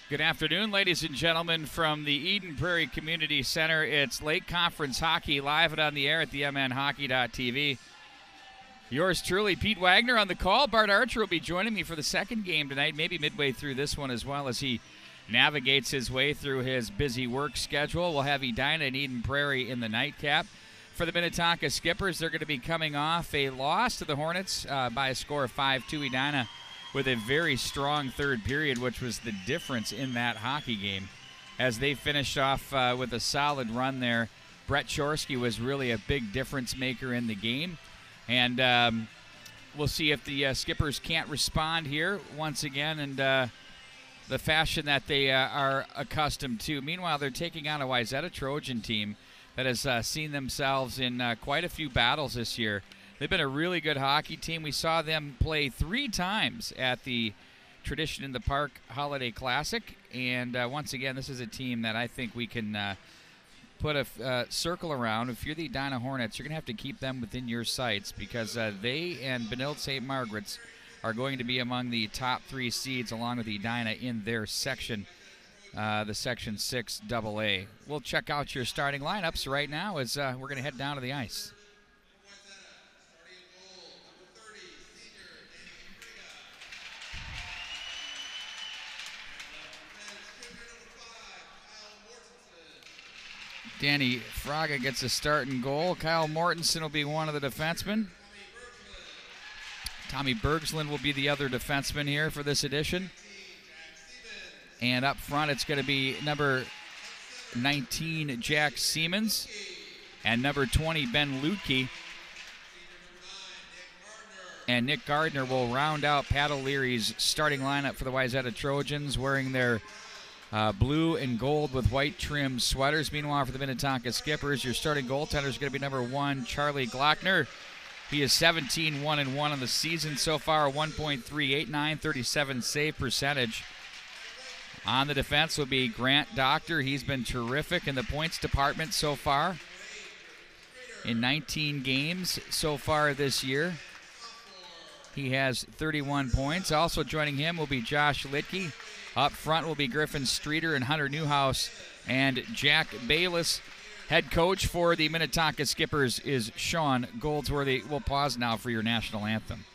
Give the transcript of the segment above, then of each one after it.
Good afternoon, ladies and gentlemen, from the Eden Prairie Community Center. It's Lake Conference Hockey live and on the air at the mnhockey.tv. Yours truly, Pete Wagner, on the call. Bart Archer will be joining me for the second game tonight, maybe midway through this one as well, as he navigates his way through his busy work schedule. We'll have Edina and Eden Prairie in the nightcap. For the Minnetonka Skippers, they're going to be coming off a loss to the Hornets by a score of 5-2. Edina with a very strong third period, which was the difference in that hockey game. As they finished off with a solid run there, Brett Chorsky was really a big difference maker in the game. And we'll see if the Skippers can't respond here once again and the fashion that they are accustomed to. Meanwhile, they're taking on a Wayzata Trojan team that has seen themselves in quite a few battles this year. They've been a really good hockey team. We saw them play 3 times at the Tradition in the Park Holiday Classic. And once again, this is a team that I think we can put a circle around. If you're the Edina Hornets, you're going to have to keep them within your sights because they and Benilde St. Margaret's are going to be among the top 3 seeds along with Edina in their section, the Section 6 AA. We'll check out your starting lineups right now as we're going to head down to the ice. Danny Fraga gets a start in goal. Kyle Mortensen will be one of the defensemen. Tommy Bergslund will be the other defenseman here for this edition. And up front, it's going to be number 19, Jack Siemens, and number 20, Ben Lutke. And Nick Gardner will round out Pat O'Leary's starting lineup for the Wayzata Trojans, wearing their blue and gold with white trim sweaters. Meanwhile, for the Minnetonka Skippers, your starting goaltender is going to be number 1, Charlie Glockner. He is 17-1-1 on the season so far, a 1.389, 37 save percentage. On the defense will be Grant Doctor. He's been terrific in the points department so far. In 19 games so far this year, he has 31 points. Also joining him will be Josh Litke. Up front will be Griffin Streeter and Hunter Newhouse. And Jack Bayless, head coach for the Minnetonka Skippers, is Sean Goldsworthy. We'll pause now for your national anthem.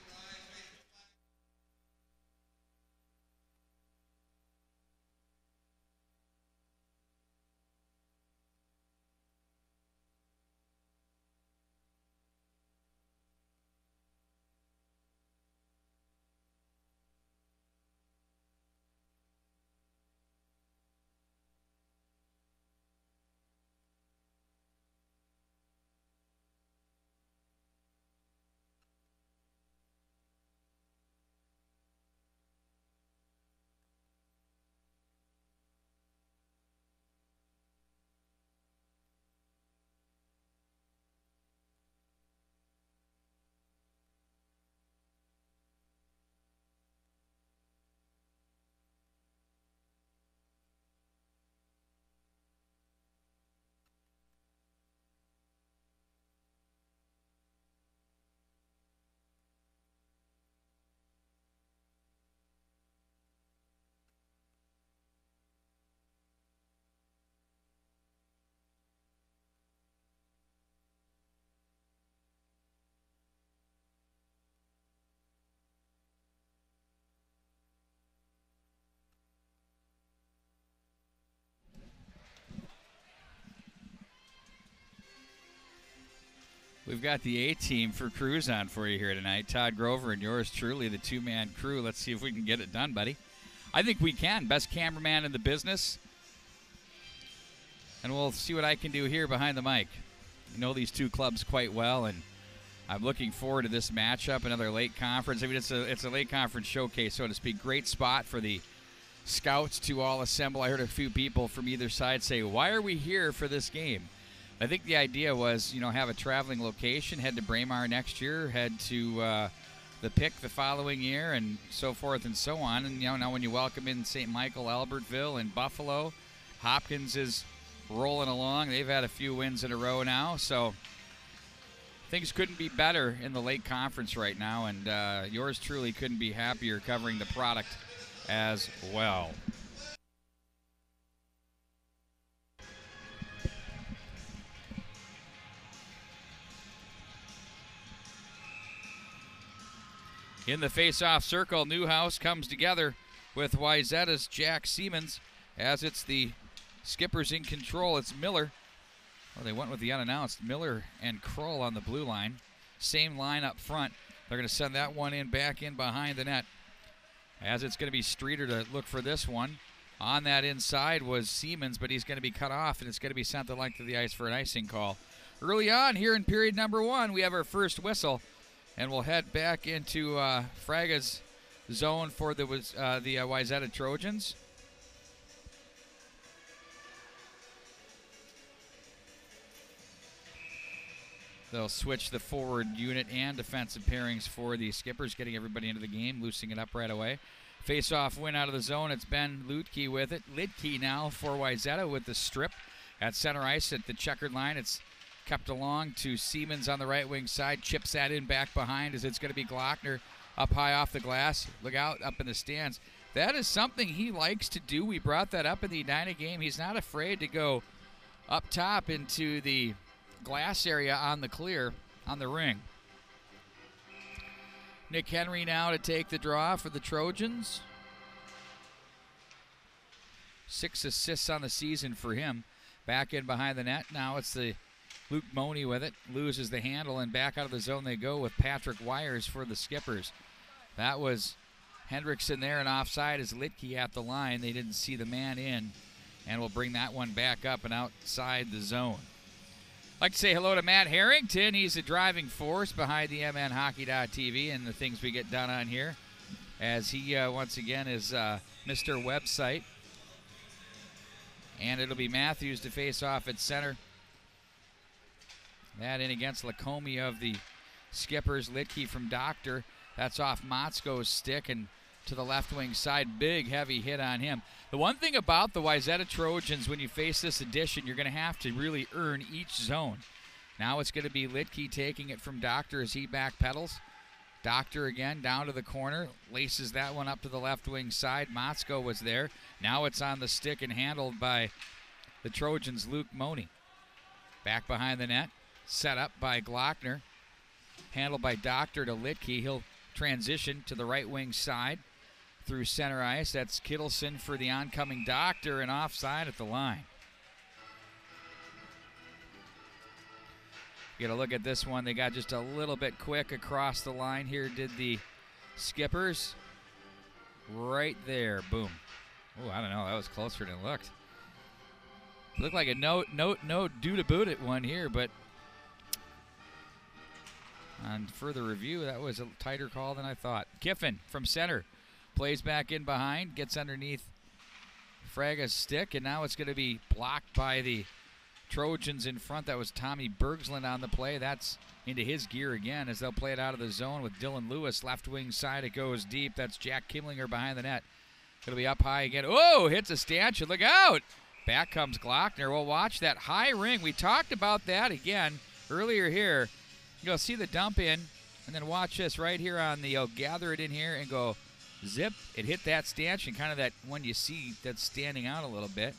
We've got the A-team for Cruise on for you here tonight. Todd Grover and yours truly, the 2-man crew. Let's see if we can get it done, buddy. I think we can. Best cameraman in the business. And we'll see what I can do here behind the mic. I know these two clubs quite well, and I'm looking forward to this matchup, another late conference. I mean, it's a late conference showcase, so to speak. Great spot for the scouts to all assemble. I heard a few people from either side say, why are we here for this game? I think the idea was, have a traveling location, head to Braemar next year, head to the Pick the following year, and so forth and so on. And, now when you welcome in St. Michael, Albertville, and Buffalo, Hopkins is rolling along. They've had a few wins in a row now, so things couldn't be better in the Lake Conference right now, and yours truly couldn't be happier covering the product as well. In the face-off circle, Newhouse comes together with Wayzata's Jack Siemens. As it's the Skippers in control, it's Miller. Well, they went with the unannounced. Miller and Krull on the blue line. Same line up front. They're going to send that one in back in behind the net. As it's going to be Streeter to look for this one. On that inside was Siemens, but he's going to be cut off, and it's going to be sent the length of the ice for an icing call. Early on here in period number 1, we have our first whistle, and we'll head back into Fraga's zone for the Wayzata Trojans. They'll switch the forward unit and defensive pairings for the Skippers, getting everybody into the game, loosening it up right away. Face-off win out of the zone. It's Ben Lutke with it. Lidke now for Wayzata with the strip at center ice at the checkered line. It's kept along to Siemens on the right wing side. Chips that in back behind as it's going to be Glockner up high off the glass. Look out up in the stands. That is something he likes to do. We brought that up in the Edina game. He's not afraid to go up top into the glass area on the clear on the ring. Nick Henry now to take the draw for the Trojans. 6 assists on the season for him. Back in behind the net. Now it's the Luke Money with it. Loses the handle, and back out of the zone they go with Patrick Wires for the Skippers. That was Hendrickson there, and offside is Litke at the line. They didn't see the man in, and we'll bring that one back up and outside the zone. I'd like to say hello to Matt Harrington. He's the driving force behind the MNHockey.tv and the things we get done on here, as he once again is Mr. Website. And it'll be Matthews to face off at center. That in against Lacombe of the Skippers. Litke from Doctor. That's off Motzko's stick and to the left wing side. Big, heavy hit on him. The one thing about the Wayzata Trojans, when you face this edition, you're going to have to really earn each zone. Now it's going to be Litke taking it from Doctor as he backpedals. Doctor again down to the corner. Laces that one up to the left wing side. Motzko was there. Now it's on the stick and handled by the Trojans' Luke Money. Back behind the net. Set up by Glockner. Handled by Doctor to Litke. He'll transition to the right wing side through center ice. That's Kittleson for the oncoming Doctor, and offside at the line. Get a look at this one. They got just a little bit quick across the line here, did the Skippers. Right there. Boom. Oh, I don't know. That was closer than it looked. Looked like a no do to boot it one here, but on further review, that was a tighter call than I thought. Kiffin from center plays back in behind, gets underneath Fraga's stick, and now it's going to be blocked by the Trojans in front. That was Tommy Bergsland on the play. That's into his gear again as they'll play it out of the zone with Dylan Lewis. Left wing side, it goes deep. That's Jack Kimlinger behind the net. It'll be up high again. Oh, hits a stanchion. Look out. Back comes Glockner. We'll watch that high ring. We talked about that again earlier here. You'll see the dump in, and then watch this right here on the, you'll gather it in here and go zip. It hit that stanchion, kind of that one you see that's standing out a little bit.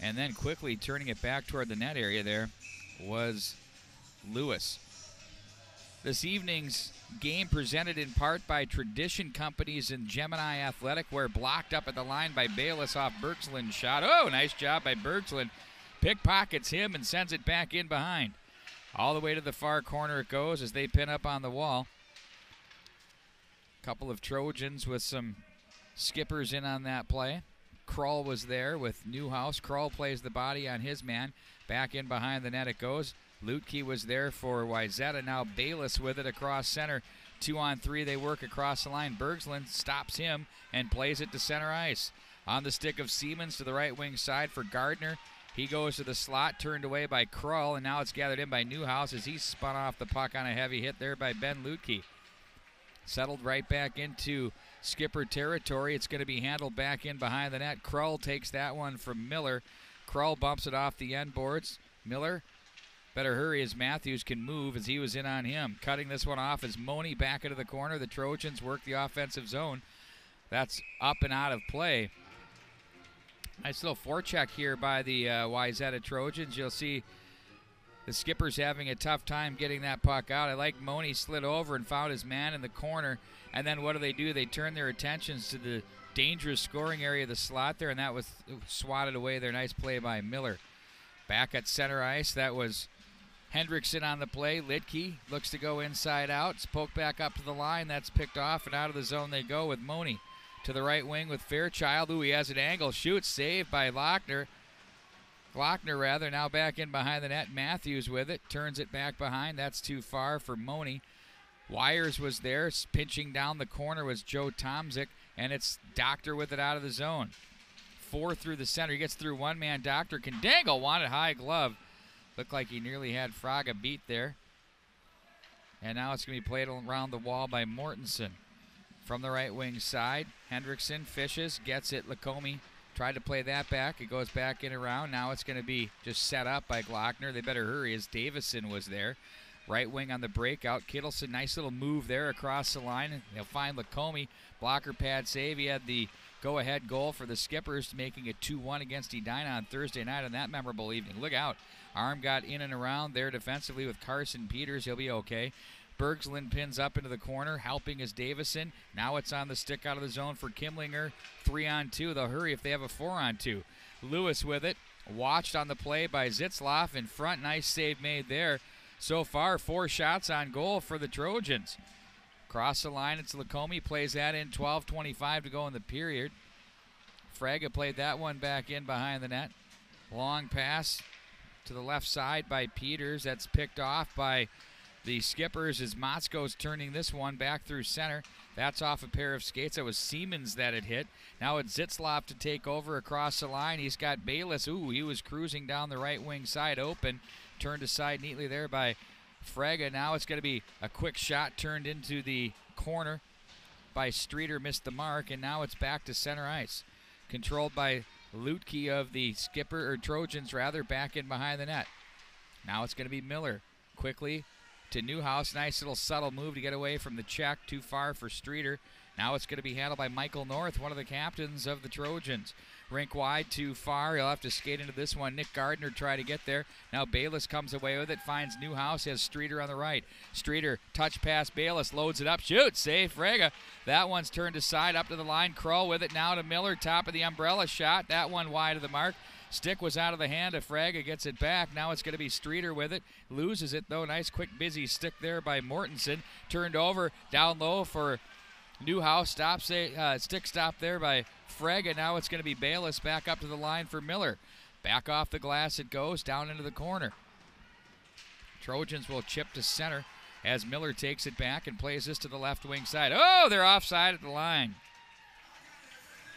And then quickly turning it back toward the net area there was Lewis. This evening's game presented in part by Tradition Companies and Gemini Athletic, where blocked up at the line by Bayless off Bergsland's shot. Oh, nice job by Bergsland. Pickpockets him and sends it back in behind. All the way to the far corner it goes as they pin up on the wall. Couple of Trojans with some Skippers in on that play. Krull was there with Newhouse. Krull plays the body on his man. Back in behind the net it goes. Lutke was there for Wayzata. Now Bayless with it across center. 2-on-3, they work across the line. Bergsland stops him and plays it to center ice. On the stick of Siemens to the right wing side for Gardner. He goes to the slot, turned away by Krull, and now it's gathered in by Newhouse as he spun off the puck on a heavy hit there by Ben Lutke. Settled right back into Skipper territory. It's going to be handled back in behind the net. Krull takes that one from Miller. Krull bumps it off the end boards. Miller better hurry as Matthews can move as he was in on him. Cutting this one off as Money back into the corner. The Trojans work the offensive zone. That's up and out of play. Nice little forecheck here by the Wayzata Trojans. You'll see The skipper's having a tough time getting that puck out. I like Moni slid over and found his man in the corner. And then what do? They turn their attentions to the dangerous scoring area of the slot there, and that was swatted away there. Nice play by Miller. Back at center ice, that was Hendrickson on the play. Lidke looks to go inside out. It's poked back up to the line. That's picked off, and out of the zone they go with Moni. To the right wing with Fairchild. Ooh, he has an angle. Shoots. Saved by Glockner, now back in behind the net. Matthews with it. Turns it back behind. That's too far for Moni. Wires was there. Pinching down the corner was Joe Tomzik, and it's Doctor with it out of the zone. 4 through the center. He gets through one man. Doctor can dangle. Wanted high glove. Looked like he nearly had Fraga beat there. And now it's going to be played around the wall by Mortensen. From the right wing side, Hendrickson fishes, gets it. Lacombe tried to play that back. It goes back in around. Now it's going to be just set up by Glockner. They better hurry as Davison was there. Right wing on the breakout. Kittleson, nice little move there across the line. They'll find Lacombe. Blocker pad save. He had the go-ahead goal for the Skippers, making it 2-1 against Edina on Thursday night on that memorable evening. Look out. Arm got in and around there defensively with Carson Peters. He'll be okay. Bergslund pins up into the corner, helping is Davison. Now it's on the stick out of the zone for Kimlinger. 3-on-2. They'll hurry if they have a 4-on-2. Lewis with it. Watched on the play by Zitzloff in front. Nice save made there. So far, 4 shots on goal for the Trojans. Cross the line, it's Lacombe. Plays that in. 12:25 to go in the period. Fraga played that one back in behind the net. Long pass to the left side by Peters. That's picked off by the Skippers as Motzko's turning this one back through center. That's off a pair of skates. That was Siemens that had hit. Now it's Zitzloff to take over across the line. He's got Bayless. Ooh, he was cruising down the right wing side open. Turned aside neatly there by Fraga. Now it's going to be a quick shot turned into the corner by Streeter. Missed the mark, and now it's back to center ice. Controlled by Lutke of the Trojans back in behind the net. Now it's going to be Miller. Quickly to Newhouse. Nice little subtle move to get away from the check. Too far for Streeter. Now it's going to be handled by Michael North, one of the captains of the Trojans. Rink wide, too far. He'll have to skate into this one. Nick Gardner try to get there. Now Bayless comes away with it, finds Newhouse, has Streeter on the right. Streeter, touch pass, Bayless, loads it up, shoots, save, Fraga. That one's turned aside, up to the line. Kroll with it now to Miller, top of the umbrella shot. That one wide of the mark. Stick was out of the hand of Fraga, gets it back. Now it's going to be Streeter with it. Loses it, though. Nice, quick, busy stick there by Mortensen. Turned over, down low for Newhouse. Stops a stick stop there by Fraga. Now it's going to be Bayless back up to the line for Miller. Back off the glass it goes, down into the corner. Trojans will chip to center as Miller takes it back and plays this to the left wing side. Oh, they're offside at the line.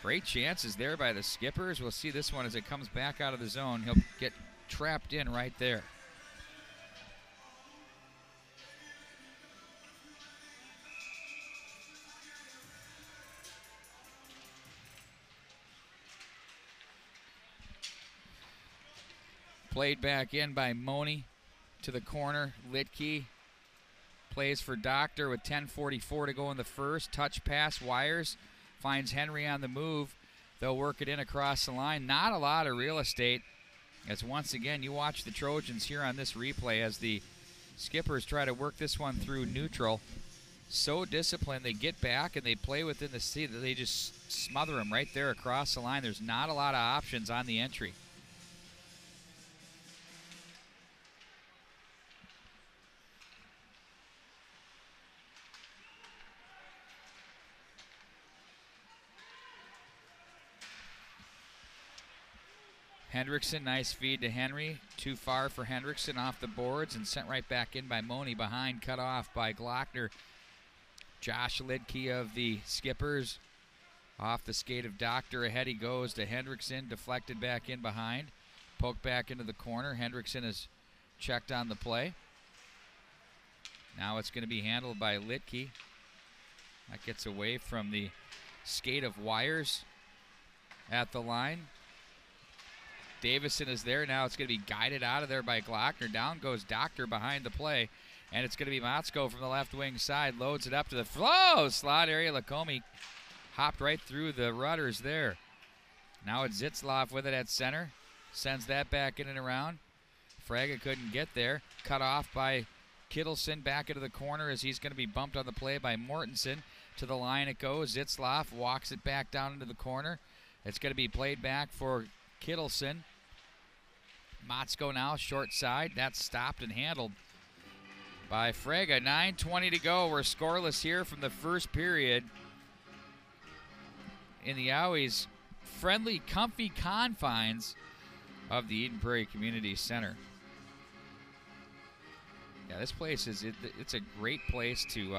Great chances there by the Skippers. We'll see this one as it comes back out of the zone. He'll get trapped in right there. Played back in by Moni to the corner. Litke plays for Doctor with 10:44 to go in the first. Touch pass, Wires finds Henry on the move. They'll work it in across the line. Not a lot of real estate, as once again you watch the Trojans here on this replay as the Skippers try to work this one through neutral. So disciplined, they get back and they play within the seat. They just smother them right there across the line. There's not a lot of options on the entry. Hendrickson, nice feed to Henry. Too far for Hendrickson, off the boards and sent right back in by Moni. Behind, cut off by Glockner. Josh Lidke of the Skippers off the skate of Doctor. Ahead he goes to Hendrickson, deflected back in behind. Poked back into the corner. Hendrickson is checked on the play. Now it's going to be handled by Litke. That gets away from the skate of Wires at the line. Davison is there. Now it's going to be guided out of there by Glockner. Down goes Doctor behind the play. And it's going to be Motzko from the left wing side. Loads it up to the flow. Slot area. Lacombe hopped right through the rudders there. Now it's Zitzloff with it at center. Sends that back in and around. Fraga couldn't get there. Cut off by Kittleson back into the corner as he's going to be bumped on the play by Mortensen. To the line it goes. Zitzloff walks it back down into the corner. It's going to be played back for Kittleson. Motzko now, short side. That's stopped and handled by Fraga. 9:20 to go. We're scoreless here from the first period in the Owie's friendly, comfy confines of the Eden Prairie Community Center. Yeah, this place it's a great place to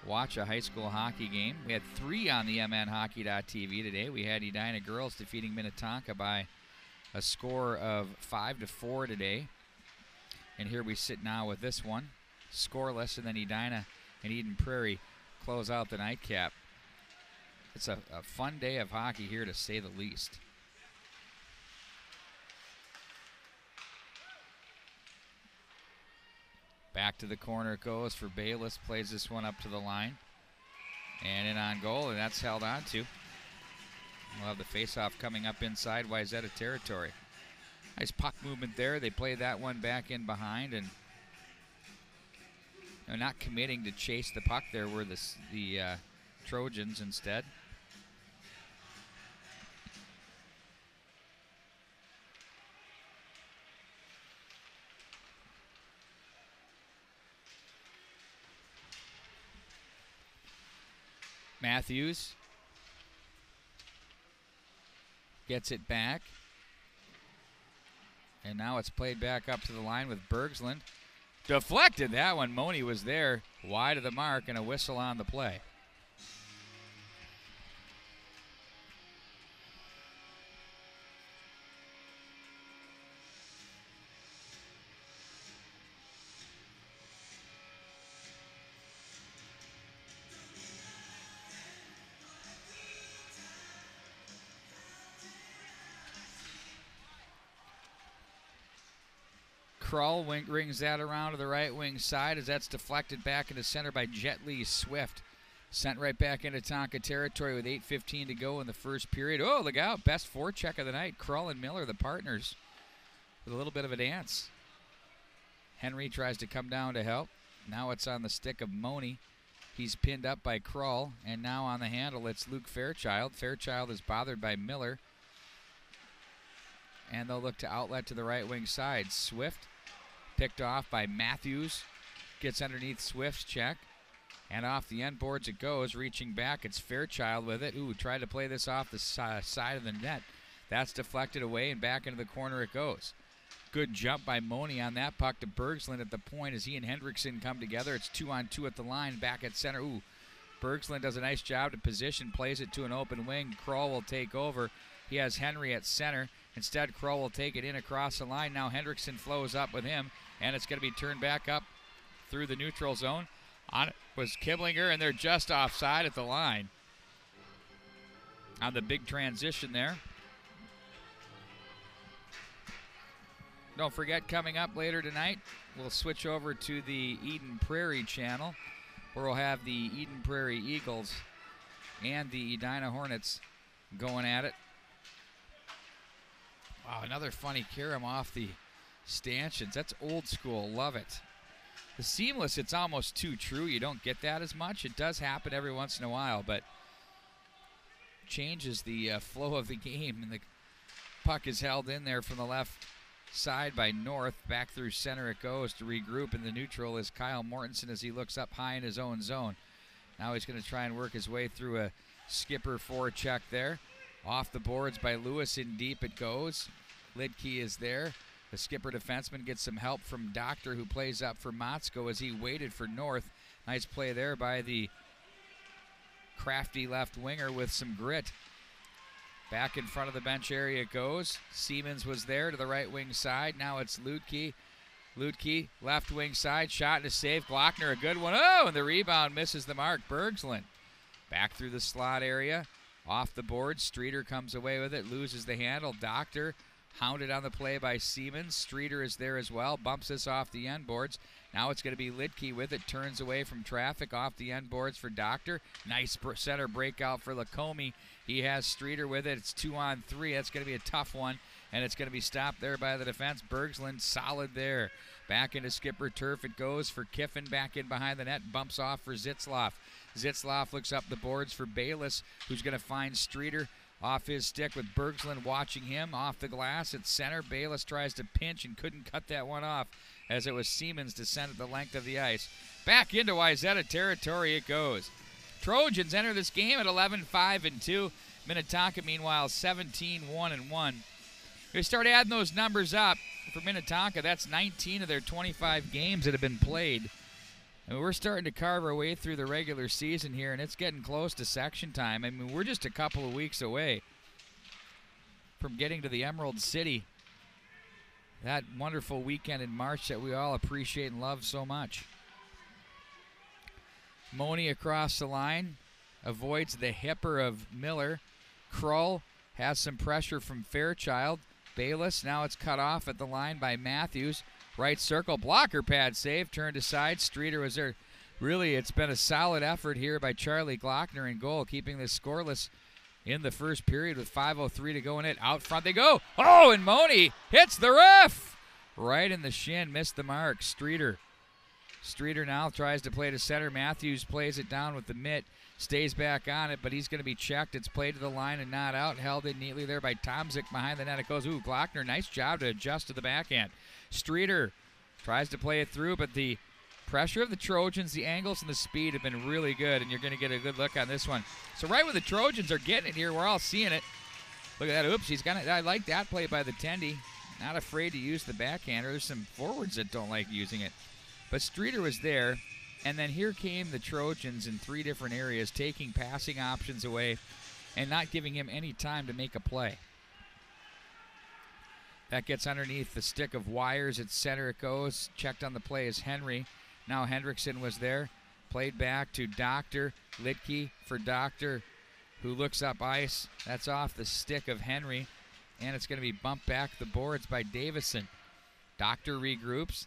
watch a high school hockey game. We had 3 on the MNHockey.tv today. We had Edina girls defeating Minnetonka by a score of 5-4 today. And here we sit now with this one, scoreless, and then Edina and Eden Prairie close out the nightcap. It's a fun day of hockey here, to say the least. Back to the corner it goes for Bayless. Plays this one up to the line. And in on goal, and that's held on to. We'll have the face-off coming up inside Wayzata territory. Nice puck movement there. They play that one back in behind, and they're not committing to chase the puck. There were the Trojans instead. Matthews gets it back. And now it's played back up to the line with Bergsland. Deflected that one. Moni was there, wide of the mark, and a whistle on the play. Krull rings that around to the right wing side as that's deflected back into center by Jet Lee Swift. Sent right back into Tonka territory with 8:15 to go in the first period. Oh, look out. Best forecheck of the night. Krull and Miller, the partners, with a little bit of a dance. Henry tries to come down to help. Now it's on the stick of Moni. He's pinned up by Krull, and now on the handle it's Luke Fairchild. Fairchild is bothered by Miller. And they'll look to outlet to the right wing side. Swift picked off by Matthews. Gets underneath Swift's check. And off the end boards it goes. Reaching back, it's Fairchild with it. Ooh, tried to play this off the side of the net. That's deflected away, and back into the corner it goes. Good jump by Moni on that puck to Bergsland at the point as he and Hendrickson come together. It's 2-on-2 at the line, back at center. Ooh, Bergsland does a nice job to position, plays it to an open wing. Krull will take over. He has Henry at center. Instead, Krull will take it in across the line. Now Hendrickson flows up with him, and it's going to be turned back up through the neutral zone. On it was Kiblinger, and they're just offside at the line on the big transition there. Don't forget, coming up later tonight, we'll switch over to the Eden Prairie channel, where we'll have the Eden Prairie Eagles and the Edina Hornets going at it. Wow, another funny carom off the stanchions. That's old school. Love it. The seamless, it's almost too true. You don't get that as much. It does happen every once in a while, but changes the flow of the game. And the puck is held in there from the left side by North. Back through center it goes to regroup in the neutral is Kyle Mortensen as he looks up high in his own zone. Now he's going to try and work his way through a skipper forecheck there. Off the boards by Lewis, in deep it goes. Lidke is there. The skipper defenseman gets some help from Doctor, who plays up for Motzko as he waited for North. Nice play there by the crafty left winger with some grit. Back in front of the bench area it goes. Siemens was there to the right wing side. Now it's Ludke. Ludke, left wing side, shot and a save. Glockner, a good one. Oh, and the rebound misses the mark. Bergsland back through the slot area. Off the board, Streeter comes away with it, loses the handle. Doctor hounded on the play by Siemens. Streeter is there as well, bumps this off the end boards. Now it's going to be Lidke with it, turns away from traffic off the end boards for Doctor. Nice center breakout for Lacombe. He has Streeter with it. It's 2-on-3. That's going to be a tough one. and it's going to be stopped there by the defense. Bergsland solid there. Back into skipper turf it goes for Kiffin, back in behind the net, bumps off for Zitzloff. Zitzloff looks up the boards for Bayless, who's going to find Streeter off his stick with Bergsland watching him off the glass at center. Bayless tries to pinch and couldn't cut that one off as it was Siemens to send it the length of the ice. Back into Wayzata territory it goes. Trojans enter this game at 11-5-2. Minnetonka, meanwhile, 17-1-1. We start adding those numbers up. For Minnetonka, that's 19 of their 25 games that have been played. And we're starting to carve our way through the regular season here, and it's getting close to section time. I mean, we're just a couple of weeks away from getting to the Emerald City. That wonderful weekend in March that we all appreciate and love so much. Money across the line, avoids the hipper of Miller. Krull has some pressure from Fairchild. Bayless, now it's cut off at the line by Matthews. Right circle, blocker pad save, turned aside. Streeter was there. Really, it's been a solid effort here by Charlie Glockner in goal, keeping this scoreless in the first period with 5:03 to go in it. Out front they go. Oh, and Money hits the ref. Right in the shin, missed the mark. Streeter now tries to play to center. Matthews plays it down with the mitt. Stays back on it, but he's going to be checked. It's played to the line and not out. Held in neatly there by Tomzik behind the net. It goes, Glockner, nice job to adjust to the backhand. Streeter tries to play it through, but the pressure of the Trojans, the angles and the speed have been really good, and you're going to get a good look on this one. So right when the Trojans are getting it here, we're all seeing it. Look at that. Oops, he's got it. I like that play by the Tendy. Not afraid to use the backhander. There's some forwards that don't like using it. But Streeter was there. And then here came the Trojans in three different areas, taking passing options away and not giving him any time to make a play. That gets underneath the stick of Wires. At center it goes. Checked on the play is Henry. Now Hendrickson was there. Played back to Doctor. Lidke for Doctor, who looks up ice. That's off the stick of Henry. And it's going to be bumped back the boards by Davison. Doctor regroups.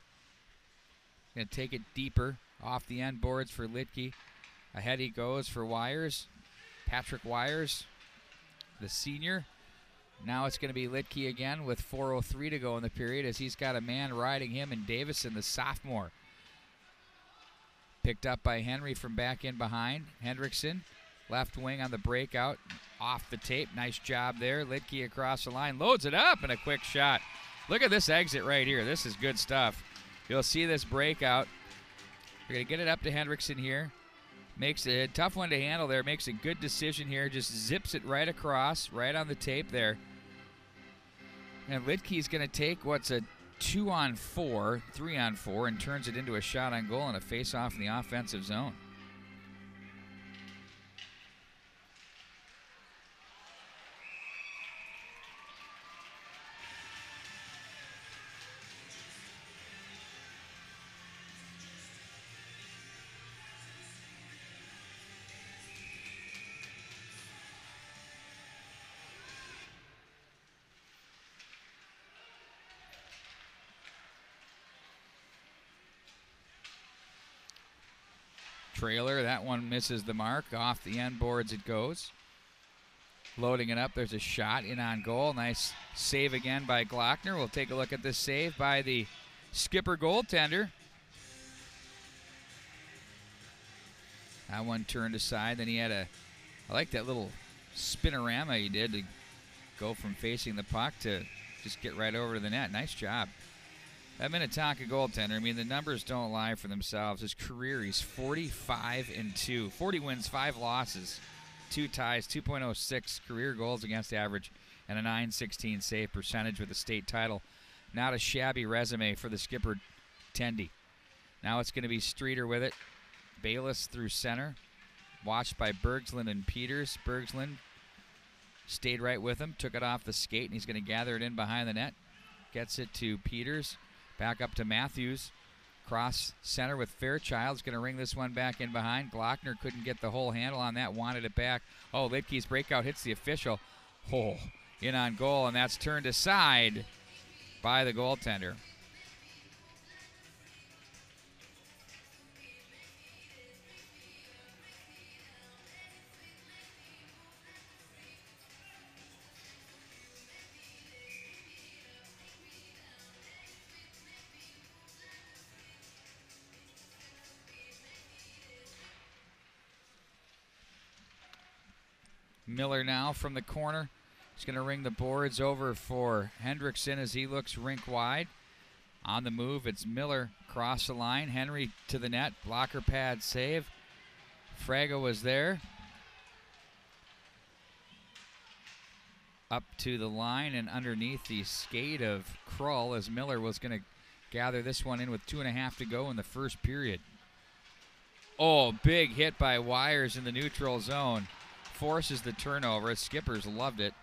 Going to take it deeper. Off the end boards for Lidke. Ahead he goes for Wires. Patrick Wires, the senior. Now it's going to be Lidke again with 4:03 to go in the period as he's got a man riding him and Davison, the sophomore. Picked up by Henry from back in behind. Hendrickson, left wing on the breakout. Off the tape. Nice job there. Lidke across the line. Loads it up and a quick shot. Look at this exit right here. This is good stuff. You'll see this breakout. We're going to get it up to Hendrickson here. Makes a tough one to handle there. Makes a good decision here. Just zips it right across, right on the tape there. And Lidke's going to take what's a 2-on-4, 3-on-4, and turns it into a shot on goal and a face-off in the offensive zone. Trailer, that one misses the mark. Off the end boards it goes. Loading it up, there's a shot in on goal. Nice save again by Glockner. We'll take a look at this save by the skipper goaltender. That one turned aside. Then he had I like that little spinorama he did to go from facing the puck to just get right over to the net. Nice job. That Minnetonka goaltender, I mean, the numbers don't lie for themselves. His career, he's 45-2. 40 wins, 5 losses, 2 ties, 2.06 career goals against average, and a .916 save percentage with a state title. Not a shabby resume for the skipper, Tendy. Now it's going to be Streeter with it. Bayless through center. Watched by Bergsland and Peters. Bergsland stayed right with him, took it off the skate, and he's going to gather it in behind the net. Gets it to Peters. Back up to Matthews. Cross center with Fairchild. Is going to ring this one back in behind. Glockner couldn't get the whole handle on that. Wanted it back. Oh, Lidke's breakout hits the official. Oh, in on goal, and that's turned aside by the goaltender. Miller now from the corner. He's going to ring the boards over for Hendrickson as he looks rink wide. On the move, it's Miller across the line. Henry to the net. Blocker pad save. Fraga was there. Up to the line and underneath the skate of Krull as Miller was going to gather this one in with 2.5 to go in the first period. Oh, big hit by Wires in the neutral zone. Forces the turnover. Skippers loved it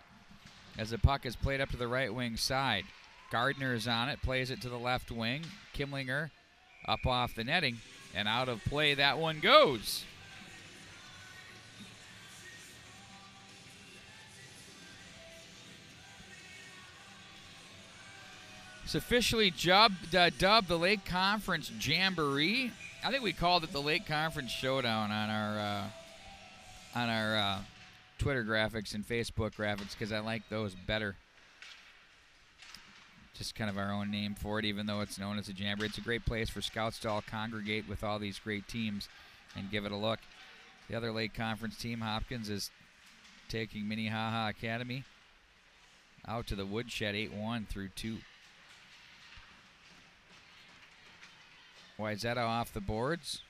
as the puck is played up to the right wing side. Gardner is on it, plays it to the left wing. Kimlinger up off the netting and out of play. That one goes. It's officially dubbed the Lake Conference Jamboree. I think we called it the Lake Conference Showdown on our Twitter graphics and Facebook graphics because I like those better. Just kind of our own name for it, even though it's known as a Jamboree. It's a great place for scouts to all congregate with all these great teams and give it a look. The other Lake Conference team, Hopkins, is taking Minnetonka Academy out to the woodshed 8-1 through 2. Wayzata off the boards.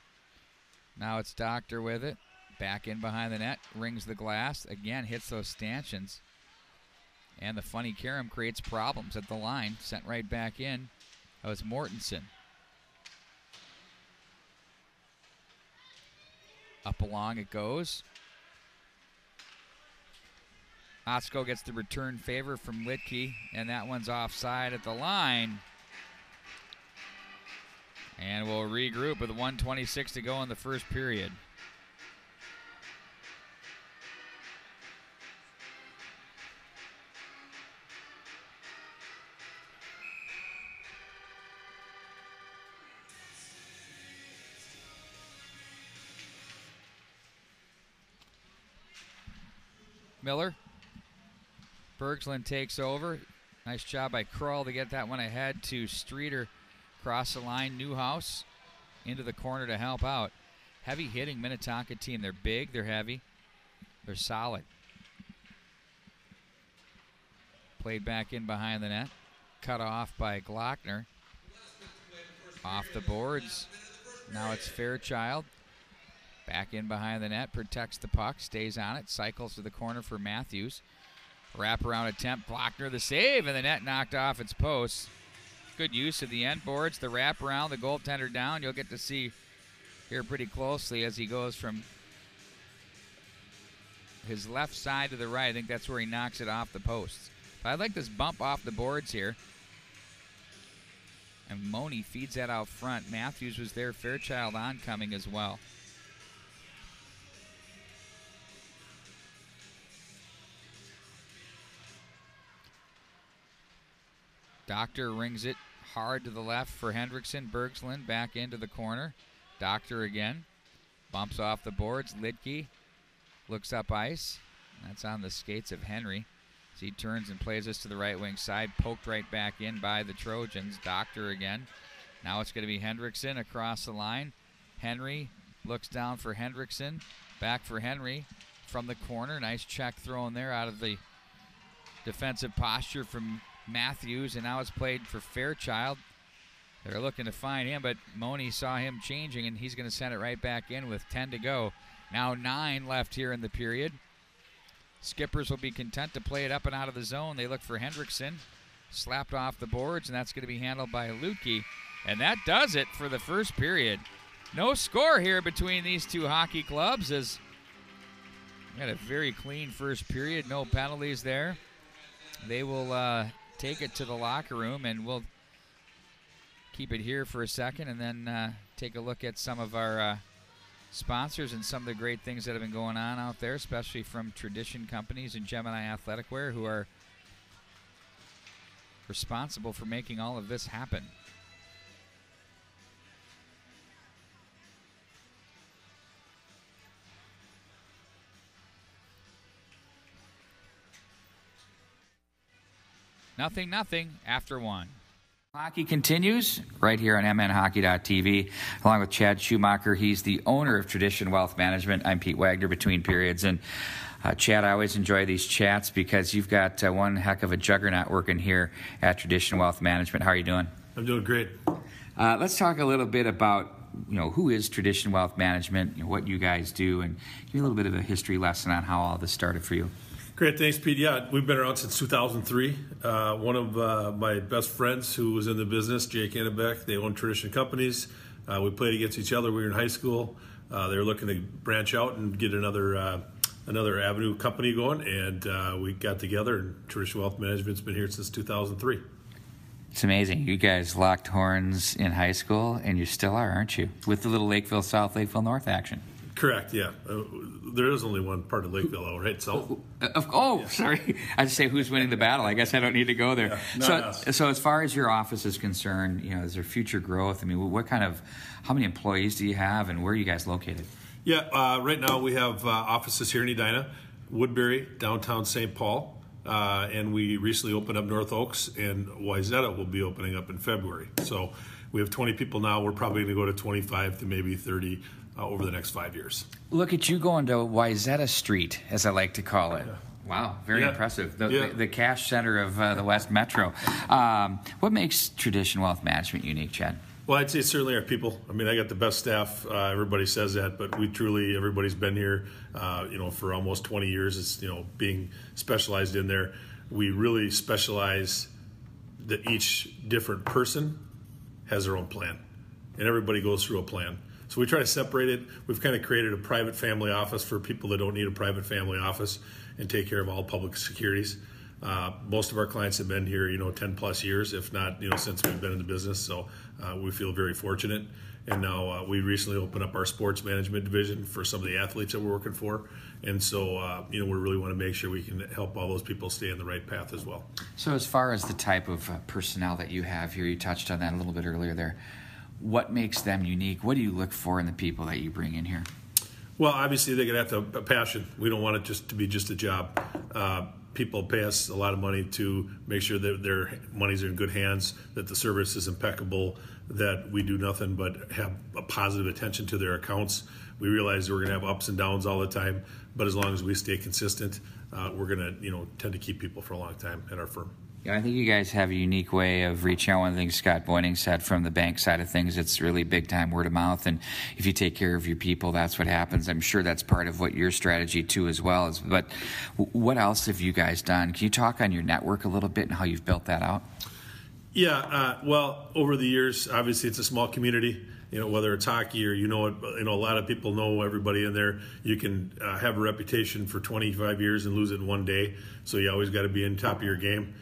Now it's Doctor with it. Back in behind the net. Rings the glass. Again, hits those stanchions. And the funny Karam creates problems at the line. Sent right back in. That was Mortensen. Up along it goes. Osko gets the return favor from Litke. And that one's offside at the line. And we'll regroup with 1:26 to go in the first period. Miller. Bergsland takes over. Nice job by Krull to get that one ahead to Streeter. Across the line, Newhouse into the corner to help out. Heavy hitting Minnetonka team. They're big, they're heavy, they're solid. Played back in behind the net. Cut off by Glockner. Off the boards. Now it's Fairchild. Back in behind the net, protects the puck, stays on it, cycles to the corner for Matthews. Wraparound attempt, Glockner the save, and the net knocked off its post. Good use of the end boards, the wraparound, the goaltender down. You'll get to see here pretty closely as he goes from his left side to the right. I think that's where he knocks it off the posts. But I like this bump off the boards here. And Mone feeds that out front. Matthews was there, Fairchild oncoming as well. Doctor rings it hard to the left for Hendrickson. Bergsland back into the corner. Doctor again. Bumps off the boards. Litke looks up ice. That's on the skates of Henry. As he turns and plays this to the right wing side. Poked right back in by the Trojans. Doctor again. Now it's going to be Hendrickson across the line. Henry looks down for Hendrickson. Back for Henry from the corner. Nice check thrown there out of the defensive posture from Matthews, and now it's played for Fairchild. They're looking to find him, but Mone saw him changing, and he's going to send it right back in with 10 to go. Now 9 left here in the period. Skippers will be content to play it up and out of the zone. They look for Hendrickson. Slapped off the boards, and that's going to be handled by Lutke. And that does it for the first period. No score here between these two hockey clubs as we had a very clean first period. No penalties there. They will take it to the locker room, and we'll keep it here for a second and then take a look at some of our sponsors and some of the great things that have been going on out there, especially from Tradition Companies and Gemini Athletic Wear, who are responsible for making all of this happen. Nothing after one. Hockey continues right here on mnhockey.tv, along with Chad Schumacher. He's the owner of Tradition Wealth Management. I'm Pete Wagner, between periods. And Chad, I always enjoy these chats because you've got one heck of a juggernaut working here at Tradition Wealth Management. How are you doing? I'm doing great. Let's talk a little bit about who is Tradition Wealth Management, what you guys do, and give me a little bit of a history lesson on how all this started for you. Great, thanks, Pete. Yeah, we've been around since 2003. One of my best friends who was in the business, Jake Annebeck, they own Tradition Companies. We played against each other. We were in high school. They were looking to branch out and get another avenue company going, and we got together, and Tradition Wealth Management's been here since 2003. It's amazing. You guys locked horns in high school, and you still are, aren't you? With the little Lakeville South, Lakeville North action. Correct, yeah. There is only one part of Lakeville, though, right? So. Sorry. I was say who's winning the battle. I guess I don't need to go there. Yeah, so as far as your office is concerned, is there future growth? I mean, how many employees do you have, and where are you guys located? Yeah, right now we have offices here in Edina, Woodbury, downtown St. Paul, and we recently opened up North Oaks, and Wayzata will be opening up in February. So we have 20 people now. We're probably going to go to 25 to maybe 30 over the next 5 years. Look at you going to Wayzata Street, as I like to call it. Yeah. Wow, very impressive. The cash center of the West Metro. What makes Tradition Wealth Management unique, Chad? Well, I'd say certainly our people. I mean, I got the best staff. Everybody says that, but everybody's been here, for almost 20 years. It's, being specialized in there. We really specialize that each different person has their own plan, and everybody goes through a plan. So we try to separate it. We've kind of created a private family office for people that don't need a private family office and take care of all public securities. Most of our clients have been here, 10 plus years, if not, since we've been in the business. So we feel very fortunate. And now we recently opened up our sports management division for some of the athletes that we're working for. And so, we really want to make sure we can help all those people stay on the right path as well. So as far as the type of personnel that you have here, you touched on that a little bit earlier there. What makes them unique? What do you look for in the people that you bring in here? Well, obviously they're going to have a passion. We don't want it just to be just a job. People pay us a lot of money to make sure that their money's in good hands, that the service is impeccable, that we do nothing but have a positive attention to their accounts. We realize we're going to have ups and downs all the time, but as long as we stay consistent, we're going to tend to keep people for a long time at our firm. Yeah, I think you guys have a unique way of reaching out. One of the things Scott Boyning said from the bank side of things, it's really big time word of mouth. And if you take care of your people, that's what happens. I'm sure that's part of what your strategy too as well is. But what else have you guys done? Can you talk on your network a little bit and how you've built that out? Yeah, well, over the years, obviously it's a small community. Whether it's hockey or a lot of people know everybody in there. You can have a reputation for 25 years and lose it in one day. So you always got to be on top of your game.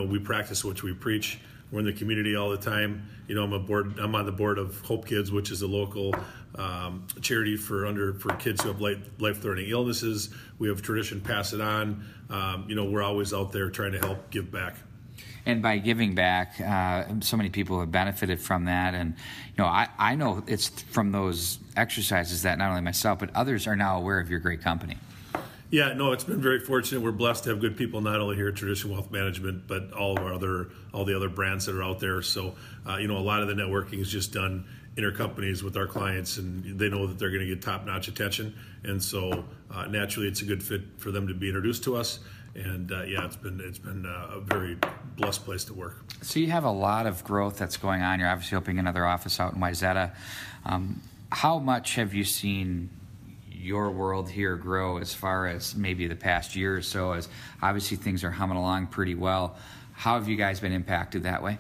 We practice what we preach. We're in the community all the time. I'm on the board of Hope Kids, which is a local charity for kids who have life-threatening illnesses. We have Tradition Pass It On. We're always out there trying to help give back. And by giving back, so many people have benefited from that. And, I know it's from those exercises that not only myself, but others are now aware of your great company. Yeah, no, it's been very fortunate. We're blessed to have good people, not only here at Tradition Wealth Management, but all the other brands that are out there. So, a lot of the networking is just done intercompanies with our clients, and they know that they're going to get top-notch attention. And so, naturally, it's a good fit for them to be introduced to us. And it's been a very blessed place to work. So you have a lot of growth that's going on. You're obviously opening another office out in Wayzata. How much have you seen your world here grow as far as maybe the past year or so? As obviously things are humming along pretty well. How have you guys been impacted that way?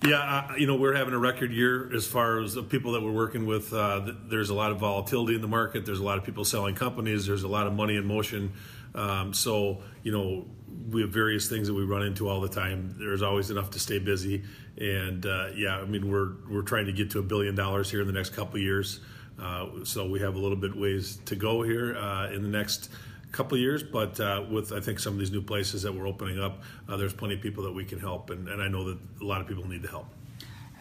Yeah, we're having a record year as far as the people that we're working with. There's a lot of volatility in the market. There's a lot of people selling companies. There's a lot of money in motion. So, we have various things that we run into all the time. There's always enough to stay busy. And, we're trying to get to $1 billion here in the next couple of years. So we have a little bit ways to go here in the next couple of years. But with, I think, some of these new places that we're opening up, there's plenty of people that we can help. And I know that a lot of people need the help.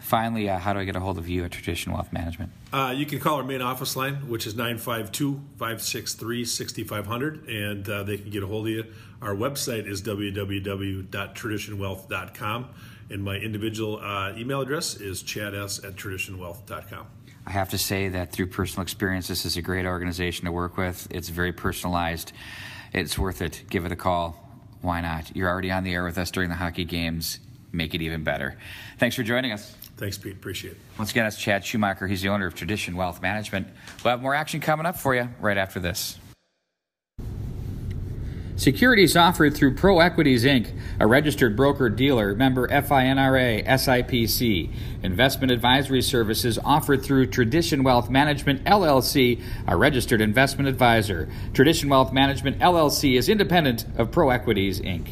Finally, how do I get a hold of you at Tradition Wealth Management? You can call our main office line, which is 952-563-6500, and they can get a hold of you. Our website is www.traditionwealth.com, And my individual email address is chads@traditionwealth.com. I have to say that through personal experience, this is a great organization to work with. It's very personalized. It's worth it. Give it a call. Why not? You're already on the air with us during the hockey games. Make it even better. Thanks for joining us. Thanks, Pete. Appreciate it. Once again, that's Chad Schumacher. He's the owner of Tradition Wealth Management. We'll have more action coming up for you right after this. Securities offered through Pro Equities, Inc., a registered broker-dealer, member FINRA, SIPC. Investment advisory services offered through Tradition Wealth Management, LLC, a registered investment advisor. Tradition Wealth Management, LLC is independent of Pro Equities, Inc.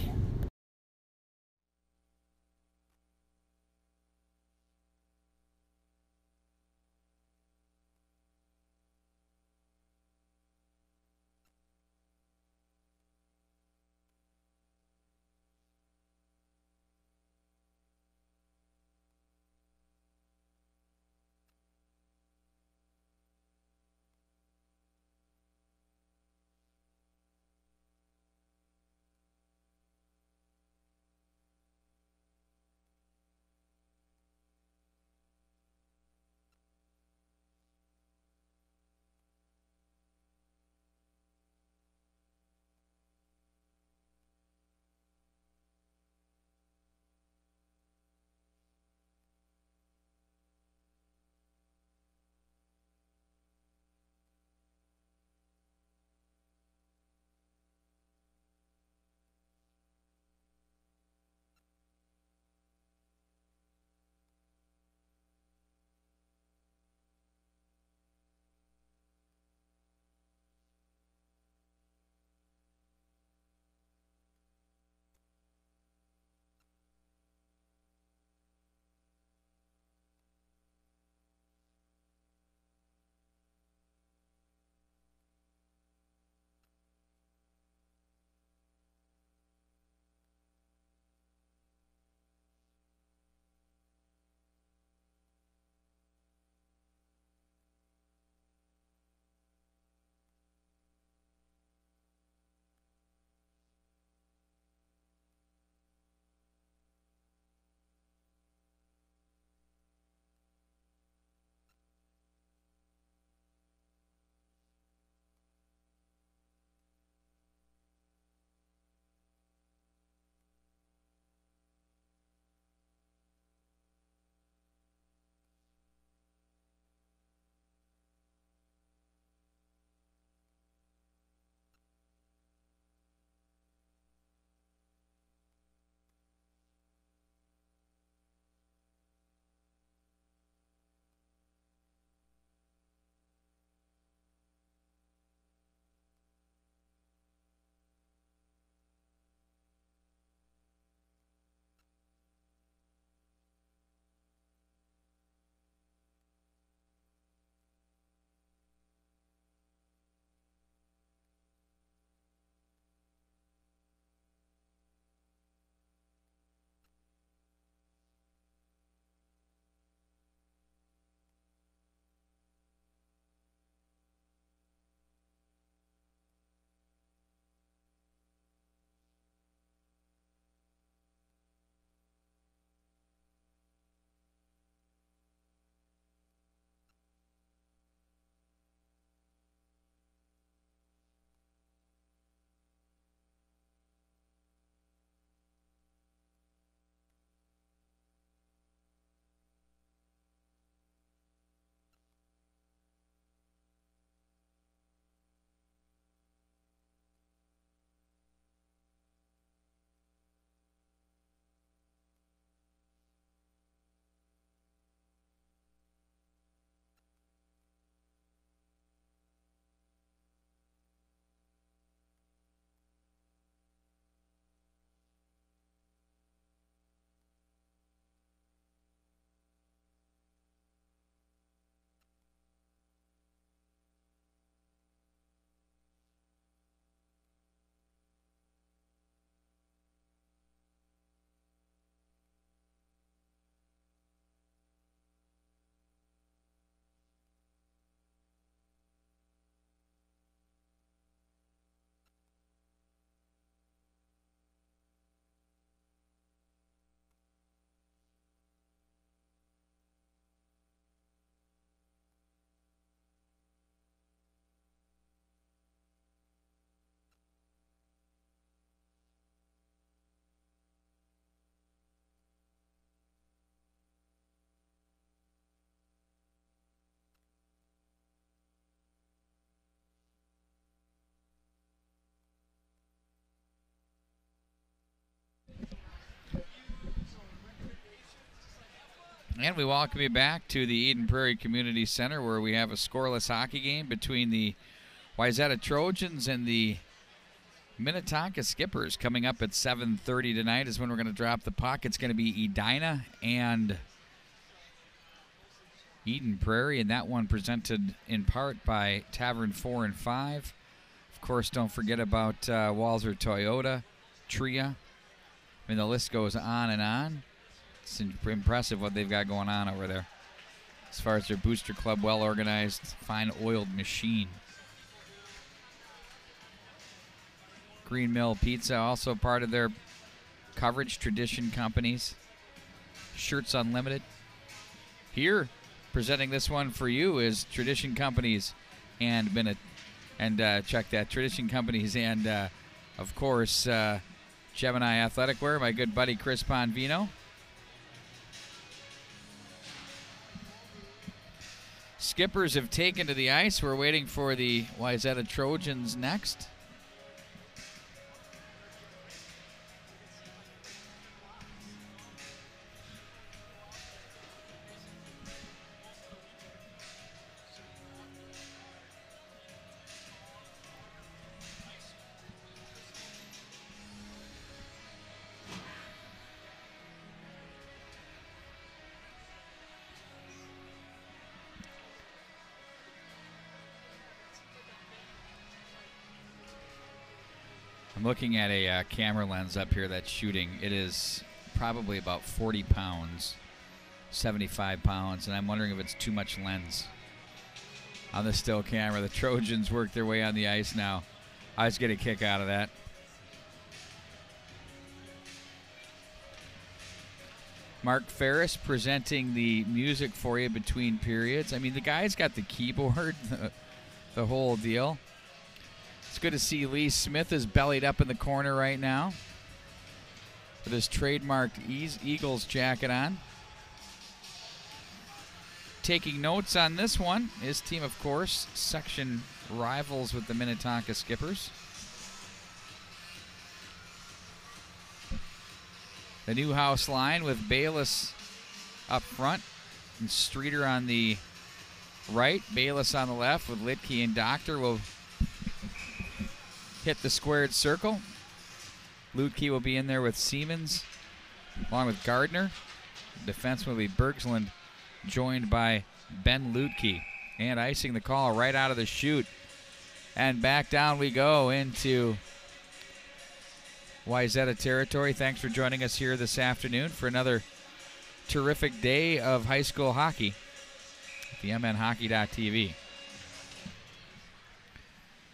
And we welcome you back to the Eden Prairie Community Center, where we have a scoreless hockey game between the Wayzata Trojans and the Minnetonka Skippers. Coming up at 7:30 tonight is when we're going to drop the puck. It's going to be Edina and Eden Prairie, and that one presented in part by Tavern 4 and 5. Of course, don't forget about Walser Toyota, Tria. I mean, the list goes on and on. It's impressive what they've got going on over there. As far as their booster club, well-organized, fine-oiled machine. Green Mill Pizza, also part of their coverage, Tradition Companies. Shirts Unlimited. Here, presenting this one for you is Tradition Companies and check that, Tradition Companies and, of course, Gemini Athletic Wear, my good buddy Chris Bonvino. Skippers have taken to the ice. We're waiting for the Wayzata Trojans next. I'm looking at a camera lens up here that's shooting. It is probably about 40 pounds, 75 pounds, and I'm wondering if it's too much lens on the still camera. The Trojans work their way on the ice now. I just get a kick out of that. Mark Ferris presenting the music for you between periods. I mean, the guy's got the keyboard, the whole deal. It's good to see Lee Smith is bellied up in the corner right now with his trademarked Eagles jacket on. Taking notes on this one, his team, of course, section rivals with the Minnetonka Skippers. The Newhouse line with Bayless up front and Streeter on the right. Bayless on the left with Litke and Doctor will hit the squared circle. Lutke will be in there with Siemens, along with Gardner. Defenseman will be Bergsland, joined by Ben Lutke. And icing the call right out of the chute. And back down we go into Wayzata territory. Thanks for joining us here this afternoon for another terrific day of high school hockey at the mnhockey.tv.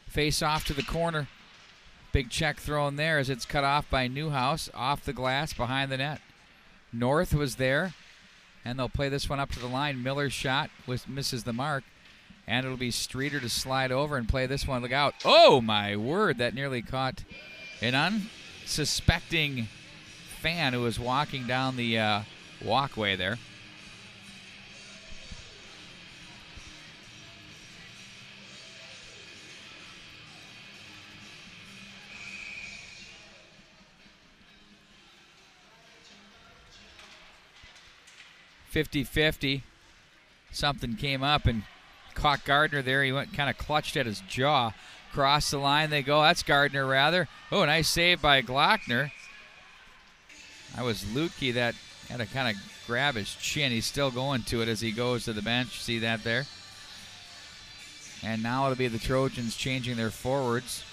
Face off to the corner. Big check thrown there as it's cut off by Newhouse, off the glass, behind the net. North was there, and they'll play this one up to the line. Miller's shot misses the mark, and it'll be Streeter to slide over and play this one. Look out. Oh, my word, that nearly caught an unsuspecting fan who was walking down the walkway there. .50-50. Something came up and caught Gardner there. He went kind of clutched at his jaw. Across the line they go. That's Gardner, rather. Oh, nice save by Glockner. That was Lutke that had to kind of grab his chin. He's still going to it as he goes to the bench. See that there? And now it'll be the Trojans changing their forwards.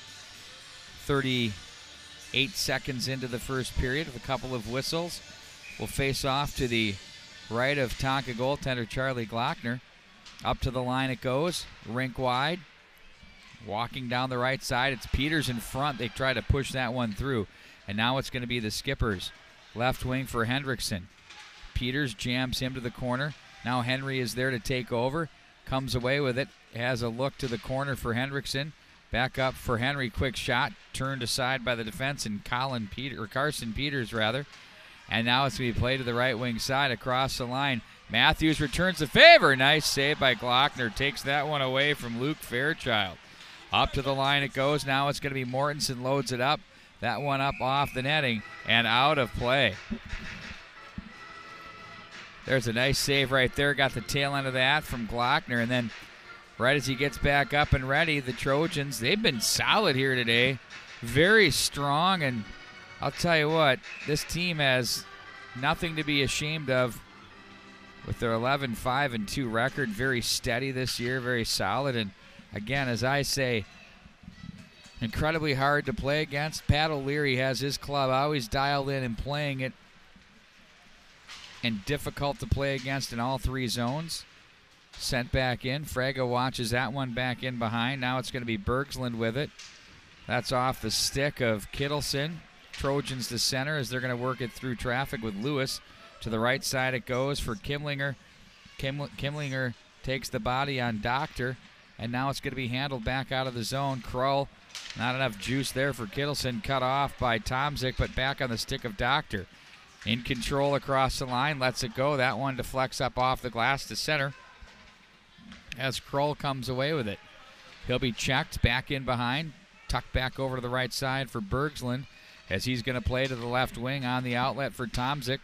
38 seconds into the first period with a couple of whistles. We'll face off to the right of Tonka goaltender Charlie Glockner. Up to the line it goes, rink wide. Walking down the right side, it's Peters in front. They try to push that one through. And now it's going to be the Skippers. Left wing for Hendrickson. Peters jams him to the corner. Now Henry is there to take over. Comes away with it. Has a look to the corner for Hendrickson. Back up for Henry. Quick shot. Turned aside by the defense and Carson Peters, rather. And now it's going to be played to the right wing side across the line. Matthews returns the favor. Nice save by Glockner. Takes that one away from Luke Fairchild. Up to the line it goes. Now it's going to be Mortensen loads it up. That one up off the netting and out of play. There's a nice save right there. Got the tail end of that from Glockner. And then right as he gets back up and ready, the Trojans, they've been solid here today. Very strong. And I'll tell you what, this team has nothing to be ashamed of with their 11-5-2 record. Very steady this year, very solid. And again, as I say, incredibly hard to play against. Pat O'Leary has his club always dialed in and playing it, and difficult to play against in all three zones. Sent back in. Fraga watches that one back in behind. Now it's going to be Bergsland with it. That's off the stick of Kittleson. Trojans to center as they're going to work it through traffic with Lewis. To the right side it goes for Kimlinger. Kimlinger takes the body on Doctor, and now it's going to be handled back out of the zone. Krull, not enough juice there for Kittleson. Cut off by Tomzik, but back on the stick of Doctor. In control across the line, lets it go. That one deflects up off the glass to center as Krull comes away with it. He'll be checked back in behind, tucked back over to the right side for Bergsland as he's going to play to the left wing on the outlet for Tomzik.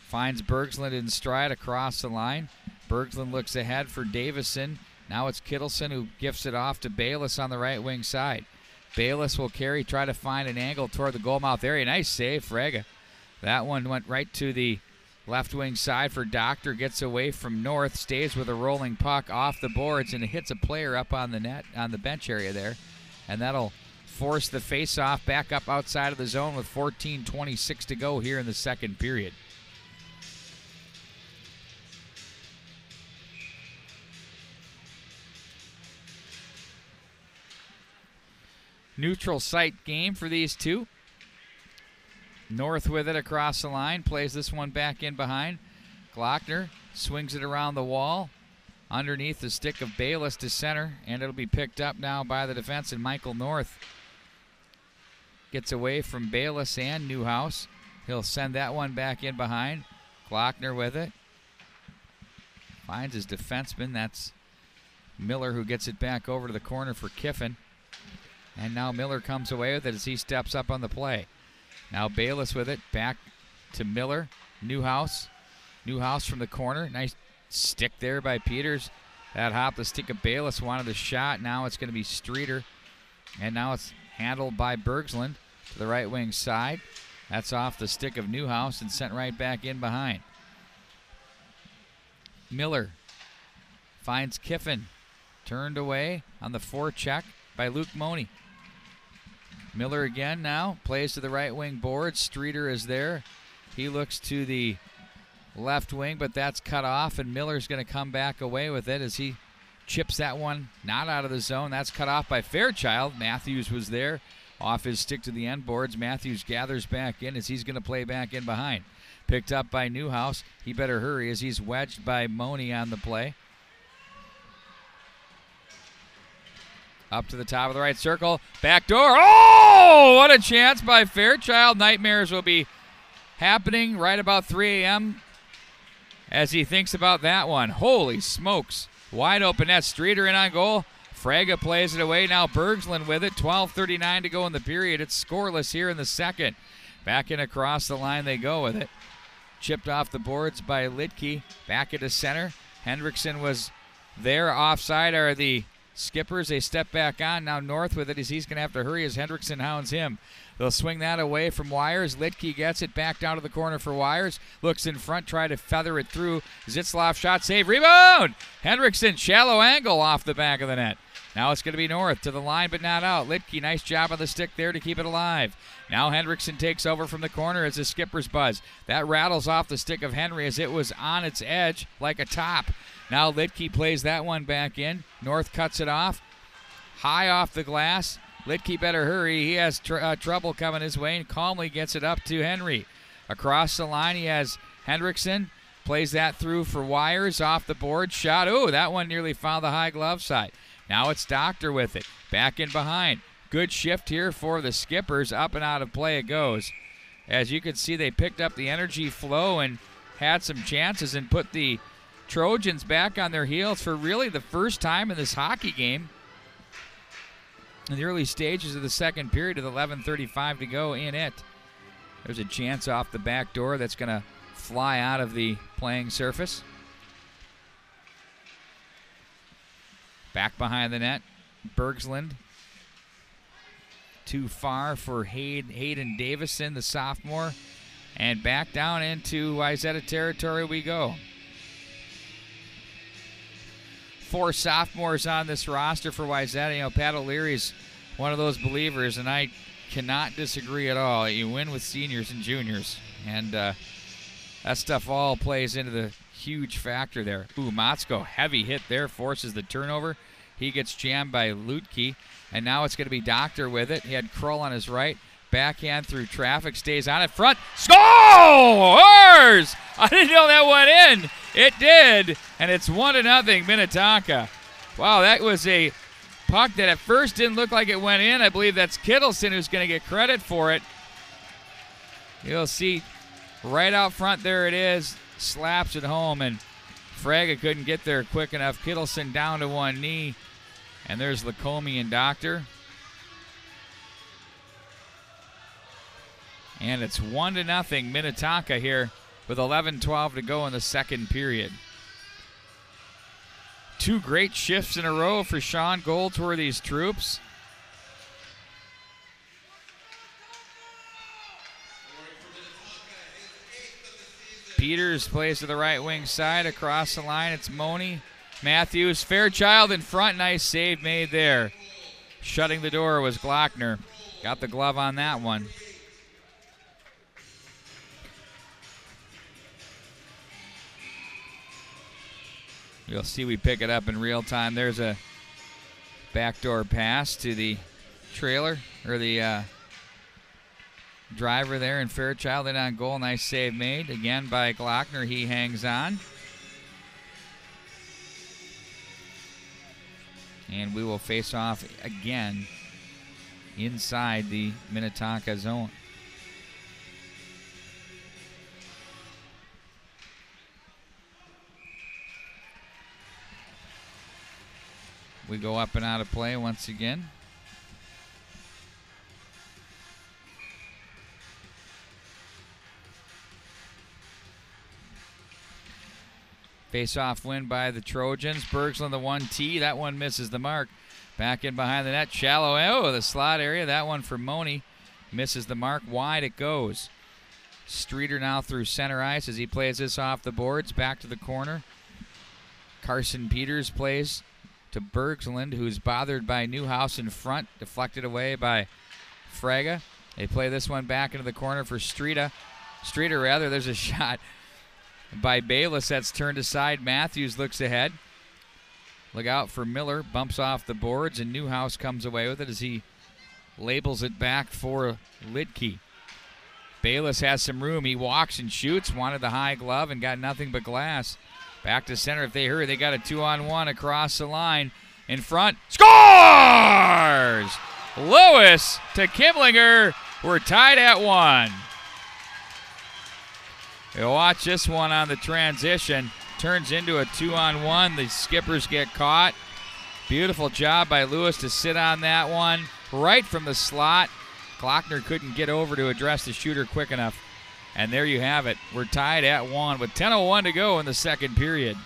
Finds Bergsland in stride across the line. Bergsland looks ahead for Davison. Now it's Kittleson who gifts it off to Bayless on the right wing side. Bayless will carry, try to find an angle toward the goal mouth area. Nice save, Fraga. That one went right to the left wing side for Doctor. Gets away from North, stays with a rolling puck off the boards, and it hits a player up on the net, on the bench area there. And that'll force the face-off back up outside of the zone with 14:26 to go here in the second period. Neutral site game for these two. North with it across the line, plays this one back in behind. Glockner swings it around the wall, underneath the stick of Bayless to center, and it'll be picked up now by the defense, and Michael North gets away from Bayless and Newhouse. He'll send that one back in behind. Glockner with it. Finds his defenseman. That's Miller who gets it back over to the corner for Kiffin. And now Miller comes away with it as he steps up on the play. Now Bayless with it, back to Miller. Newhouse. Newhouse from the corner. Nice stick there by Peters. That hop, the stick of Bayless wanted a shot. Now it's going to be Streeter. And now it's handled by Bergsland to the right wing side. That's off the stick of Newhouse and sent right back in behind. Miller finds Kiffin. Turned away on the forecheck by Luke Money. Miller again now, plays to the right wing board. Streeter is there. He looks to the left wing, but that's cut off, and Miller's going to come back away with it as he chips that one not out of the zone. That's cut off by Fairchild. Matthews was there off his stick to the end boards. Matthews gathers back in as he's going to play back in behind. Picked up by Newhouse. He better hurry as he's wedged by Money on the play. Up to the top of the right circle. Back door. Oh, what a chance by Fairchild. Nightmares will be happening right about 3 a.m. as he thinks about that one. Holy smokes. Wide open net. Streeter in on goal. Fraga plays it away. Now Bergsland with it. 12:39 to go in the period. It's scoreless here in the second. Back in across the line they go with it. Chipped off the boards by Lidke. Back into center. Hendrickson was there. Offside are the Skippers. They step back on. Now North with it as he's going to have to hurry as Hendrickson hounds him. They'll swing that away from Wires. Lidke gets it back down to the corner for Wires. Looks in front, try to feather it through. Zitzloff shot, save, rebound! Hendrickson, shallow angle off the back of the net. Now it's going to be North to the line, but not out. Lidke, nice job on the stick there to keep it alive. Now Hendrickson takes over from the corner as the Skippers buzz. That rattles off the stick of Henry as it was on its edge like a top. Now Lidke plays that one back in. North cuts it off. High off the glass. Lidke better hurry. He has trouble coming his way and calmly gets it up to Henry. Across the line he has Hendrickson. Plays that through for Wires. Off the board. Shot. Oh, that one nearly found the high glove side. Now it's Doctor with it. Back in behind. Good shift here for the Skippers. Up and out of play it goes. As you can see, they picked up the energy flow and had some chances and put the Trojans back on their heels for really the first time in this hockey game. In the early stages of the second period with 11:35 to go in it. There's a chance off the back door that's going to fly out of the playing surface. Back behind the net, Bergsland. Too far for Hayden Davison, the sophomore. And back down into Wayzata territory we go. 4 sophomores on this roster for Wayzata. You know, Pat O'Leary's one of those believers, and I cannot disagree at all. You win with seniors and juniors, and that stuff all plays into the huge factor there. Ooh, Motzko, heavy hit there, forces the turnover. He gets jammed by Lutke, and now it's going to be Doctor with it. He had Krull on his right. Backhand through traffic, stays on it front. Scores! I didn't know that went in. It did, and it's 1-0 Minnetonka. Wow, that was a puck that at first didn't look like it went in. I believe that's Kittleson who's going to get credit for it. You'll see right out front, there it is. Slaps it home, and Fraga couldn't get there quick enough. Kittleson down to one knee, and there's Lacombe and Doctor. And it's 1-0 Minnetonka here with 11:12 to go in the second period. 2 great shifts in a row for Sean Goldsworthy's troops. Peters plays to the right wing side. Across the line, it's Money. Matthews, Fairchild in front. Nice save made there. Shutting the door was Glockner. Got the glove on that one. You'll see we pick it up in real time. There's a backdoor pass to the trailer, or the driver there, and Fairchild in on goal. Nice save made again by Glockner. He hangs on. And we will face off again inside the Minnetonka zone. We go up and out of play once again. Face-off win by the Trojans. Bergsland the 1T. That one misses the mark. Back in behind the net. Shallow, oh, the slot area. That one for Money. Misses the mark. Wide it goes. Streeter now through center ice as he plays this off the boards. Back to the corner. Carson Peters plays to Bergsland, who's bothered by Newhouse in front. Deflected away by Fraga. They play this one back into the corner for Streeter. There's a shot by Bayless that's turned aside. Matthews looks ahead. Look out for Miller. Bumps off the boards, and Newhouse comes away with it as he labels it back for Lidke. Bayless has some room. He walks and shoots. Wanted the high glove and got nothing but glass. Back to center. If they hurry, they got a 2-on-1 across the line. In front. Scores! Lewis to Kimlinger. We're tied at 1. You'll watch this one on the transition. Turns into a 2-on-1. The skippers get caught. Beautiful job by Lewis to sit on that one right from the slot. Glockner couldn't get over to address the shooter quick enough. And there you have it. We're tied at 1 with 10:01 to go in the second period.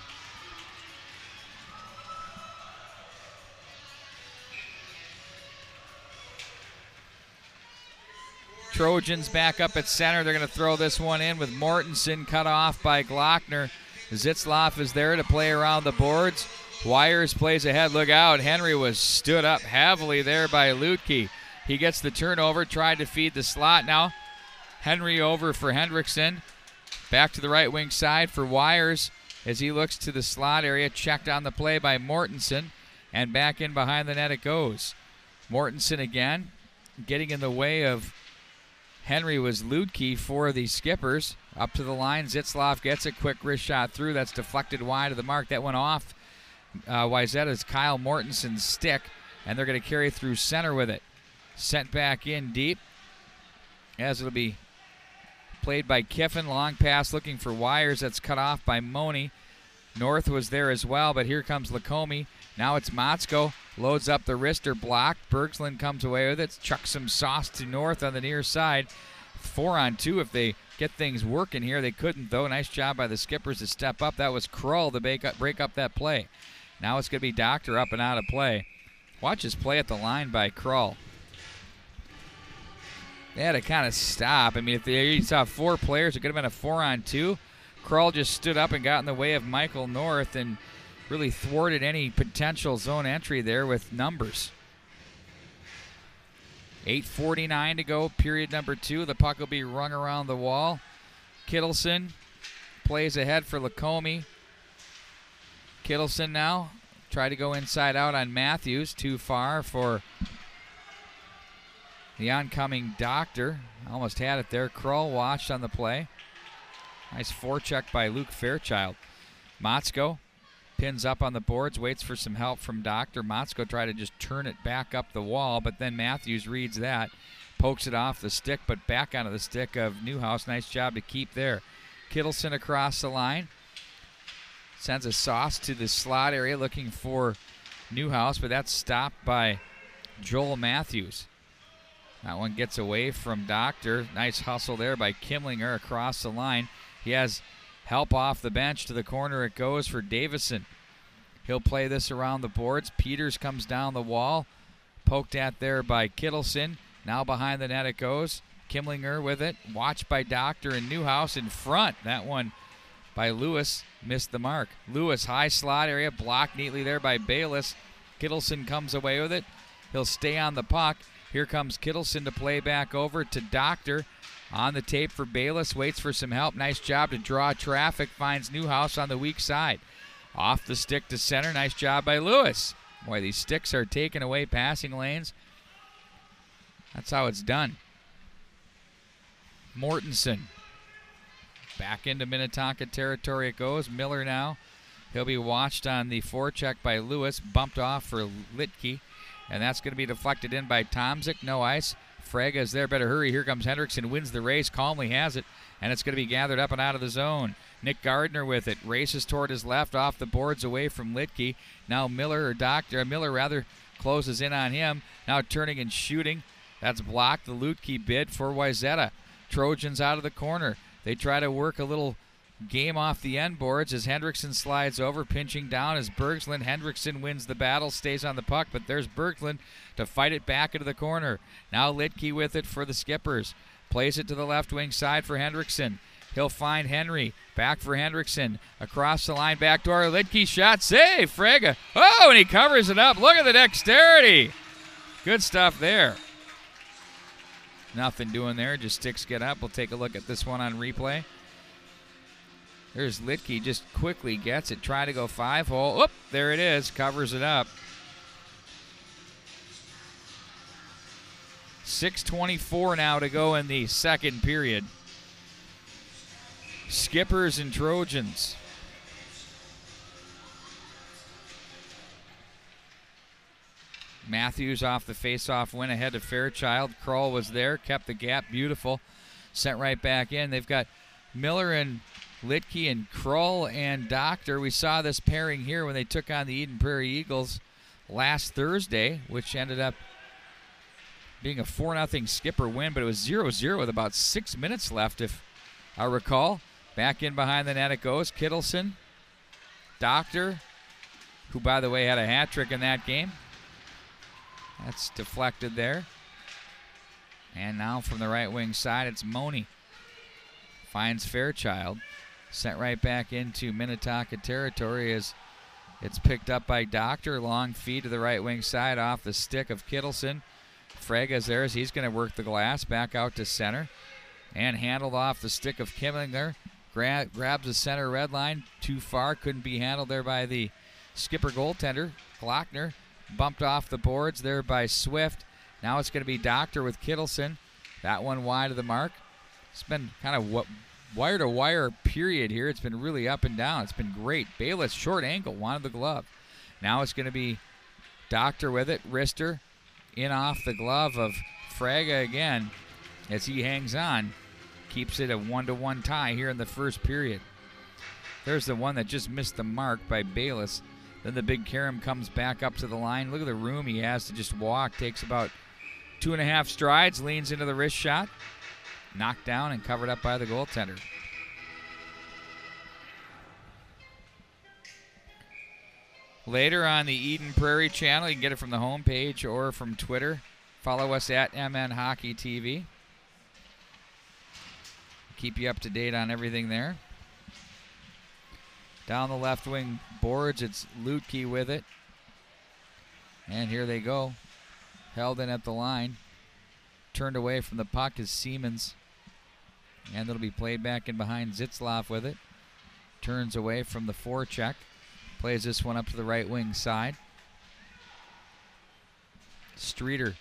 Trojans back up at center. They're going to throw this one in with Mortensen cut off by Glockner. Zitzloff is there to play around the boards. Wires plays ahead. Look out. Henry was stood up heavily there by Lutke. He gets the turnover, tried to feed the slot now. Henry over for Hendrickson. Back to the right wing side for Wires as he looks to the slot area. Checked on the play by Mortensen. And back in behind the net it goes. Mortensen again. Getting in the way of Henry was Lutke for the skippers. Up to the line. Zitzloff gets a quick wrist shot through. That's deflected wide of the mark. That went off Wayzata's Kyle Mortensen's stick. And they're going to carry through center with it. Sent back in deep. As it'll be played by Kiffin. Long pass looking for Wires. That's cut off by Money. North was there as well, but here comes Lacombe. Now it's Motzko. Loads up the wrister block. Bergsland comes away with it. Chucks some sauce to North on the near side. 4-on-2 if they get things working here. They couldn't, though. Nice job by the skippers to step up. That was Krull to break up that play. Now it's going to be Doctor up and out of play. Watch his play at the line by Krull. They had to kind of stop. I mean, if you saw 4 players, it could have been a 4-on-2. Krull just stood up and got in the way of Michael North and really thwarted any potential zone entry there with numbers. 8:49 to go, period number 2. The puck will be rung around the wall. Kittleson plays ahead for Lacombe. Kittleson now try to go inside out on Matthews. Too far for the oncoming Doctor. Almost had it there. Krull watched on the play. Nice forecheck by Luke Fairchild. Motzko pins up on the boards, waits for some help from Doctor. Motzko tried to just turn it back up the wall, but then Matthews reads that, pokes it off the stick, but back onto the stick of Newhouse. Nice job to keep there. Kittleson across the line. Sends a sauce to the slot area looking for Newhouse, but that's stopped by Joel Matthews. That one gets away from Doctor. Nice hustle there by Kimlinger across the line. He has help off the bench. To the corner it goes for Davison. He'll play this around the boards. Peters comes down the wall. Poked at there by Kittleson. Now behind the net it goes. Kimlinger with it. Watched by Doctor and Newhouse in front. That one by Lewis missed the mark. Lewis, high slot area, blocked neatly there by Bayless. Kittleson comes away with it. He'll stay on the puck. Here comes Kittleson to play back over to Doctor. On the tape for Bayless, waits for some help. Nice job to draw traffic, finds Newhouse on the weak side. Off the stick to center, nice job by Lewis. Boy, these sticks are taking away passing lanes. That's how it's done. Mortensen. Back into Minnetonka territory it goes. Miller now. He'll be watched on the forecheck by Lewis. Bumped off for Litke. And that's going to be deflected in by Tomzik. No ice. Frega is there. Better hurry. Here comes Hendrickson. Wins the race. Calmly has it. And it's going to be gathered up and out of the zone. Nick Gardner with it. Races toward his left. Off the boards away from Litke. Now Miller closes in on him. Now turning and shooting. That's blocked. The Lutke bid for Wayzata. Trojans out of the corner. They try to work a little game off the end boards as Hendrickson slides over, pinching down as Bergslund. Hendrickson wins the battle, stays on the puck, but there's Bergslund to fight it back into the corner. Now Litke with it for the Skippers. Plays it to the left wing side for Hendrickson. He'll find Henry. Back for Hendrickson. Across the line, backdoor. Litke shot, save. Frega. Oh, and he covers it up. Look at the dexterity. Good stuff there. Nothing doing there, just sticks get up. We'll take a look at this one on replay. There's Litke, just quickly gets it. Try to go 5-hole. Oop, there it is. Covers it up. 6:24 now to go in the second period. Skippers and Trojans. Matthews off the face-off win ahead of Fairchild. Krull was there, kept the gap beautiful. Sent right back in. They've got Miller and Litke and Krull and Doctor. We saw this pairing here when they took on the Eden Prairie Eagles last Thursday, which ended up being a 4-0 Skipper win, but it was 0-0 with about 6 minutes left, if I recall. Back in behind the net it goes. Kittleson, Doctor, who, by the way, had a hat trick in that game. That's deflected there. And now from the right wing side, it's Money. Finds Fairchild. Sent right back into Minnetonka territory as it's picked up by Doctor. Long feed to the right wing side off the stick of Kittleson. Frega's there as he's going to work the glass. Back out to center. And handled off the stick of Kimlinger. Grabs the center red line. Too far. Couldn't be handled there by the Skipper goaltender, Glockner. Bumped off the boards there by Swift. Now it's going to be Doctor with Kittleson. That one wide of the mark. It's been kind of wire-to-wire period here. It's been really up and down. It's been great. Bayless, short ankle, wanted the glove. Now it's going to be Doctor with it. Wrister in off the glove of Frega again as he hangs on. Keeps it a 1-1 tie here in the first period. There's the one that just missed the mark by Bayless. Then the big Karam comes back up to the line. Look at the room he has to just walk. Takes about 2.5 strides, leans into the wrist shot. knocked down and covered up by the goaltender. Later on the Eden Prairie channel, you can get it from the homepage or from Twitter. Follow us at MN Hockey TV. Keep you up to date on everything there. Down the left wing boards, it's Lutke with it. And here they go. Held in at the line. Turned away from the puck is Siemens. And it'll be played back in behind Zitzlov with it. Turns away from the forecheck. Plays this one up to the right wing side. Streeter.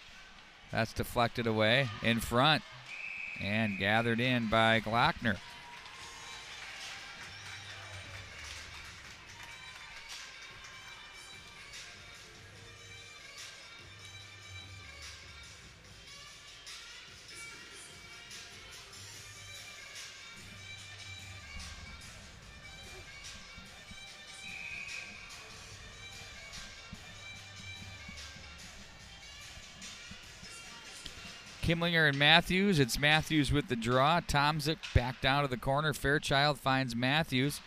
That's deflected away. In front. And gathered in by Glockner. Kimlinger and Matthews. It's Matthews with the draw. Tomzik back down to the corner. Fairchild finds Matthews.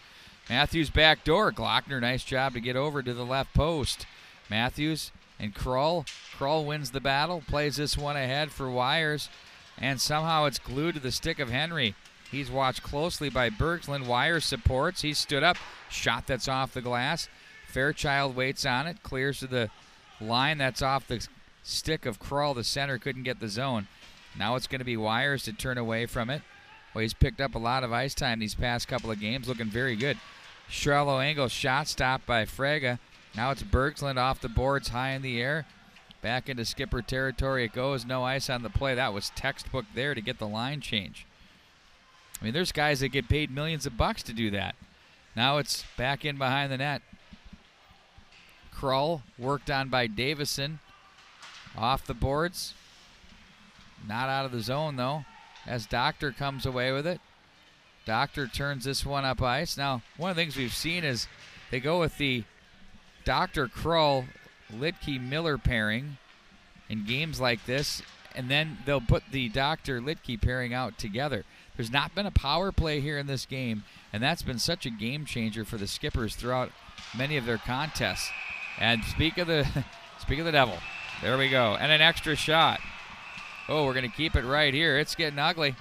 Matthews back door. Glockner, nice job to get over to the left post. Matthews and Krull. Krull wins the battle. Plays this one ahead for Wires. And somehow it's glued to the stick of Henry. He's watched closely by Bergsland. Wires supports. He stood up. Shot that's off the glass. Fairchild waits on it. Clears to the line. That's off the stick of Krull. The center couldn't get the zone. Now it's going to be Wires to turn away from it. Well, he's picked up a lot of ice time these past couple of games, looking very good. Shallow angle shot stopped by Fraga. Now it's Bergsland off the boards, high in the air. Back into skipper territory it goes. No ice on the play. That was textbook there to get the line change. I mean, there's guys that get paid millions of bucks to do that. Now it's back in behind the net. Krull worked on by Davison. Off the boards. Not out of the zone, though, as Doctor comes away with it. Doctor turns this one up ice. Now, one of the things we've seen is they go with the Doctor Krull, Litke Miller pairing in games like this, and then they'll put the Doctor Litke pairing out together. There's not been a power play here in this game, and that's been such a game changer for the Skippers throughout many of their contests. And speak of the devil. There we go. And an extra shot. Oh, we're going to keep it right here. It's getting ugly.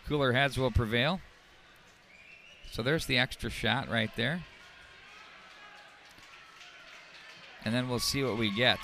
Cooler heads will prevail. So there's the extra shot right there. And then we'll see what we get.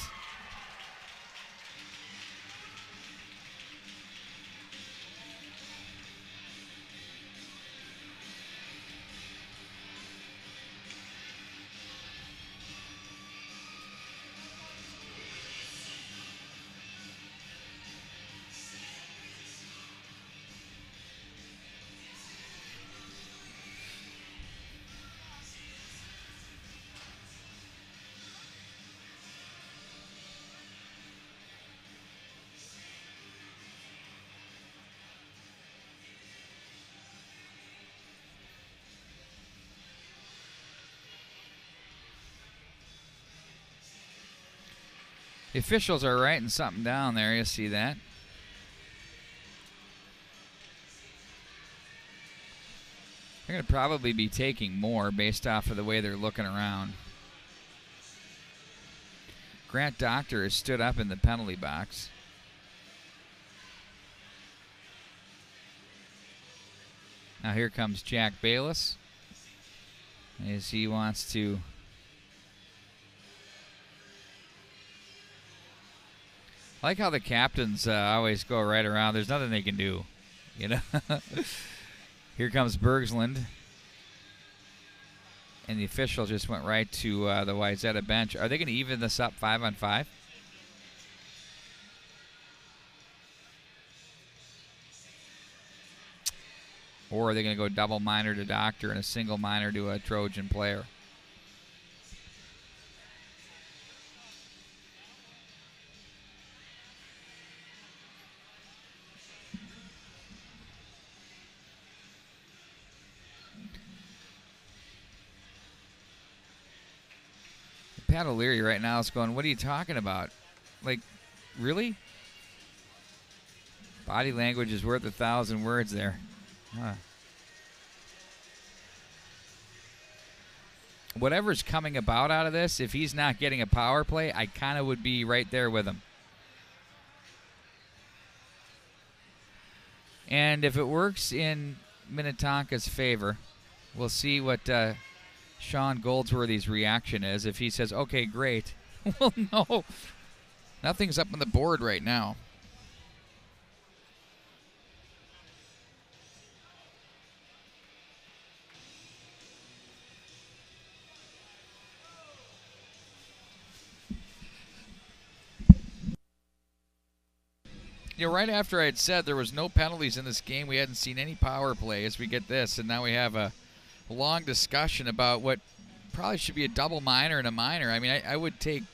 The officials are writing something down there. You see that? They're going to probably be taking more based off of the way they're looking around. Grant Doctor has stood up in the penalty box. Now here comes Jack Bayless as he wants to I like how the captains always go right around. There's nothing they can do, you know. Here comes Bergsland. And the official just went right to the Wayzata bench. Are they going to even this up 5-on-5? Or are they going to go double minor to Doctor and a single minor to a Trojan player? Pat O'Leary right now is going, what are you talking about? Like, really? Body language is worth 1,000 words there. Huh. Whatever's coming about out of this, if he's not getting a power play, I kind of would be right there with him. And if it works in Minnetonka's favor, we'll see what Sean Goldsworthy's reaction is. If he says, okay, great. Well, no. Nothing's up on the board right now. You know, right after I had said there was no penalties in this game, we hadn't seen any power play as we get this, and now we have a long discussion about what probably should be a double minor and a minor. I mean, I would take,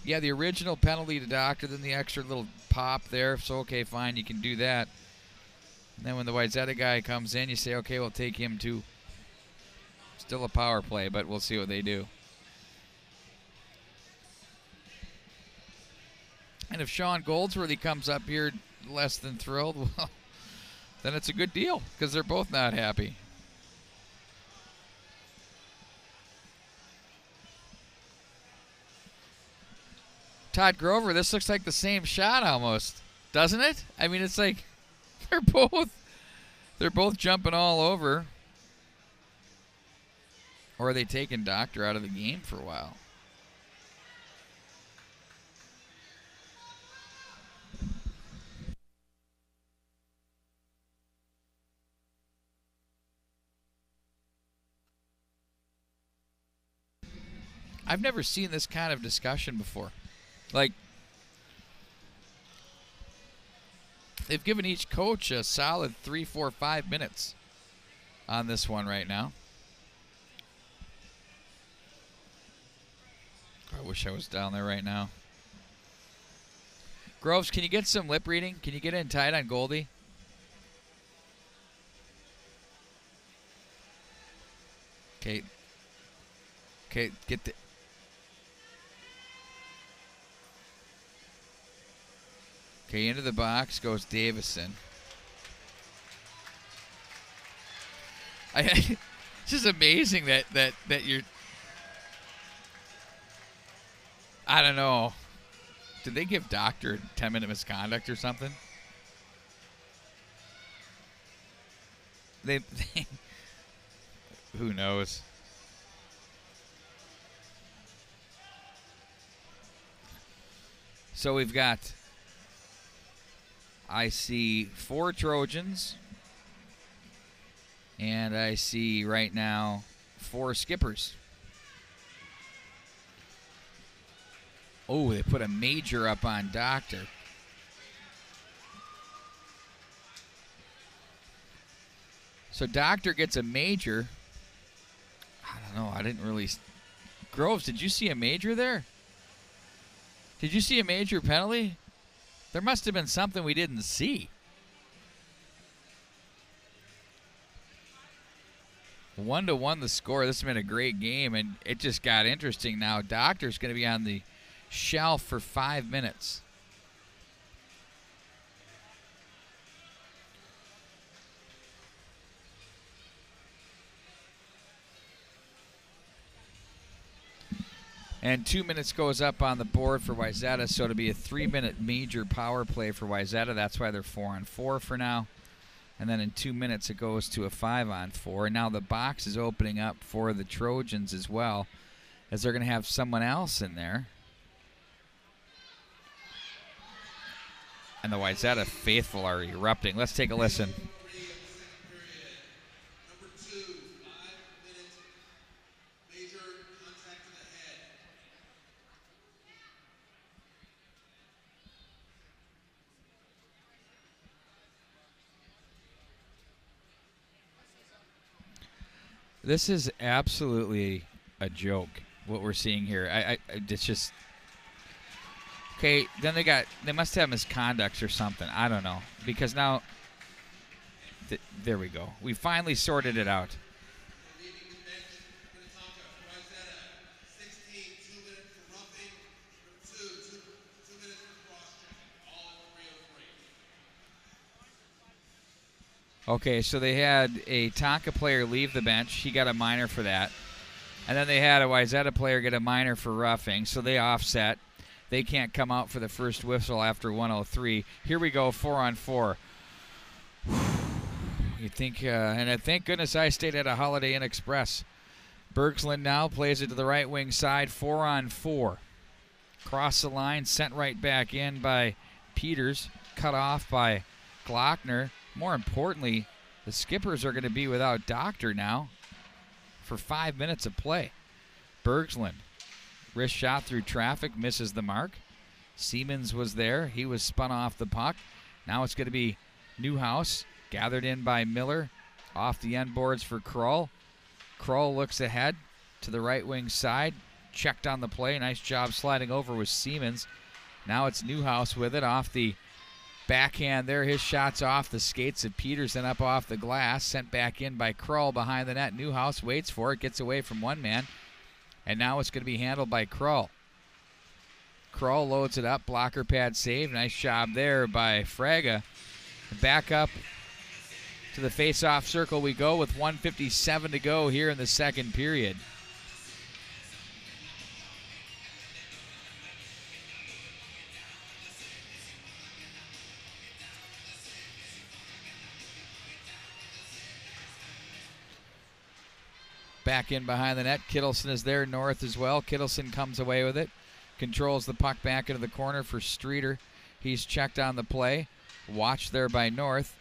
yeah, the original penalty to Doctor, then the extra little pop there. So, okay, fine, you can do that. And then when the Wayzata guy comes in, you say, okay, we'll take him too. Still a power play, but we'll see what they do. And if Sean Goldsworthy comes up here less than thrilled, well, then it's a good deal because they're both not happy. Todd Grover, this looks like the same shot almost, doesn't it? I mean, it's like they're both jumping all over. Or are they taking Doctor out of the game for a while? I've never seen this kind of discussion before. Like, they've given each coach a solid 3, 4, 5 minutes on this one right now. I wish I was down there right now. Groves, can you get some lip reading? Can you get in tight on Goldie? Okay. Okay, get the... Okay, into the box goes Davison. It's just amazing that you're... I don't know. Did they give Doctor 10-minute misconduct or something? They who knows? So we've got... I see 4 Trojans, and I see right now 4 skippers. Oh, they put a major up on Doctor. So Doctor gets a major. I don't know. I didn't really... Groves, did you see a major there? Did you see a major penalty? There must have been something we didn't see. 1-1 the score. This has been a great game, and it just got interesting now. Doctor's going to be on the shelf for 5 minutes. And 2 minutes goes up on the board for Wayzata, so it'll be a 3-minute major power play for Wayzata. That's why they're 4-on-4 for now. And then in 2 minutes it goes to a 5-on-4. And now the box is opening up for the Trojans as well, as they're going to have someone else in there. And the Wayzata faithful are erupting. Let's take a listen. This is absolutely a joke, what we're seeing here. It's just... Okay, then they must have misconducts or something. I don't know. Because now... there we go. We finally sorted it out. Okay, so they had a Tonka player leave the bench. He got a minor for that. And then they had a Wayzata player get a minor for roughing, so they offset. They can't come out for the first whistle after 103. Here we go, 4-on-4. You think, and thank goodness I stayed at a Holiday Inn Express. Bergsland now plays it to the right wing side, 4-on-4. Cross the line, sent right back in by Peters, cut off by Glockner. More importantly, the Skippers are going to be without Doctor now for 5 minutes of play. Bergsland, wrist shot through traffic, misses the mark. Siemens was there. He was spun off the puck. Now it's going to be Newhouse, gathered in by Miller, off the end boards for Krull. Krull looks ahead to the right wing side, checked on the play. Nice job sliding over with Siemens. Now it's Newhouse with it off the backhand there. His shot's off the skates of Peters and up off the glass. Sent back in by Krull behind the net. Newhouse waits for it, gets away from one man. And now it's going to be handled by Krull. Krull loads it up. Blocker pad save. Nice job there by Fraga. Back up to the face-off circle we go with 1:57 to go here in the second period. Back in behind the net. Kittleson is there, North as well. Kittleson comes away with it. Controls the puck back into the corner for Streeter. He's checked on the play. Watched there by North.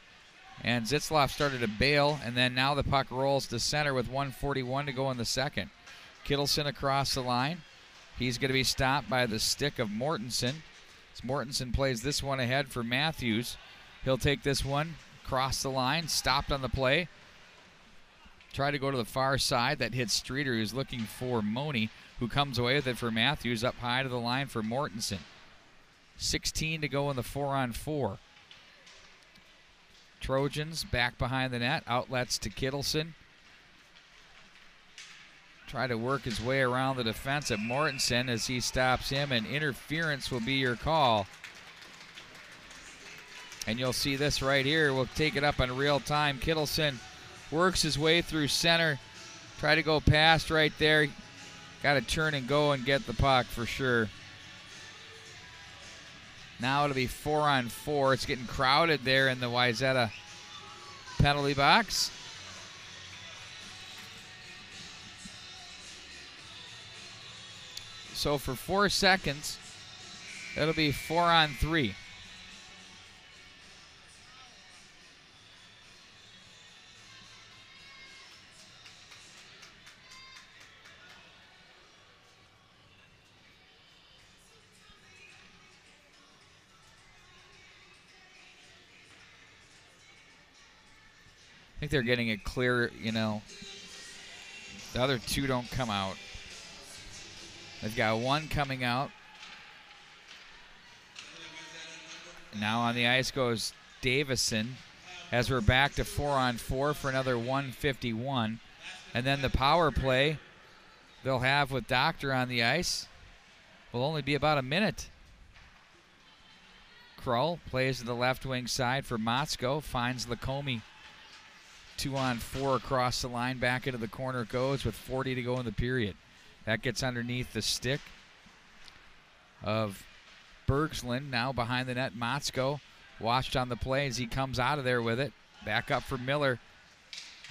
And Zitzloff started to bail, and then now the puck rolls to center with 1:41 to go in the second. Kittleson across the line. He's going to be stopped by the stick of Mortensen. As Mortensen plays this one ahead for Matthews. He'll take this one, cross the line, stopped on the play. Try to go to the far side. That hits Streeter, who's looking for Money, who comes away with it for Matthews, up high to the line for Mortensen. 16 to go in the 4-on-4. Trojans back behind the net. Outlets to Kittleson. Try to work his way around the defense of Mortensen as he stops him, and interference will be your call. And you'll see this right here. We'll take it up in real time. Kittleson works his way through center. Try to go past right there. Got to turn and go and get the puck for sure. Now it'll be 4-on-4. It's getting crowded there in the Wayzata penalty box. So for 4 seconds, it'll be 4-on-3. I think they're getting it clear, you know. The other two don't come out. They've got one coming out. Now on the ice goes Davison as we're back to 4-on-4 for another 1:51. And then the power play they'll have with Doctor on the ice will only be about a minute. Krull plays to the left wing side for Motzko, finds Lacombe. 2-on-4 across the line, back into the corner goes with 40 to go in the period. That gets underneath the stick of Bergsland. Now behind the net, Motzko watched on the play as he comes out of there with it. Back up for Miller.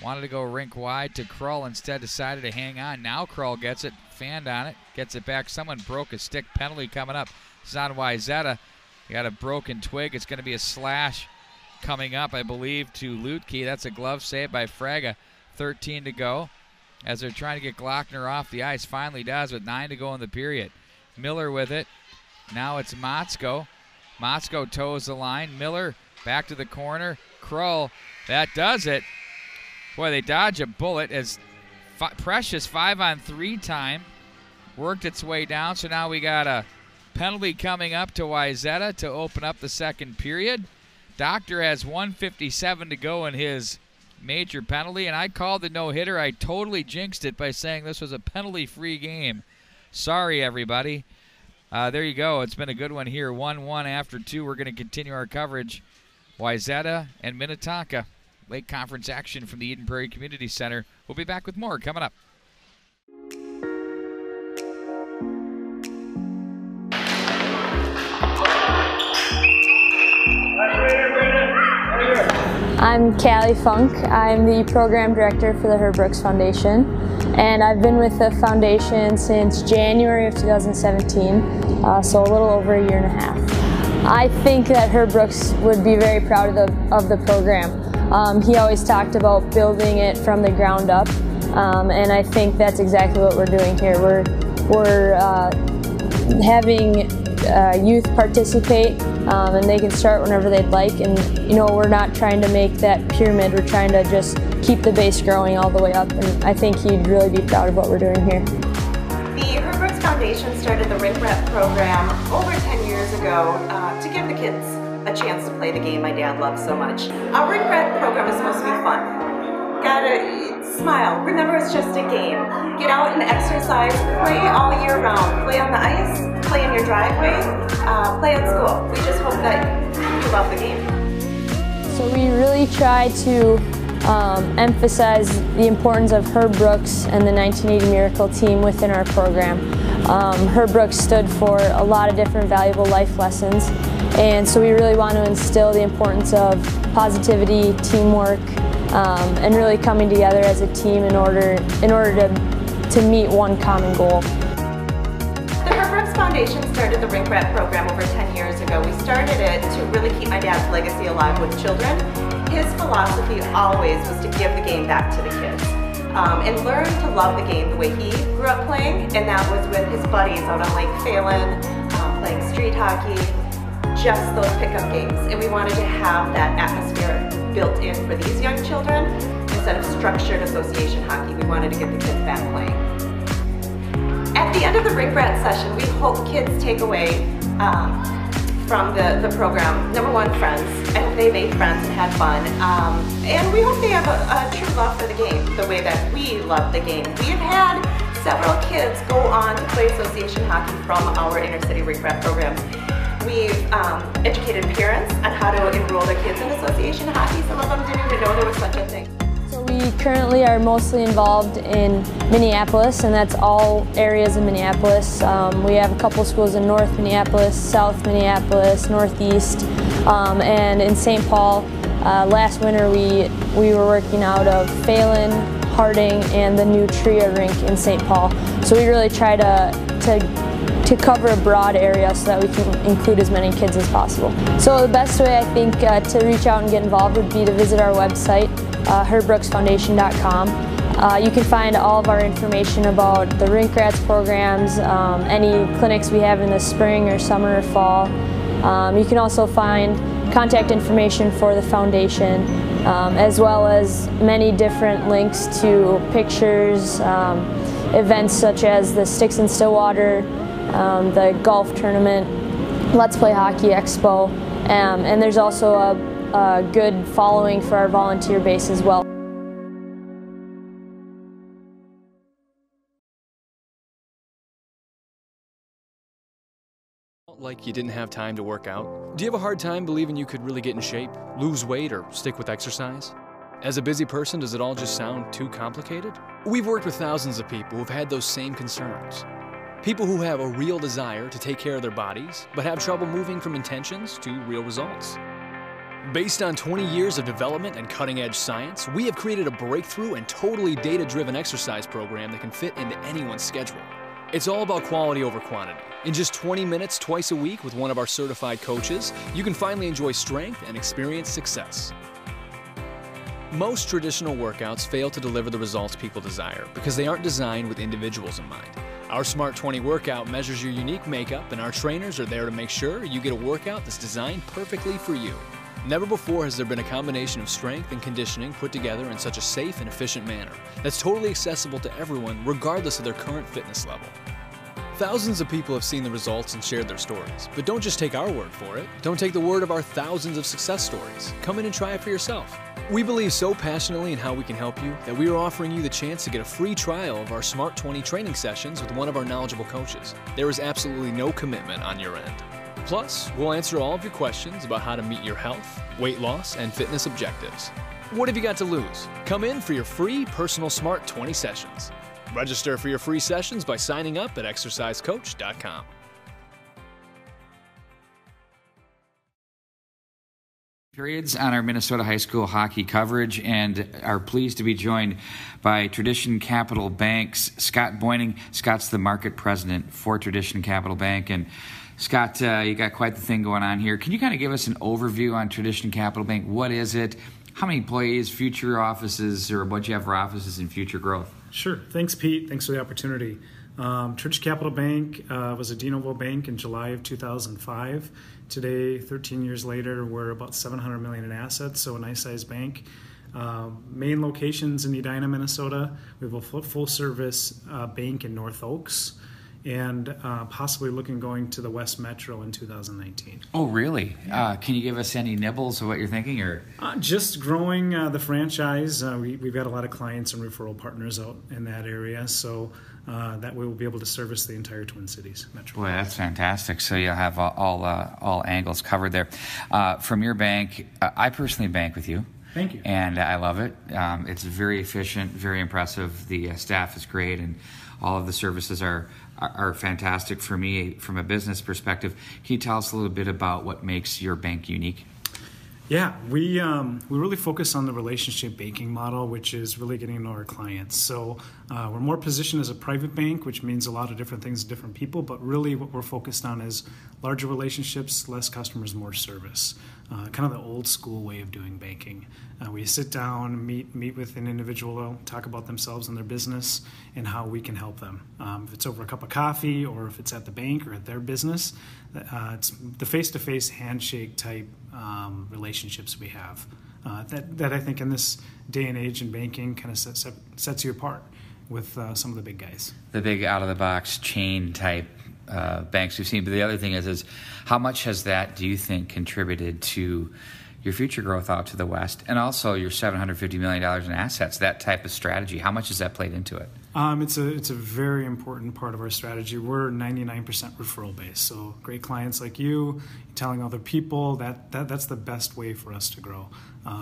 Wanted to go rink wide to Krull, instead decided to hang on. Now Krull gets it, fanned on it, gets it back. Someone broke a stick, penalty coming up. It's on Wayzata. He got a broken twig. It's going to be a slash coming up, I believe, to Lutke. That's a glove save by Fraga. 13 to go as they're trying to get Glockner off the ice. Finally does with 9 to go in the period. Miller with it. Now it's Motzko. Motzko toes the line. Miller back to the corner. Krull, that does it. Boy, they dodge a bullet as precious 5-on-3 time worked its way down. So now we got a penalty coming up to Wayzata to open up the second period. Doctor has 1:57 to go in his major penalty, and I called the no-hitter. I totally jinxed it by saying this was a penalty-free game. Sorry, everybody. There you go. It's been a good one here. 1-1 after 2. We're going to continue our coverage. Wayzata and Minnetonka Lake Conference action from the Eden Prairie Community Center. We'll be back with more coming up. I'm Callie Funk. I'm the program director for the Herb Brooks Foundation, and I've been with the foundation since January of 2017, so a little over a year and a half. I think that Herb Brooks would be very proud of the program. He always talked about building it from the ground up, and I think that's exactly what we're doing here. We're having youth participate, and they can start whenever they'd like, and we're not trying to make that pyramid, we're trying to just keep the base growing all the way up, and I think he'd really be proud of what we're doing here. The Herb Brooks Foundation started the Rink Rat program over 10 years ago to give the kids a chance to play the game my dad loves so much. Our Rink Rat program is supposed to be fun. Gotta smile, remember it's just a game. Get out and exercise, play all year round. Play on the ice, play in your driveway, play at school. We just hope that you love the game. So we really try to emphasize the importance of Herb Brooks and the 1980 Miracle team within our program. Herb Brooks stood for a lot of different valuable life lessons, and so we really want to instill the importance of positivity, teamwork, and really coming together as a team in order to meet one common goal. The Herb Brooks Foundation started the Rink Rat program over 10 years ago. We started it to really keep my dad's legacy alive with children. His philosophy always was to give the game back to the kids and learn to love the game the way he grew up playing, and that was with his buddies out on Lake Phelan, playing street hockey, just those pickup games. And we wanted to have that atmosphere built in for these young children instead of structured association hockey. We wanted to get the kids back playing. At the end of the Rink Rat session, we hope kids take away from the program, number one, friends. I hope they made friends and had fun. And we hope they have a true love for the game, the way that we love the game. We have had several kids go on to play association hockey from our inner city Rink Rat program. We've educated parents on how to enroll their kids in association hockey. Some of them didn't even know there was such a thing. So we currently are mostly involved in Minneapolis, and that's all areas in Minneapolis. We have a couple schools in North Minneapolis, South Minneapolis, Northeast, and in St. Paul. Last winter we were working out of Phelan, Harding, and the new Tria rink in St. Paul. So we really try to cover a broad area so that we can include as many kids as possible. So the best way I think to reach out and get involved would be to visit our website, herbrooksfoundation.com. You can find all of our information about the Rink Rats programs, any clinics we have in the spring or summer or fall. You can also find contact information for the foundation, as well as many different links to pictures, events such as the Sticks in Stillwater, the golf tournament, Let's Play Hockey Expo, and there's also a good following for our volunteer base as well. Like you didn't have time to work out? Do you have a hard time believing you could really get in shape, lose weight, or stick with exercise? As a busy person, does it all just sound too complicated? We've worked with thousands of people who've had those same concerns. People who have a real desire to take care of their bodies, but have trouble moving from intentions to real results. Based on 20 years of development and cutting-edge science, we have created a breakthrough and totally data-driven exercise program that can fit into anyone's schedule. It's all about quality over quantity. In just 20 minutes twice a week with one of our certified coaches, you can finally enjoy strength and experience success. Most traditional workouts fail to deliver the results people desire because they aren't designed with individuals in mind. Our Smart 20 workout measures your unique makeup, and our trainers are there to make sure you get a workout that's designed perfectly for you. Never before has there been a combination of strength and conditioning put together in such a safe and efficient manner that's totally accessible to everyone regardless of their current fitness level. Thousands of people have seen the results and shared their stories, but don't just take our word for it. Don't take the word of our thousands of success stories. Come in and try it for yourself. We believe so passionately in how we can help you that we are offering you the chance to get a free trial of our Smart 20 training sessions with one of our knowledgeable coaches. There is absolutely no commitment on your end. Plus, we'll answer all of your questions about how to meet your health, weight loss, and fitness objectives. What have you got to lose? Come in for your free Personal Smart 20 sessions. Register for your free sessions by signing up at exercisecoach.com. Periods on our Minnesota high school hockey coverage, and are pleased to be joined by Tradition Capital Bank's Scott Boyning. Scott's the market president for Tradition Capital Bank. And Scott, you got quite the thing going on here. Can you kind of give us an overview on Tradition Capital Bank? What is it? How many employees, future offices, or what you have for offices and future growth? Sure. Thanks, Pete. Thanks for the opportunity. Tradition Capital Bank was a de novo bank in July of 2005. Today, 13 years later, we're about $700 million in assets, so a nice-sized bank. Main locations in Edina, Minnesota. We have a full-service bank in North Oaks, and possibly going to the West Metro in 2019. Oh, really? Can you give us any nibbles of what you're thinking? Or just growing the franchise. We've got a lot of clients and referral partners out in that area, so that we will be able to service the entire Twin Cities metro. Boy, that's fantastic. So you'll have all angles covered there. From your bank, I personally bank with you. Thank you. And I love it. It's very efficient, very impressive. The staff is great, and all of the services are fantastic for me from a business perspective. Can you tell us a little bit about what makes your bank unique? Yeah, we really focus on the relationship banking model, which is really getting to know our clients. So we're more positioned as a private bank, which means a lot of different things to different people, but really what we're focused on is larger relationships, less customers, more service. Kind of the old school way of doing banking. We sit down, meet with an individual, talk about themselves and their business and how we can help them. If it's over a cup of coffee or if it's at the bank or at their business, it's the face-to-face handshake type relationships we have. That I think in this day and age in banking kind of sets you apart with some of the big guys. The big out-of-the-box chain type banks we've seen. But the other thing is how much has that, do you think, contributed to your future growth out to the West, and also your $750 million in assets, that type of strategy? How much has that played into it? It's a very important part of our strategy. We're 99% referral based, so great clients like you telling other people that's the best way for us to grow.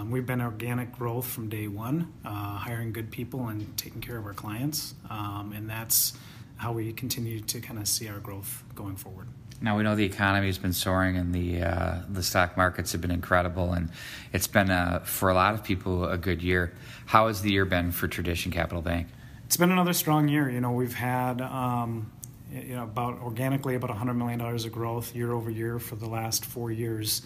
We've been organic growth from day one, hiring good people and taking care of our clients, and that's how we continue to kind of see our growth going forward. Now, we know the economy has been soaring and the stock markets have been incredible, and it's been, for a lot of people, a good year. How has the year been for Tradition Capital Bank? It's been another strong year. We've had about organically about $100 million of growth year over year for the last 4 years.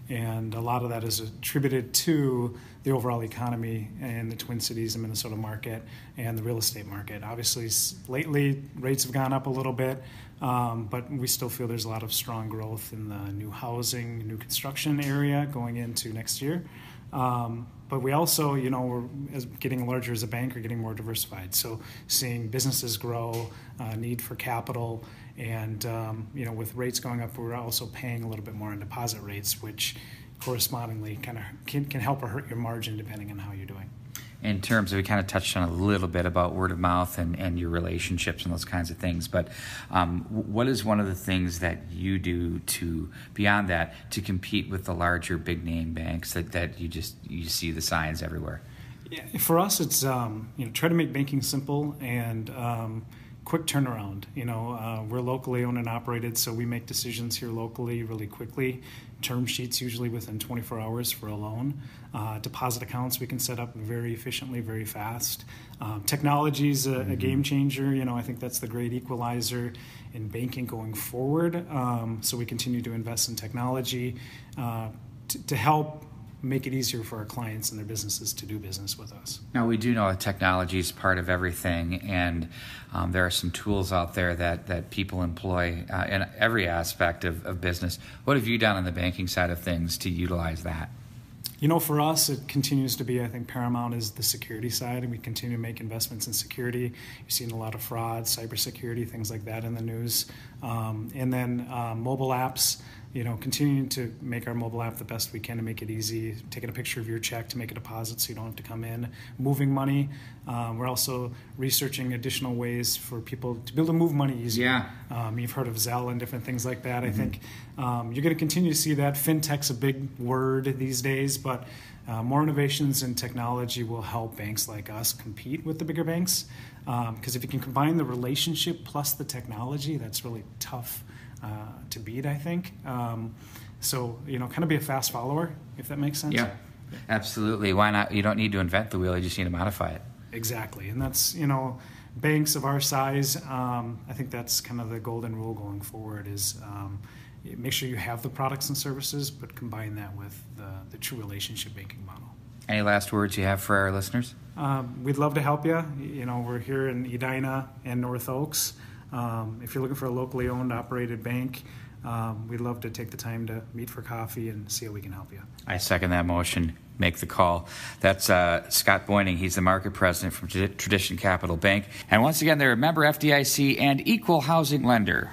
And a lot of that is attributed to the overall economy in the Twin Cities and Minnesota market and the real estate market. Obviously, lately, rates have gone up a little bit, but we still feel there's a lot of strong growth in the new housing, new construction area going into next year. But we also, we're getting larger as a bank, we're getting more diversified. So seeing businesses grow, need for capital, and with rates going up, we're also paying a little bit more in deposit rates, which correspondingly kind of can help or hurt your margin depending on how you're doing. In terms of, we kind of touched on a little bit about word of mouth and your relationships and those kinds of things, but what is one of the things that you do to, beyond that, to compete with the larger big name banks that you see the signs everywhere? Yeah, for us, it's try to make banking simple and quick turnaround. We're locally owned and operated, so we make decisions here locally really quickly. Term sheets usually within 24 hours for a loan. Deposit accounts we can set up very efficiently, very fast. Technology is a game changer. I think that's the great equalizer in banking going forward. So we continue to invest in technology to help make it easier for our clients and their businesses to do business with us. Now, we do know that technology is part of everything, and there are some tools out there that people employ in every aspect of business. What have you done on the banking side of things to utilize that? For us, it continues to be, I think, paramount is the security side, and we continue to make investments in security. You've seen a lot of fraud, cybersecurity, things like that in the news. And then mobile apps, continuing to make our mobile app the best we can to make it easy, taking a picture of your check to make a deposit so you don't have to come in, moving money. We're also researching additional ways for people to be able to move money easier. You've heard of Zelle and different things like that. I think you're going to continue to see that. FinTech's a big word these days, but more innovations in technology will help banks like us compete with the bigger banks. Because if you can combine the relationship plus the technology, that's really tough to beat, I think. So, kind of be a fast follower, if that makes sense. Yeah, absolutely. Why not? You don't need to invent the wheel, you just need to modify it. Exactly. And that's, banks of our size, I think that's kind of the golden rule going forward is make sure you have the products and services, but combine that with the true relationship banking model. Any last words you have for our listeners? We'd love to help you. We're here in Edina and North Oaks. If you're looking for a locally owned, operated bank, we'd love to take the time to meet for coffee and see how we can help you. I second that motion. Make the call. That's Scott Boyning. He's the market president from Tradition Capital Bank. And once again, they're a member FDIC and equal housing lender.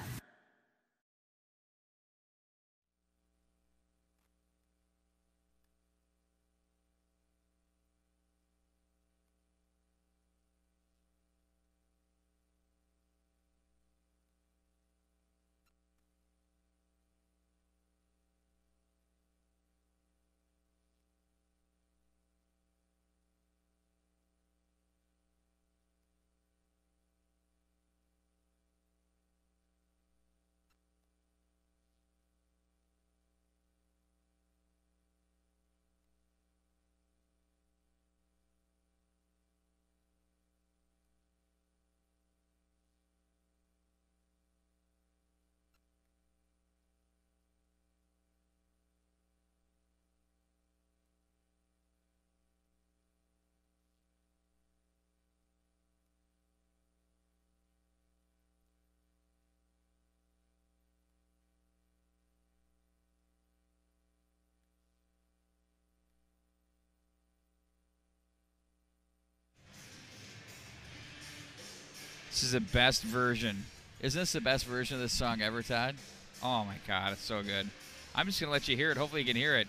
This is the best version. Isn't this the best version of this song ever, Todd? Oh, my God. It's so good. I'm just going to let you hear it. Hopefully you can hear it.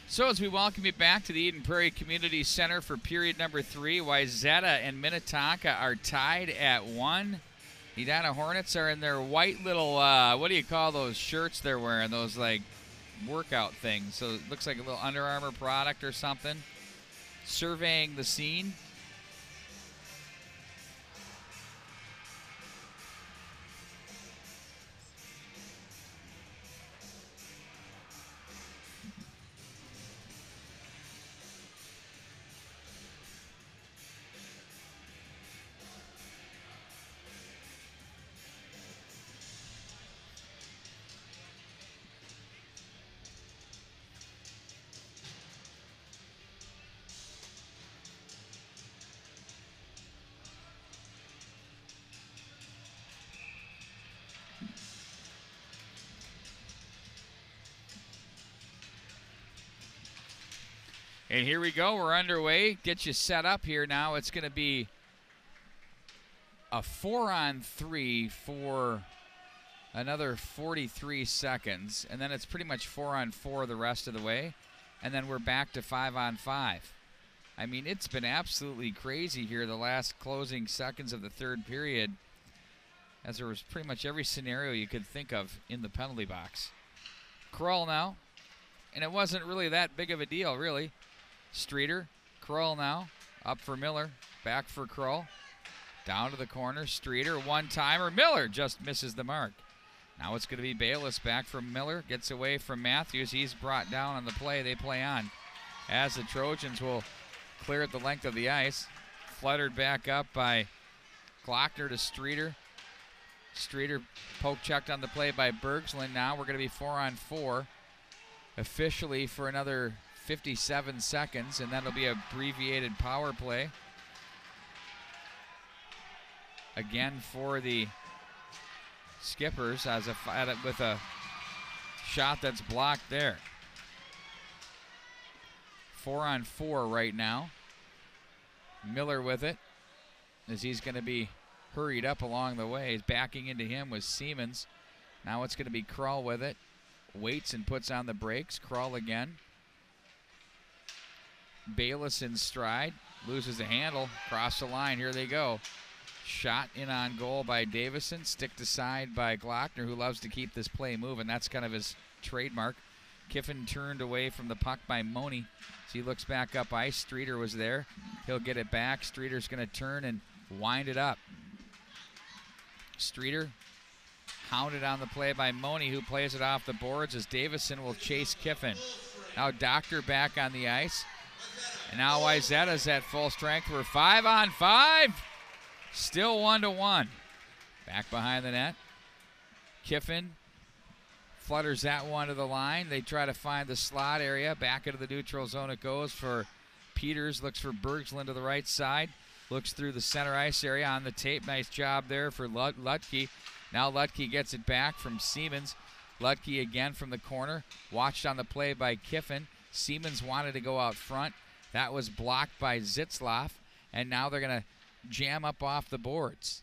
So as we welcome you back to the Eden Prairie Community Center for period number 3, Wayzata and Minnetonka are tied at 1. Edina Hornets are in their white little, what do you call those shirts they're wearing? Those, like, workout things. So it looks like a little Under Armour product or something. Surveying the scene. And here we go. We're underway. Get you set up here now. It's going to be a 4-on-3 for another 43 seconds. And then it's pretty much 4-on-4 the rest of the way. And then we're back to 5-on-5. I mean, it's been absolutely crazy here the last closing seconds of the third period, as there was pretty much every scenario you could think of in the penalty box. Kroll now. And it wasn't really that big of a deal, really. Streeter, Kroll now, up for Miller, back for Kroll, down to the corner, Streeter, one-timer, Miller just misses the mark. Now it's going to be Bayless back from Miller, gets away from Matthews, he's brought down on the play, they play on. As the Trojans will clear at the length of the ice, fluttered back up by Glockner to Streeter. Streeter poke-checked on the play by Bergslin. Now we're going to be 4-on-4 officially for another 57 seconds, and that'll be an abbreviated power play. Again for the Skippers with a Shot that's blocked there. 4-on-4 right now. Miller with it, as he's going to be hurried up along the way. He's backing into him with Siemens. Now it's going to be Krull with it. Waits and puts on the brakes. Krull again. Bayless in stride. Loses the handle. Cross the line. Here they go. Shot in on goal by Davison. Sticked aside by Glockner, who loves to keep this play moving. That's kind of his trademark. Kiffin turned away from the puck by Money. As he looks back up ice. Streeter was there. He'll get it back. Streeter's going to turn and wind it up. Streeter hounded on the play by Money, who plays it off the boards as Davison will chase Kiffin. Now Doctor back on the ice. And now Wayzata's at full strength. We're 5-on-5. Still 1-1. Back behind the net. Kiffin flutters that one to the line. They try to find the slot area. Back into the neutral zone it goes for Peters. Looks for Bergsland to the right side. Looks through the center ice area on the tape. Nice job there for Lutke. Now Lutke gets it back from Siemens. Lutke again from the corner. Watched on the play by Kiffin. Siemens wanted to go out front. That was blocked by Zitzloff. And now they're going to jam up off the boards.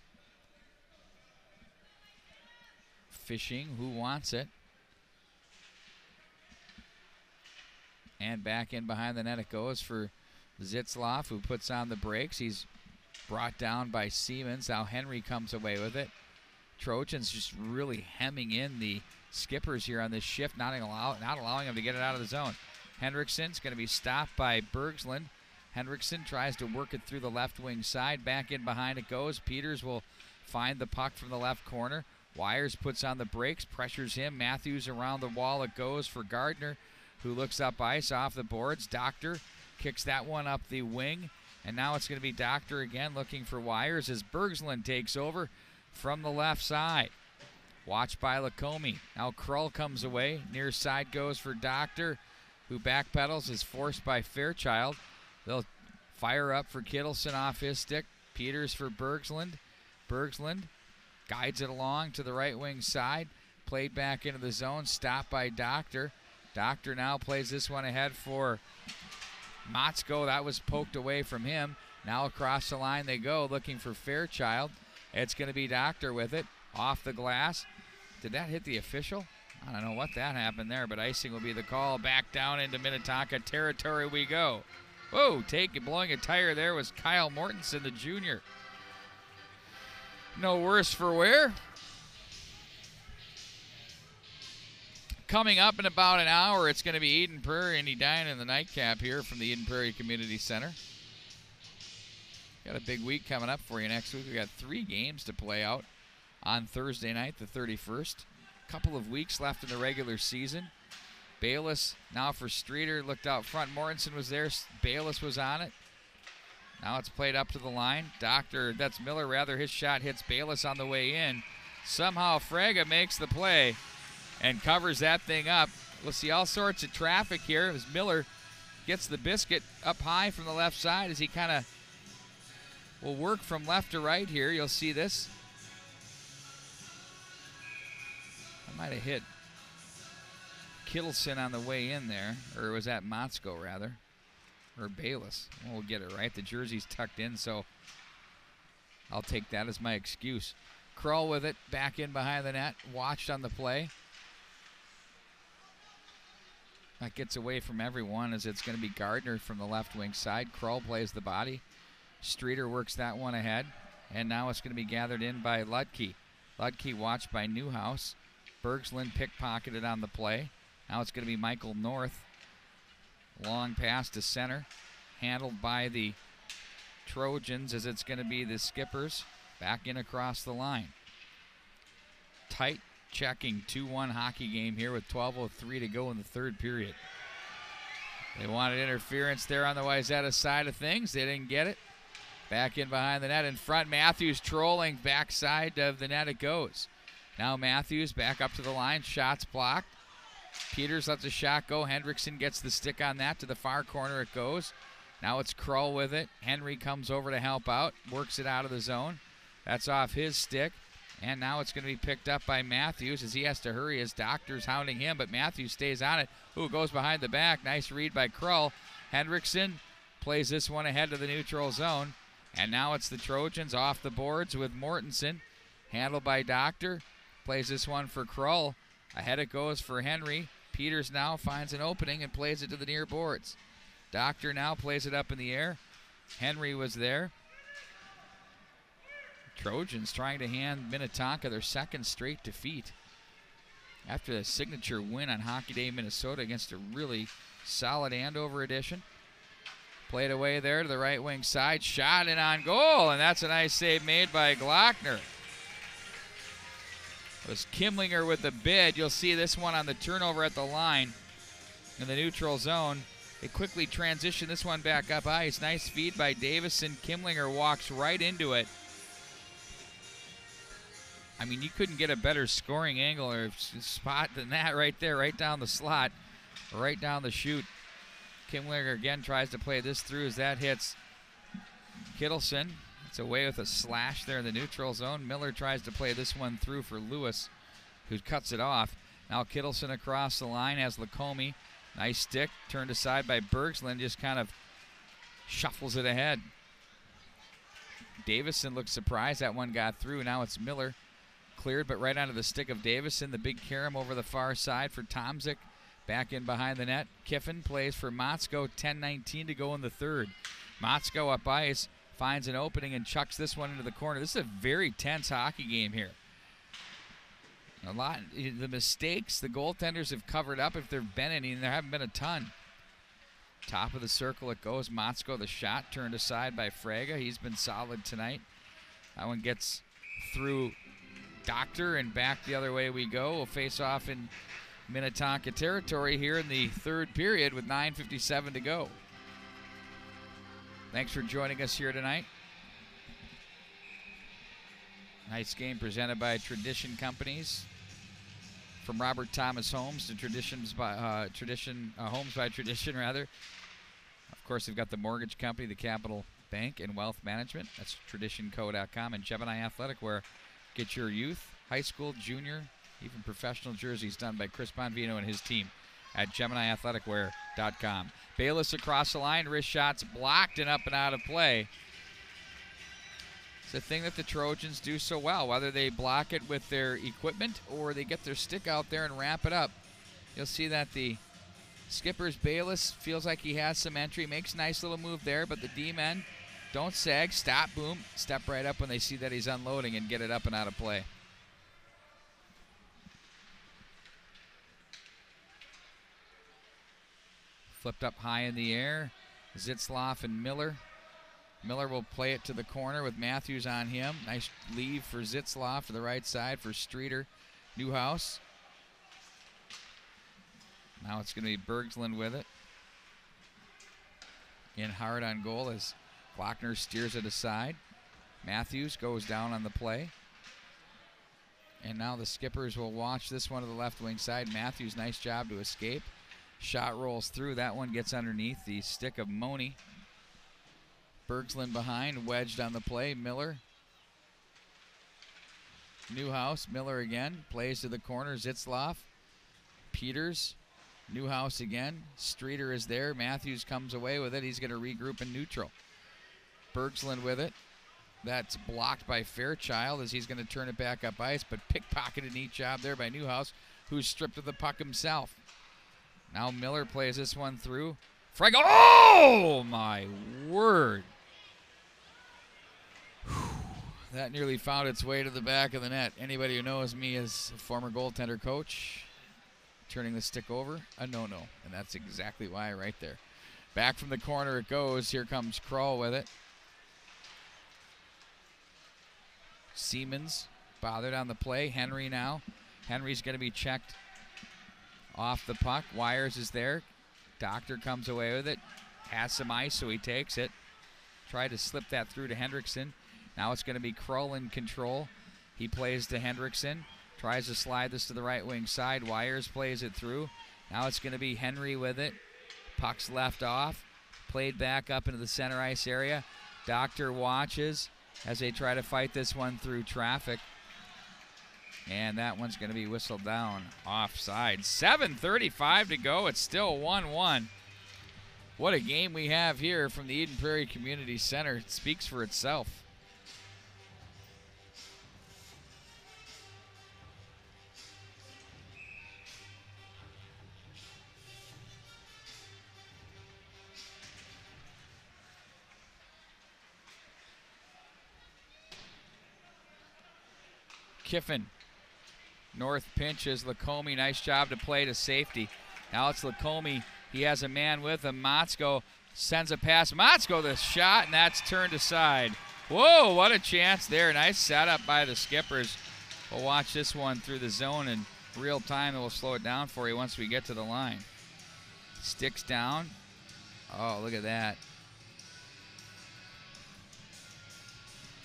Fishing, who wants it? And back in behind the net it goes for Zitzloff, who puts on the brakes. He's brought down by Siemens. Now Henry comes away with it. Trojans just really hemming in the skippers here on this shift, not allowing them to get it out of the zone. Henriksen's going to be stopped by Bergsland. Henriksen tries to work it through the left wing side. Back in behind it goes. Peters will find the puck from the left corner. Wires puts on the brakes, pressures him. Matthews around the wall it goes for Gardner, who looks up ice off the boards. Doctor kicks that one up the wing. And now it's going to be Doctor again looking for Wires as Bergsland takes over from the left side. Watched by Lacombe. Now Krull comes away. Near side goes for Doctor, who backpedals, is forced by Fairchild. They'll fire up for Kittleson off his stick. Peters for Bergsland. Bergsland guides it along to the right wing side. Played back into the zone. Stopped by Doctor. Doctor now plays this one ahead for Motzko. That was poked away from him. Now across the line they go, looking for Fairchild. It's going to be Doctor with it. Off the glass. Did that hit the official? I don't know what that happened there, but icing will be the call. Back down into Minnetonka territory we go. Whoa, blowing a tire there was Kyle Mortensen, the junior. No worse for wear. Coming up in about an hour, it's going to be Eden Prairie and Edina in the nightcap here from the Eden Prairie Community Center. Got a big week coming up for you next week. We got 3 games to play out on Thursday night, the 31st. Couple of weeks left in the regular season. Bayless now for Streeter, looked out front. Mortensen was there. Bayless was on it. Now it's played up to the line. That's Miller rather. His shot hits Bayless on the way in. Somehow Fraga makes the play and covers that thing up. We'll see all sorts of traffic here as Miller gets the biscuit up high from the left side as he kind of will work from left to right here. You'll see this. I might have hit Kittleson on the way in there, or was that Motzko rather, or Bayless. We'll get it right. The jersey's tucked in, so I'll take that as my excuse. Krull with it, back in behind the net, watched on the play. That gets away from everyone as it's going to be Gardner from the left wing side. Krull plays the body. Streeter works that one ahead, and now it's going to be gathered in by Lutke. Lutke watched by Newhouse. Bergsland pickpocketed on the play. Now it's going to be Michael North. Long pass to center. Handled by the Trojans as it's going to be the Skippers. Back in across the line. Tight checking 2-1 hockey game here with 12:03 to go in the third period. They wanted interference there on the Wayzata side of things. They didn't get it. Back in behind the net in front. Matthews trolling backside of the net it goes. Now Matthews back up to the line. Shots blocked. Peters lets a shot go. Hendrickson gets the stick on that. To the far corner it goes. Now it's Krull with it. Henry comes over to help out. Works it out of the zone. That's off his stick. And now it's going to be picked up by Matthews as he has to hurry as Doctor's hounding him, but Matthews stays on it. Ooh, goes behind the back. Nice read by Krull. Hendrickson plays this one ahead to the neutral zone. And now it's the Trojans off the boards with Mortensen. Handled by Doctor. Plays this one for Krull. Ahead it goes for Henry. Peters now finds an opening and plays it to the near boards. Doctor now plays it up in the air. Henry was there. Trojans trying to hand Minnetonka their second straight defeat after the signature win on Hockey Day Minnesota against a really solid Andover edition. Played away there to the right wing side, shot in on goal, and that's a nice save made by Glockner. It was Kimlinger with the bid. You'll see this one on the turnover at the line in the neutral zone. They quickly transition this one back up ice. Nice feed by Davison. Kimlinger walks right into it. I mean, you couldn't get a better scoring angle or spot than that right there, right down the slot, right down the chute. Kimlinger again tries to play this through as that hits Kittleson. It's away with a slash there in the neutral zone. Miller tries to play this one through for Lewis, who cuts it off. Now Kittleson across the line has Lacombe. Nice stick, turned aside by Bergslund, just kind of shuffles it ahead. Davison looks surprised that one got through. Now it's Miller. Cleared, but right onto the stick of Davison. The big carom over the far side for Tomzik. Back in behind the net. Kiffin plays for Motzko. 10:19 to go in the third. Motzko up ice, finds an opening and chucks this one into the corner. This is a very tense hockey game here. A lot, the mistakes the goaltenders have covered up, if there have been any, and there haven't been a ton. Top of the circle it goes. Motzko, the shot turned aside by Fraga. He's been solid tonight. That one gets through Doctor, and back the other way we go. We'll face off in Minnetonka territory here in the third period with 9:57 to go. Thanks for joining us here tonight. Nice game presented by Tradition Companies. From Robert Thomas Homes to Homes by Tradition, rather. Of course, they've got the mortgage company, the Capital Bank, and Wealth Management. That's traditionco.com, and Gemini Athletic, where get your youth, high school, junior, even professional jerseys done by Chris Bonvino and his team at GeminiAthleticwear.com. Bayless across the line, wrist shots blocked and up and out of play. It's the thing that the Trojans do so well, whether they block it with their equipment or they get their stick out there and wrap it up. You'll see that the skipper's Bayless feels like he has some entry, makes a nice little move there, but the D-men don't sag, stop, boom, step right up when they see that he's unloading and get it up and out of play. Flipped up high in the air. Zitzloff and Miller. Miller will play it to the corner with Matthews on him. Nice leave for Zitzloff to the right side for Streeter. Newhouse. Now it's going to be Bergslund with it. In hard on goal as Glockner steers it aside. Matthews goes down on the play. And now the skippers will watch this one to the left wing side. Matthews, nice job to escape. Shot rolls through. That one gets underneath the stick of Money. Bergslund behind, wedged on the play. Miller. Newhouse. Miller again. Plays to the corner. Zitzloff. Peters. Newhouse again. Streeter is there. Matthews comes away with it. He's going to regroup in neutral. Bergslund with it. That's blocked by Fairchild as he's going to turn it back up ice, but pickpocketed neat job there by Newhouse, who's stripped of the puck himself. Now Miller plays this one through. Frag. Oh, my word. That nearly found its way to the back of the net. Anybody who knows me as a former goaltender coach, turning the stick over, a no-no. And that's exactly why right there. Back from the corner it goes. Here comes Krull with it. Siemens bothered on the play. Henry now. Henry's going to be checked off the puck. Wires is there. Doctor comes away with it. Has some ice, so he takes it. Tried to slip that through to Hendrickson. Now it's going to be Krull in control. He plays to Hendrickson. Tries to slide this to the right wing side. Wires plays it through. Now it's going to be Henry with it. Puck's left off. Played back up into the center ice area. Doctor watches as they try to fight this one through traffic. And that one's going to be whistled down offside. 7:35 to go. It's still 1-1. What a game we have here from the Eden Prairie Community Center. It speaks for itself. Kiffin. North pinches Lacombe. Nice job to play to safety. Now it's Lacombe. He has a man with him. Motzko sends a pass. Motzko the shot, and that's turned aside. Whoa, what a chance there. Nice setup by the Skippers. We'll watch this one through the zone in real time, and we'll slow it down for you once we get to the line. Sticks down. Oh, look at that.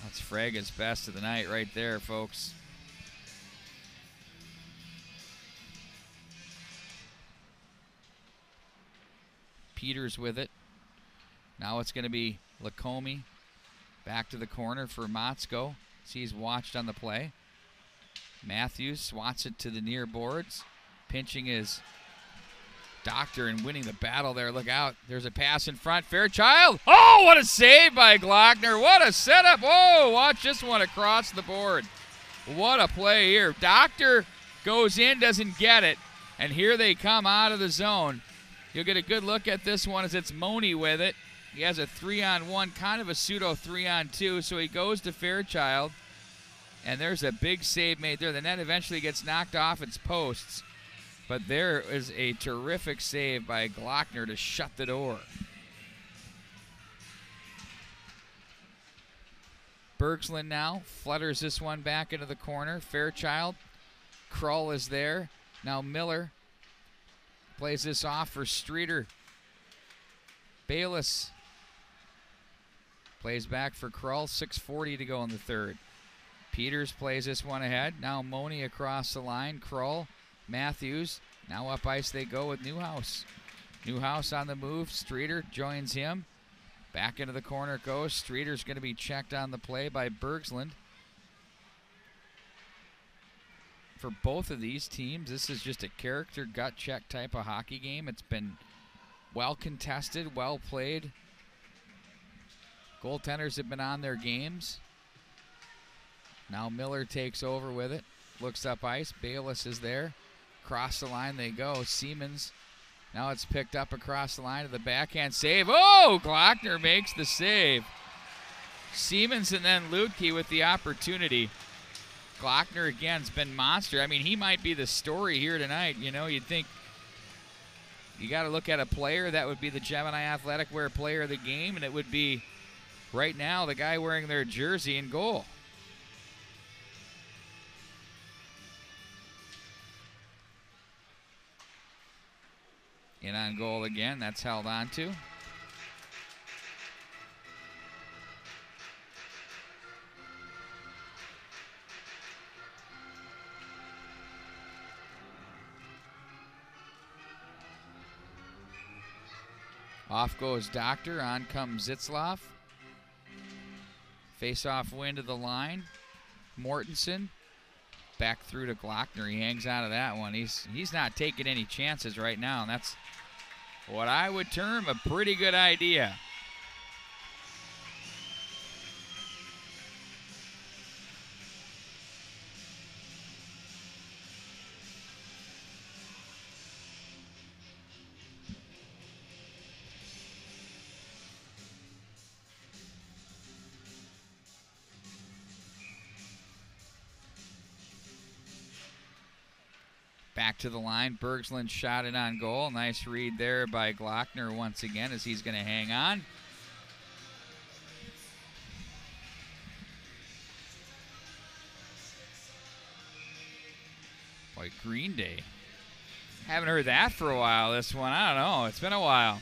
That's Fraga's best of the night right there, folks. Peters with it. Now it's going to be Lacombe. Back to the corner for Motzko. He's watched on the play. Matthews swats it to the near boards. Pinching his Doctor and winning the battle there. Look out. There's a pass in front. Fairchild. Oh, what a save by Glockner. What a setup. Whoa, watch this one across the board. What a play here. Doctor goes in, doesn't get it. And here they come out of the zone. You'll get a good look at this one as it's Money with it. He has a 3-on-1, kind of a pseudo 3-on-2, so he goes to Fairchild. And there's a big save made there. The net eventually gets knocked off its posts. But there is a terrific save by Glockner to shut the door. Bergsland now flutters this one back into the corner. Fairchild. Krull is there. Now Miller plays this off for Streeter. Bayless plays back for Krull. 6:40 to go in the third. Peters plays this one ahead. Now Money across the line. Krull, Matthews. Now up ice they go with Newhouse. Newhouse on the move. Streeter joins him. Back into the corner it goes. Streeter's going to be checked on the play by Bergsland. For both of these teams, this is just a character gut check type of hockey game. It's been well contested, well played. Goaltenders have been on their games. Now Miller takes over with it. Looks up ice. Bayless is there. Across the line they go. Siemens. Now it's picked up across the line to the backhand save. Oh, Glockner makes the save. Siemens and then Lutke with the opportunity. Glockner again has been monster. I mean, he might be the story here tonight. You know, you'd think you got to look at a player that would be the Gemini Athletic Wear player of the game, and it would be right now the guy wearing their jersey in goal. In on goal again. That's held on to. Off goes Doctor. On comes Zitzloff. Face-off win to the line. Mortensen. Back through to Glockner. He hangs out of that one. He's not taking any chances right now, and that's what I would term a pretty good idea. Back to the line. Bergsland shot it on goal. Nice read there by Glockner once again as he's going to hang on. Boy, Green Day. Haven't heard that for a while, this one. I don't know. It's been a while.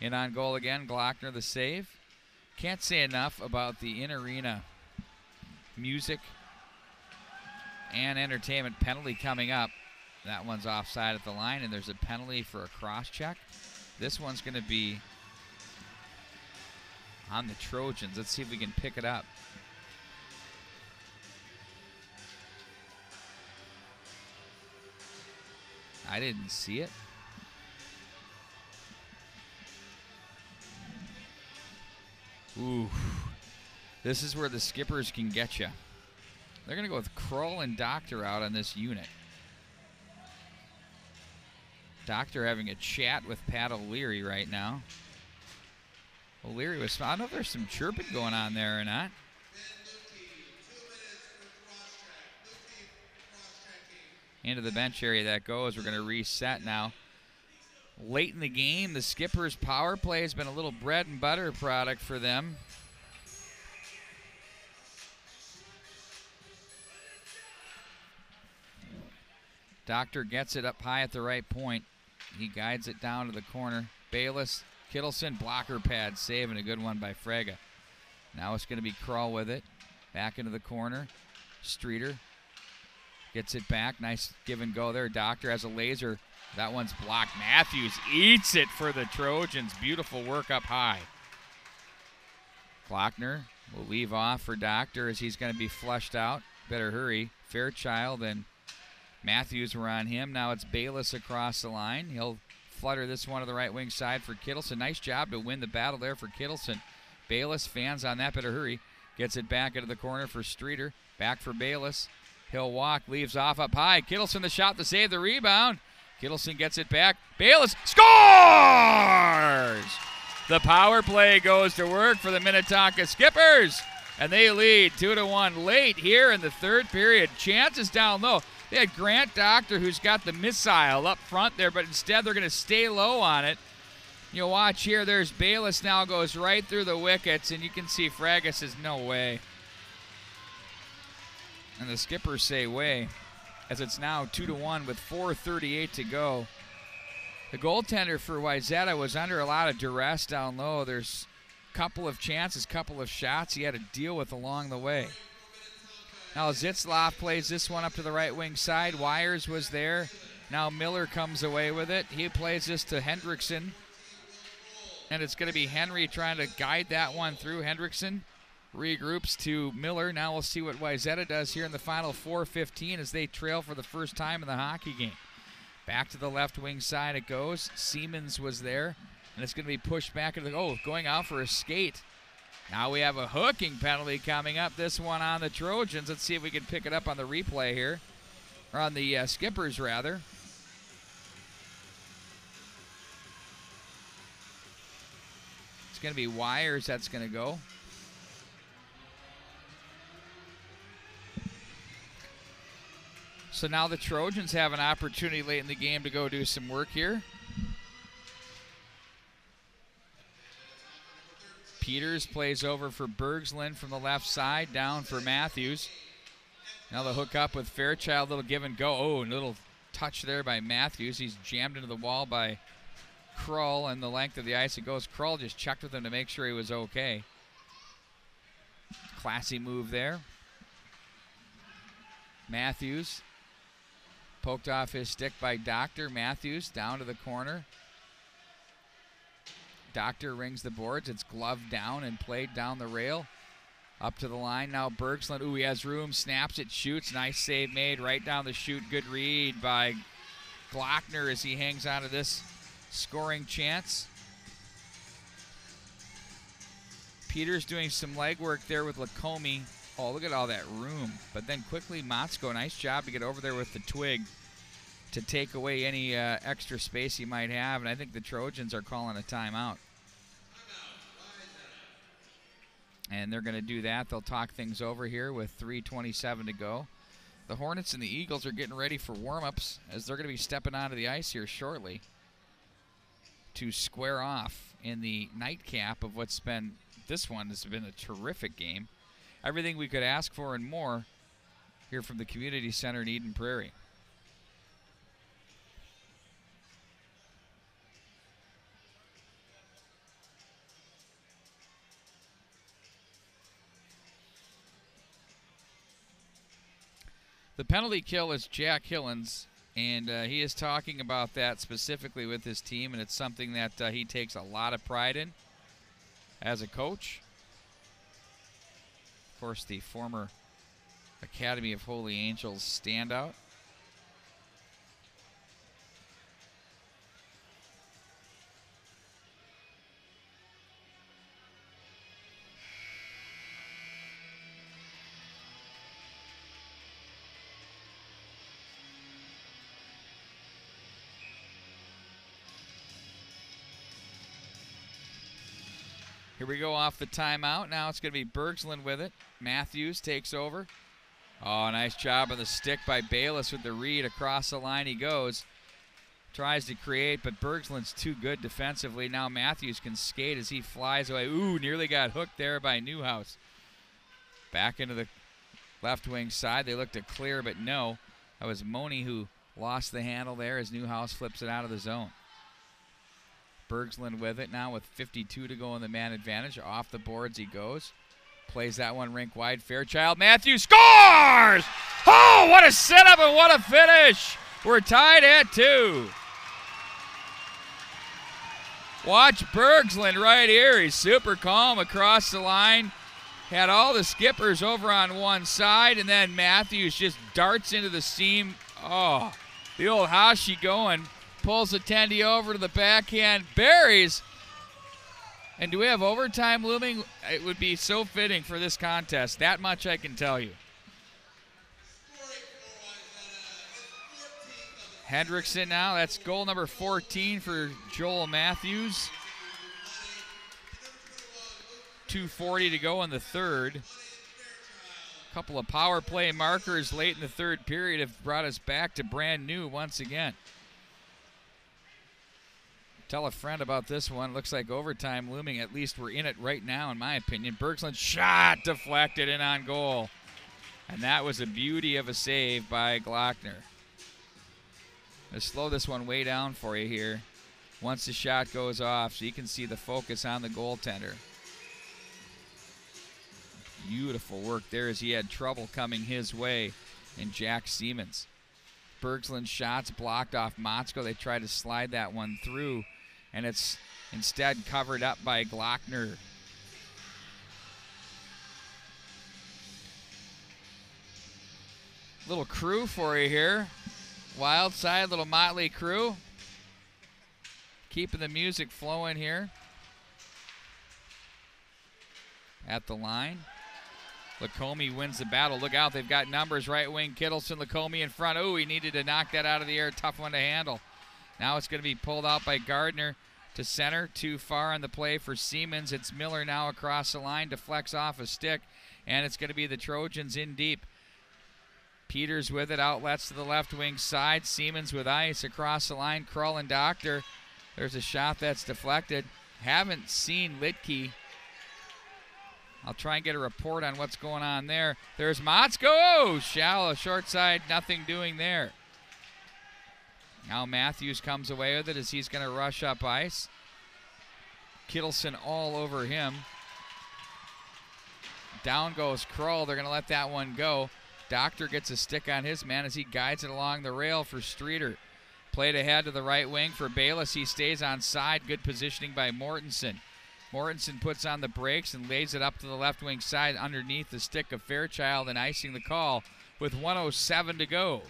In on goal again, Glockner the save. Can't say enough about the in-arena music and entertainment penalty coming up. That one's offside at the line, and there's a penalty for a cross-check. This one's going to be on the Trojans. Let's see if we can pick it up. I didn't see it. Ooh. This is where the skippers can get you. They're going to go with Kroll and Doctor out on this unit. Doctor having a chat with Pat O'Leary right now. O'Leary was, I don't know if there's some chirping going on there or not. Into the bench area that goes. We're going to reset now. Late in the game, the Skippers' power play has been a little bread and butter product for them. Doctor gets it up high at the right point. He guides it down to the corner. Bayless, Kittleson, blocker pad, save, and a good one by Fraga. Now it's going to be Kroll with it. Back into the corner. Streeter gets it back. Nice give and go there. Doctor has a laser. That one's blocked. Matthews eats it for the Trojans. Beautiful work up high. Glockner will leave off for Doctor as he's going to be flushed out. Better hurry. Fairchild and Matthews were on him. Now it's Bayless across the line. He'll flutter this one to the right wing side for Kittleson. Nice job to win the battle there for Kittleson. Bayless, fans on that. Better hurry. Gets it back into the corner for Streeter. Back for Bayless. He'll walk, leaves off up high. Kittleson the shot to save the rebound. Kittleson gets it back. Bayless scores! The power play goes to work for the Minnetonka Skippers, and they lead 2-1 late here in the third period. Chances down low. They had Grant Doctor, who's got the missile up front there, but instead they're going to stay low on it. You'll watch here. There's Bayless now goes right through the wickets, and you can see Fraga says, no way. And the Skippers say way, as it's now 2-1 with 4:38 to go. The goaltender for Wayzata was under a lot of duress down low. There's a couple of chances, couple of shots he had to deal with along the way. Now Zitzloff plays this one up to the right wing side. Wires was there. Now Miller comes away with it. He plays this to Hendrickson. And it's going to be Henry trying to guide that one through. Hendrickson regroups to Miller. Now we'll see what Wayzata does here in the final 4:15 as they trail for the first time in the hockey game. Back to the left wing side it goes. Siemens was there, and it's going to be pushed back into the, going out for a skate. Now we have a hooking penalty coming up. This one on the Trojans. Let's see if we can pick it up on the replay here, or on the Skippers rather. It's going to be Wires that's going to go. So now the Trojans have an opportunity late in the game to go do some work here. Peters plays over for Bergslund from the left side, down for Matthews. Now the hook up with Fairchild, little give and go. Oh, a little touch there by Matthews. He's jammed into the wall by Kroll, and the length of the ice it goes. Kroll just checked with him to make sure he was okay. Classy move there. Matthews poked off his stick by Doctor. Matthews down to the corner. Doctor rings the boards. It's gloved down and played down the rail. Up to the line now Bergslund. Ooh, he has room. Snaps it, shoots. Nice save made right down the chute. Good read by Glockner as he hangs on to this scoring chance. Peters doing some legwork there with Lacombe. Oh, look at all that room. But then quickly, Motzko, nice job to get over there with the twig to take away any extra space he might have. And I think the Trojans are calling a timeout. And they're going to do that. They'll talk things over here with 3:27 to go. The Hornets and the Eagles are getting ready for warm-ups as they're going to be stepping onto the ice here shortly to square off in the nightcap of what's been, this one has been a terrific game. Everything we could ask for and more here from the Community Center in Eden Prairie. The penalty kill is Jack Hillens And he is talking about that specifically with his team, and it's something that he takes a lot of pride in as a coach. Of course, the former Academy of Holy Angels standout. Here we go off the timeout. Now it's going to be Bergsland with it. Matthews takes over. Oh, nice job on the stick by Bayless with the read. Across the line he goes. Tries to create, but Bergsland's too good defensively. Now Matthews can skate as he flies away. Ooh, nearly got hooked there by Newhouse. Back into the left wing side. They looked to clear, but no. That was Moni who lost the handle there as Newhouse flips it out of the zone. Bergsland with it now with 52 to go in the man advantage. Off the boards he goes. Plays that one rink wide. Fairchild. Matthews scores! Oh, what a setup and what a finish! We're tied at 2. Watch Bergsland right here. He's super calm across the line. Had all the skippers over on one side, and then Matthews just darts into the seam. Oh, the old Hashi going. Pulls the tendy over to the backhand, buries. And do we have overtime looming? It would be so fitting for this contest. That much I can tell you. Hendrickson now. That's goal number 14 for Joel Matthews. 2:40 to go in the third. A couple of power play markers late in the third period have brought us back to brand new once again. Tell a friend about this one. Looks like overtime looming. At least we're in it right now, in my opinion. Bergsland shot deflected in on goal. And that was a beauty of a save by Glockner. Let's slow this one way down for you here. Once the shot goes off, so you can see the focus on the goaltender. Beautiful work there as he had trouble coming his way in Jack Siemens. Bergsland's shots blocked off Motzko. They try to slide that one through, and it's instead covered up by Glockner. Little crew for you here. Wild side, little motley crew. Keeping the music flowing here. At the line. Lacombe wins the battle. Look out, they've got numbers. Right wing, Kittleson, Lacombe in front. Oh, he needed to knock that out of the air. Tough one to handle. Now it's going to be pulled out by Gardner to center. Too far on the play for Siemens. It's Miller now across the line. Deflects off a stick. And it's going to be the Trojans in deep. Peters with it. Outlets to the left wing side. Siemens with ice across the line. Krull and Doctor. There's a shot that's deflected. Haven't seen Litke. I'll try and get a report on what's going on there. There's Motzko. Oh, shallow, short side, nothing doing there. Now Matthews comes away with it as he's going to rush up ice. Kittleson all over him. Down goes Krull. They're going to let that one go. Doctor gets a stick on his man as he guides it along the rail for Streeter. Played ahead to the right wing for Bayless. He stays on side. Good positioning by Mortensen. Mortensen puts on the brakes and lays it up to the left wing side underneath the stick of Fairchild and icing the call with 1:07 to go.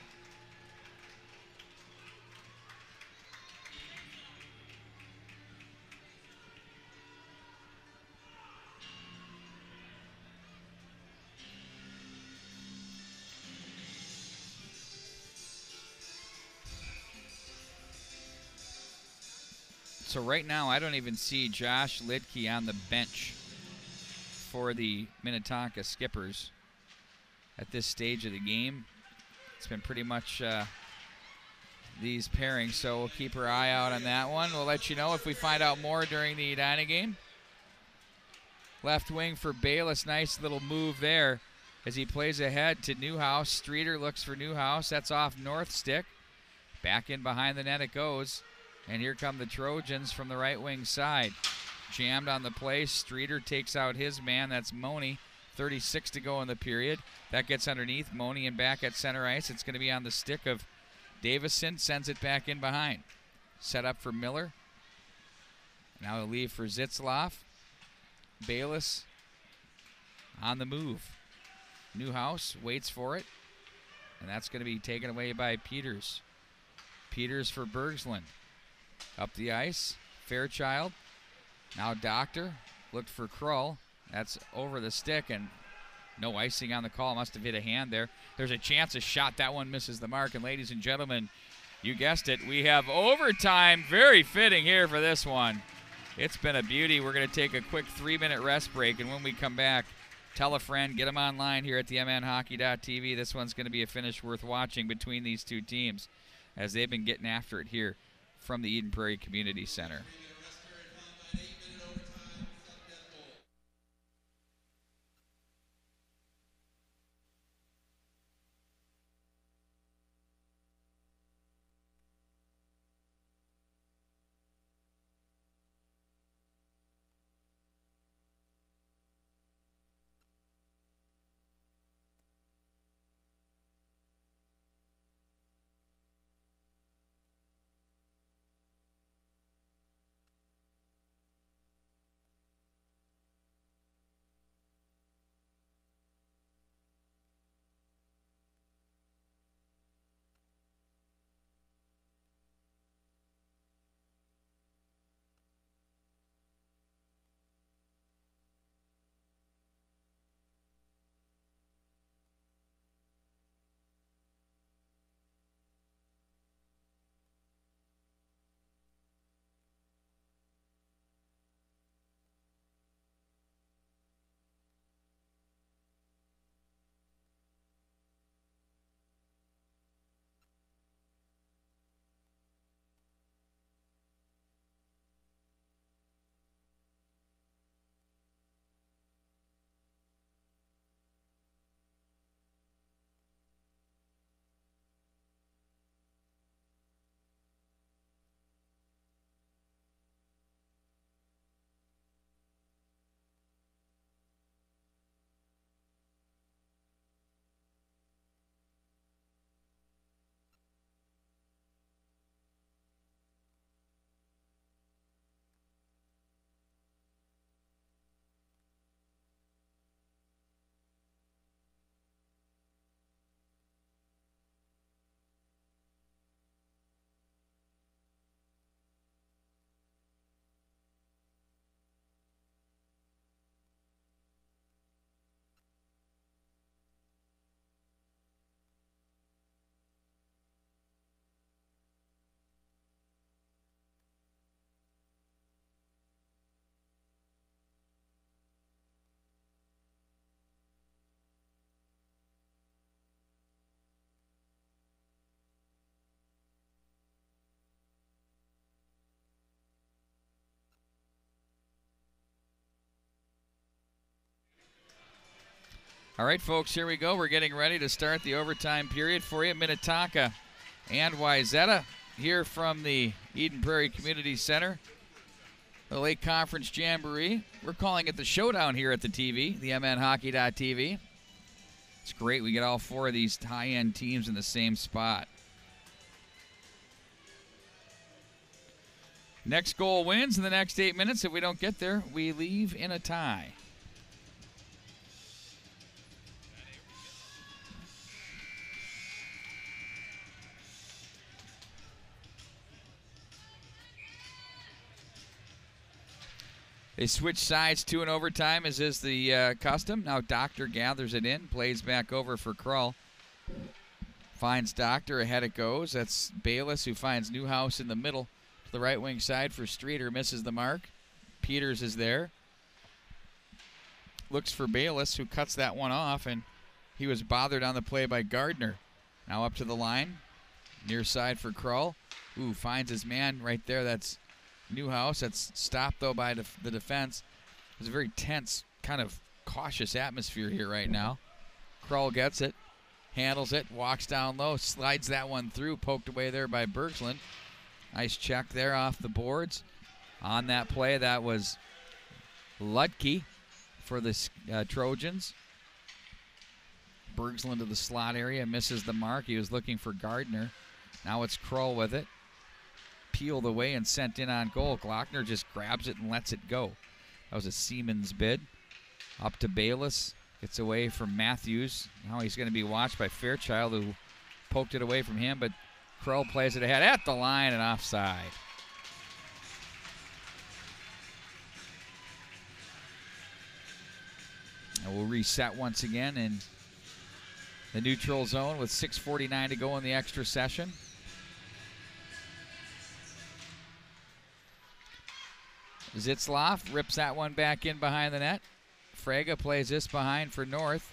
So right now, I don't even see Josh Litke on the bench for the Minnetonka Skippers at this stage of the game. It's been pretty much these pairings, so we'll keep our eye out on that one. We'll let you know if we find out more during the Edina game. Left wing for Bayless, nice little move there as he plays ahead to Newhouse. Streeter looks for Newhouse. That's off North stick. Back in behind the net it goes. And here come the Trojans from the right wing side. Jammed on the play. Streeter takes out his man. That's Moni. 36 to go in the period. That gets underneath Moni and back at center ice. It's going to be on the stick of Davison sends it back in behind. Set up for Miller. Now a leave for Zitzloff. Bayless on the move. Newhouse waits for it. And that's going to be taken away by Peters. Peters for Bergsland. Up the ice. Fairchild. Now Doctor. Looked for Krull. That's over the stick, and no icing on the call. Must have hit a hand there. There's a chance, a shot. That one misses the mark. And ladies and gentlemen, you guessed it, we have overtime. Very fitting here for this one. It's been a beauty. We're going to take a quick 3-minute rest break, and when we come back, tell a friend, get them online here at the mnhockey.tv. This one's going to be a finish worth watching between these two teams as they've been getting after it here from the Eden Prairie Community Center. All right, folks, here we go. We're getting ready to start the overtime period for you. Minnetonka and Wayzata here from the Eden Prairie Community Center. The Lake Conference Jamboree. We're calling it the Showdown here at the TV, the mnhockey.tv. It's great. We get all four of these high-end teams in the same spot. Next goal wins in the next 8 minutes. If we don't get there, we leave in a tie. They switch sides to an overtime, as is the custom. Now Doctor gathers it in, plays back over for Krull. Finds Doctor, ahead it goes. That's Bayless, who finds Newhouse in the middle. To the right wing side for Streeter, misses the mark. Peters is there. Looks for Bayless, who cuts that one off, and he was bothered on the play by Gardner. Now up to the line. Near side for Krull. Ooh, finds his man right there. That's Newhouse. That's stopped, though, by the defense. It's a very tense, kind of cautious atmosphere here right now. Krull gets it, handles it, walks down low, slides that one through, poked away there by Bergsland. Nice check there off the boards. On that play, that was Lutke for the Trojans. Bergsland to the slot area, misses the mark. He was looking for Gardner. Now it's Krull with it. Peeled away and sent in on goal. Glockner just grabs it and lets it go. That was a Siemens bid. Up to Bayless. Gets away from Matthews. Now he's going to be watched by Fairchild, who poked it away from him, but Krull plays it ahead at the line and offside. And we'll reset once again in the neutral zone with 6:49 to go in the extra session. Zitzloff rips that one back in behind the net. Frega plays this behind for North.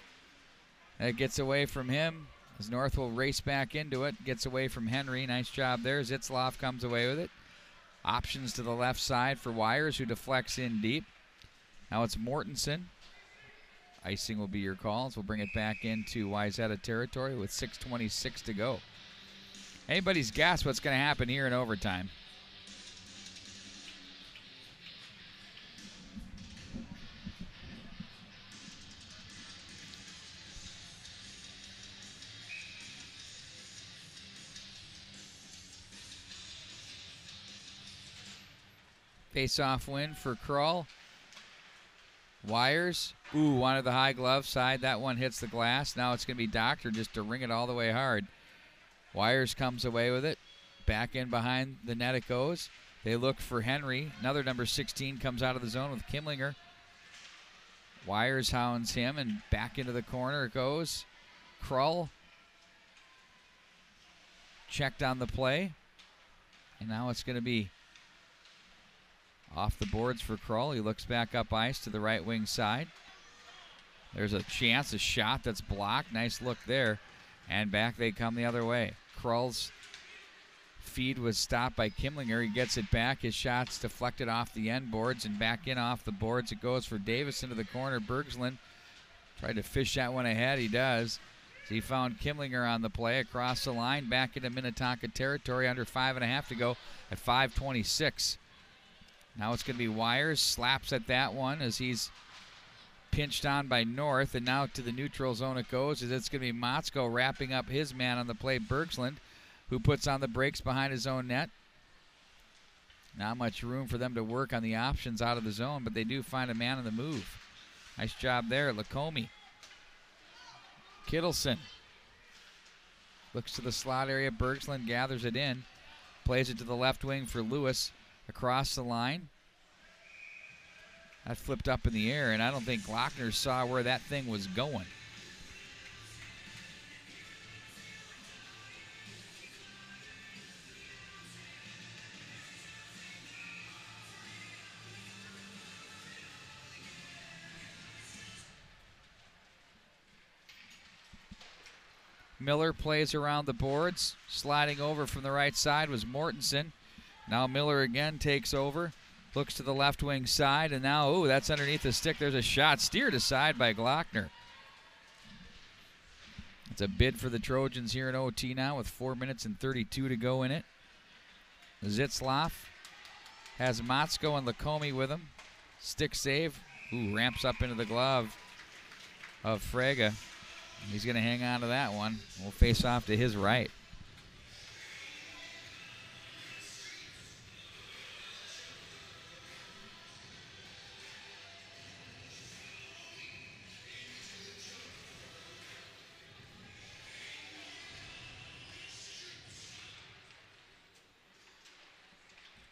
It gets away from him as North will race back into it. Gets away from Henry. Nice job there. Zitzloff comes away with it. Options to the left side for Wires, who deflects in deep. Now it's Mortensen. Icing will be your calls. We'll bring it back into Wayzata territory with 6:26 to go. Anybody's guess what's going to happen here in overtime. Face-off win for Krull. Wires. Ooh, wanted the high glove side. That one hits the glass. Now it's going to be Doctor just to ring it all the way hard. Wires comes away with it. Back in behind the net it goes. They look for Henry. Another number 16 comes out of the zone with Kimlinger. Wires hounds him, and back into the corner it goes. Krull checked on the play. And now it's going to be off the boards for Krull. He looks back up ice to the right wing side. There's a chance, a shot that's blocked. Nice look there. And back they come the other way. Krull's feed was stopped by Kimlinger. He gets it back. His shot's deflected off the end boards and back in off the boards. It goes for Davis into the corner. Bergsland tried to fish that one ahead. He does. So he found Kimlinger on the play across the line. Back into Minnetonka territory. Under 5.5 to go at 5:26. Now it's going to be Wires. Slaps at that one as he's pinched on by North. And now to the neutral zone it goes as it's going to be Motzko wrapping up his man on the play, Bergsland, who puts on the brakes behind his own net. Not much room for them to work on the options out of the zone, but they do find a man on the move. Nice job there, Lacombe. Kittleson looks to the slot area. Bergsland gathers it in. Plays it to the left wing for Lewis. Across the line. That flipped up in the air, and I don't think Glockner saw where that thing was going. Miller plays around the boards. Sliding over from the right side was Mortensen. Now Miller again takes over, looks to the left wing side, and now, ooh, that's underneath the stick. There's a shot steered aside by Glockner. It's a bid for the Trojans here in OT now with 4 minutes and 32 to go in it. Zitzloff has Motzko and Lacombe with him. Stick save. Ooh, ramps up into the glove of Frega. He's going to hang on to that one. We'll face off to his right.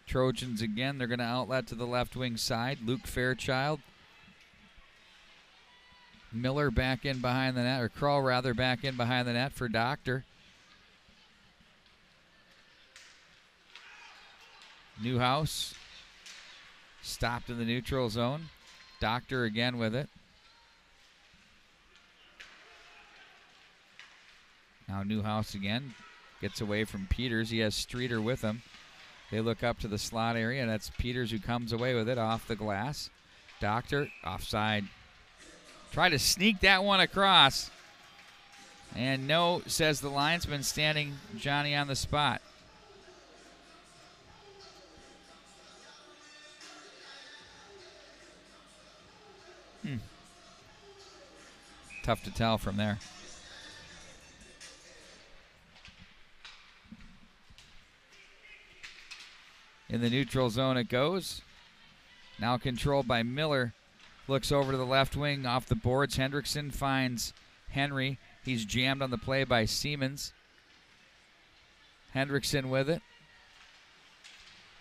Trojans again, they're going to outlet to the left wing side. Luke Fairchild. Miller back in behind the net, or Krull rather back in behind the net for Doctor. Newhouse stopped in the neutral zone. Doctor again with it. Now Newhouse again gets away from Peters. He has Streeter with him. They look up to the slot area. That's Peters who comes away with it off the glass. Doctor, offside. Try to sneak that one across. And no, says the linesman standing Johnny on the spot. Tough to tell from there. In the neutral zone it goes. Now controlled by Miller. Looks over to the left wing off the boards. Hendrickson finds Henry. He's jammed on the play by Siemens. Hendrickson with it.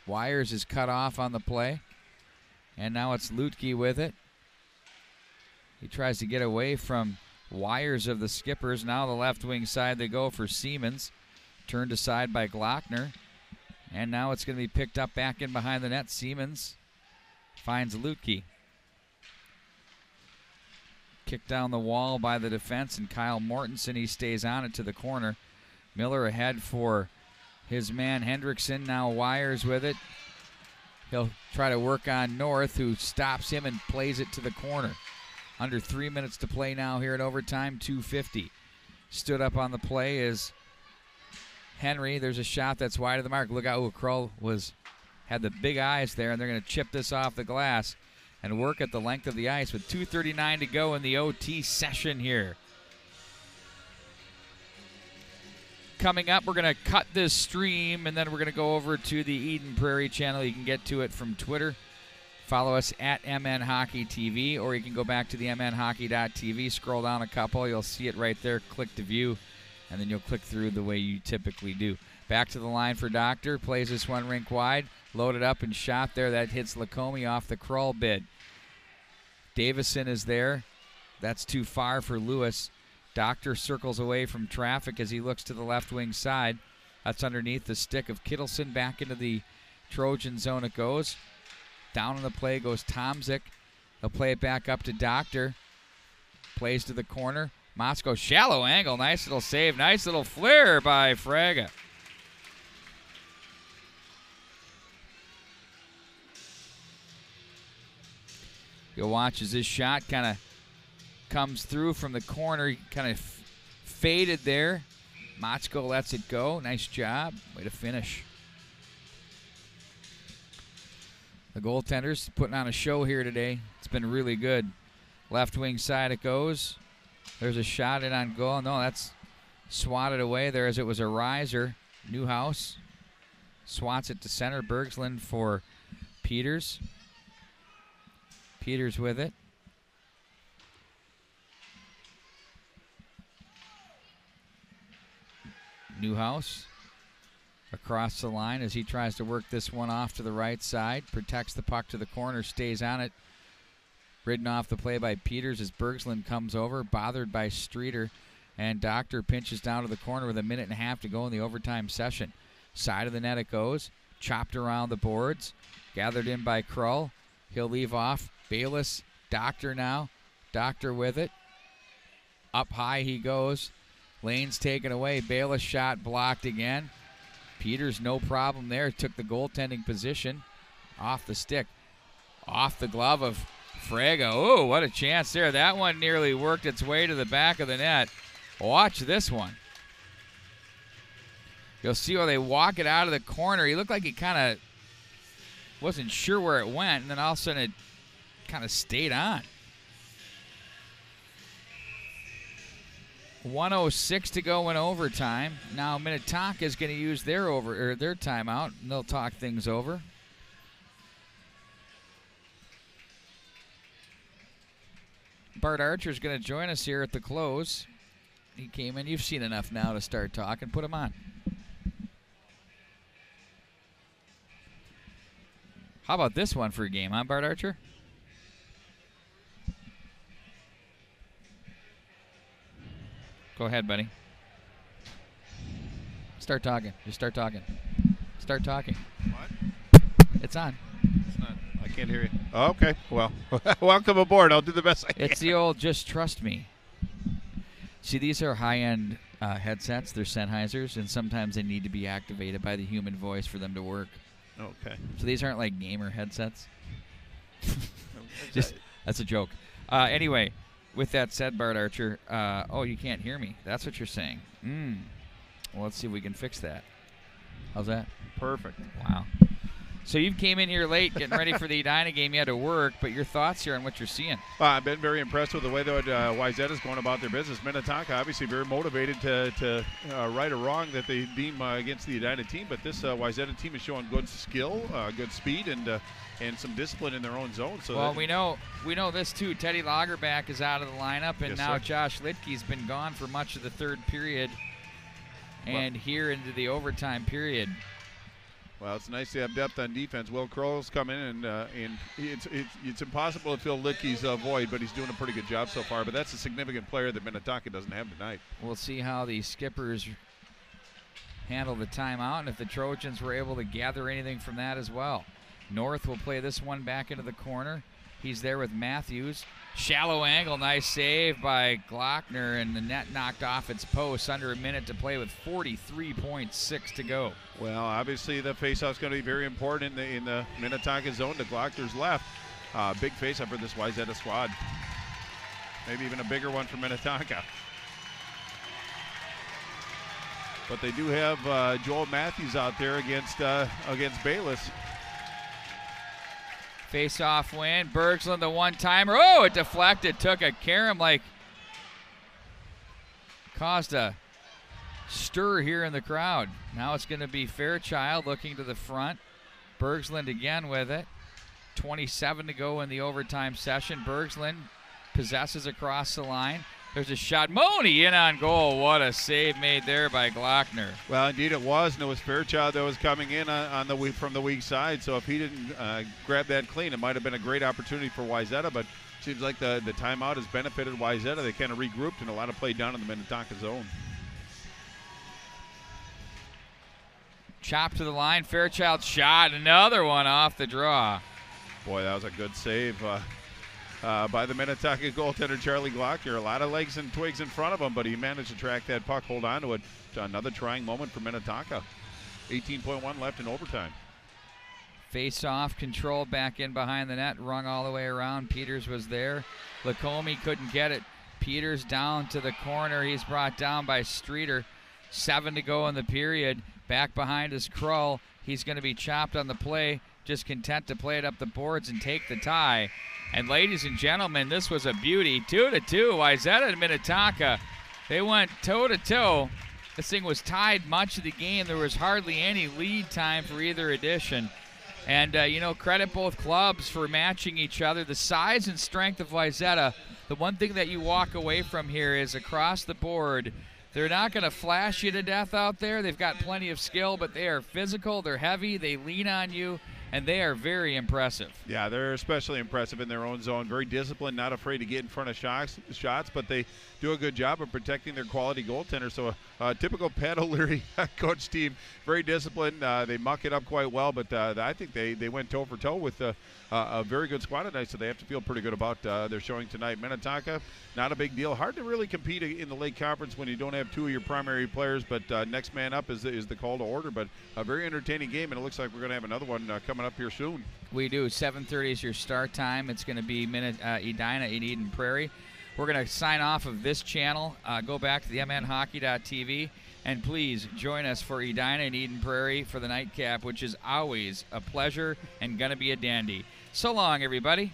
Wires is cut off on the play. And now it's Lutke with it. He tries to get away from Wires of the Skippers. Now the left wing side they go for Siemens. Turned aside by Glockner. And now it's going to be picked up back in behind the net. Siemens finds Lutke. Kicked down the wall by the defense, and Kyle Mortensen, he stays on it to the corner. Miller ahead for his man Hendrickson. Now Wires with it. He'll try to work on North, who stops him and plays it to the corner. Under 3 minutes to play now here at overtime, 2:50. Stood up on the play is Henry. There's a shot that's wide of the mark. Look out, Krull had the big eyes there, and they're going to chip this off the glass and work at the length of the ice with 2:39 to go in the OT session here. Coming up, we're going to cut this stream, and then we're going to go over to the Eden Prairie channel. You can get to it from Twitter. Follow us at MN Hockey TV, or you can go back to the mnhockey.tv, scroll down a couple. You'll see it right there. Click to view, and then you'll click through the way you typically do. Back to the line for Doctor. Plays this one rink wide. Loaded up and shot there. That hits Lacombe off the Krull bid. Davison is there. That's too far for Lewis. Doctor circles away from traffic as he looks to the left wing side. That's underneath the stick of Kittleson. Back into the Trojan zone it goes. Down on the play goes Tomzik. They'll play it back up to Doctor. Plays to the corner. Motzko, shallow angle. Nice little save. Nice little flare by Fraga. You'll watch as this shot kind of comes through from the corner. He kind of faded there. Motzko lets it go. Nice job. Way to finish. The goaltenders putting on a show here today. It's been really good. Left wing side it goes. There's a shot in on goal. No, that's swatted away there as it was a riser. Newhouse swats it to center. Bergsland for Peters. Peters with it. Newhouse across the line as he tries to work this one off to the right side. Protects the puck to the corner, stays on it. Ridden off the play by Peters as Bergsland comes over, bothered by Streeter. And Doctor pinches down to the corner with 1.5 minutes to go in the overtime session. Side of the net it goes. Chopped around the boards. Gathered in by Krull. He'll leave off. Bayless, Doctor now. Doctor with it. Up high he goes. Lane's taken away. Bayless shot blocked again. Peters, no problem there. Took the goaltending position. Off the stick. Off the glove of Fraga. Oh, what a chance there. That one nearly worked its way to the back of the net. Watch this one. You'll see how they walk it out of the corner. He looked like he kind of wasn't sure where it went, and then all of a sudden it kind of stayed on. 1:06 to go in overtime. Now Minnetonka is going to use their timeout, and they'll talk things over. Bart Archer is going to join us here at the close. He came in. You've seen enough now to start talking. Put him on. How about this one for a game, huh, Bart Archer? Go ahead, buddy. Start talking. Just start talking. Start talking. What? It's on. It's not. I can't hear you. Oh, okay. Well, welcome aboard. I'll do the best I can. It's the old just trust me. See, these are high-end headsets. They're Sennheisers, and sometimes they need to be activated by the human voice for them to work. Okay. So these aren't like gamer headsets. That's a joke. Anyway, with that said, Bart Archer, oh, you can't hear me. That's what you're saying. Well, let's see if we can fix that. How's that? Perfect. Wow. So you came in here late getting ready for the Edina game. You had to work, but your thoughts here on what you're seeing? I've been very impressed with the way that Wayzata is going about their business. Minnetonka obviously very motivated to right or wrong that they deem against the Edina team, but this Wayzata team is showing good skill, good speed, and some discipline in their own zone. So well, we know this too. Teddy Lagerback is out of the lineup, and yes, now sir. Josh Litke's been gone for much of the third period and here into the overtime period. Well, it's nice to have depth on defense. Will Crowell's come in, and it's impossible to fill Litke's void, but he's doing a pretty good job so far. But that's a significant player that Minnetonka doesn't have tonight. We'll see how the skippers handle the timeout and if the Trojans were able to gather anything from that as well. North will play this one back into the corner. He's there with Matthews. Shallow angle, nice save by Glockner, and the net knocked off its post. Under a minute to play with 43.6 to go. Well, obviously the faceoff's going to be very important in the Minnetonka zone to Glockner's left. Big faceoff for this Wayzata squad. Maybe even a bigger one for Minnetonka. But they do have Joel Matthews out there against Bayless. Face-off win. Bergslund, the one-timer. Oh, it deflected. Took a carom, caused a stir here in the crowd. Now it's going to be Fairchild looking to the front. Bergslund again with it. 27 to go in the overtime session. Bergslund possesses across the line. There's a shot. Money in on goal. What a save made there by Glockner. Well, indeed it was, and it was Fairchild that was coming in from the weak side. So if he didn't grab that clean, it might have been a great opportunity for Wayzata. But it seems like the timeout has benefited Wayzata. They kind of regrouped and a lot of play down in the Minnetonka zone. Chop to the line. Fairchild shot. Another one off the draw. Boy, that was a good save by the Minnetonka goaltender Charlie Glockner. A lot of legs and twigs in front of him, but he managed to track that puck, hold on to it. Another trying moment for Minnetonka. 18.1 left in overtime. Face-off, controlled back in behind the net, rung all the way around. Peters was there. Lacombe couldn't get it. Peters down to the corner. He's brought down by Streeter. 7 to go in the period. Back behind is Krull. He's going to be chopped on the play. Just content to play it up the boards and take the tie. And ladies and gentlemen, this was a beauty. 2-2, Wayzata and Minnetonka. They went toe-to-toe. This thing was tied much of the game. There was hardly any lead time for either edition. And, credit both clubs for matching each other. The size and strength of Wayzata, the one thing that you walk away from here is across the board, they're not going to flash you to death out there. They've got plenty of skill, but they are physical. They're heavy. They lean on you. And they are very impressive. Yeah, they're especially impressive in their own zone. Very disciplined, not afraid to get in front of shots, but they do a good job of protecting their quality goaltender. So a typical Pat O'Leary coach team, very disciplined. They muck it up quite well, but I think they went toe-for-toe with a very good squad tonight, so they have to feel pretty good about their showing tonight. Minnetonka, not a big deal. Hard to really compete in the Lake Conference when you don't have two of your primary players, but next man up is the call to order. But a very entertaining game, and it looks like we're going to have another one coming up here soon. We do. 7:30 is your start time. It's going to be Edina in Eden Prairie. We're going to sign off of this channel, go back to the mnhockey.tv, and please join us for Edina and Eden Prairie for the nightcap, which is always a pleasure and going to be a dandy. So long, everybody.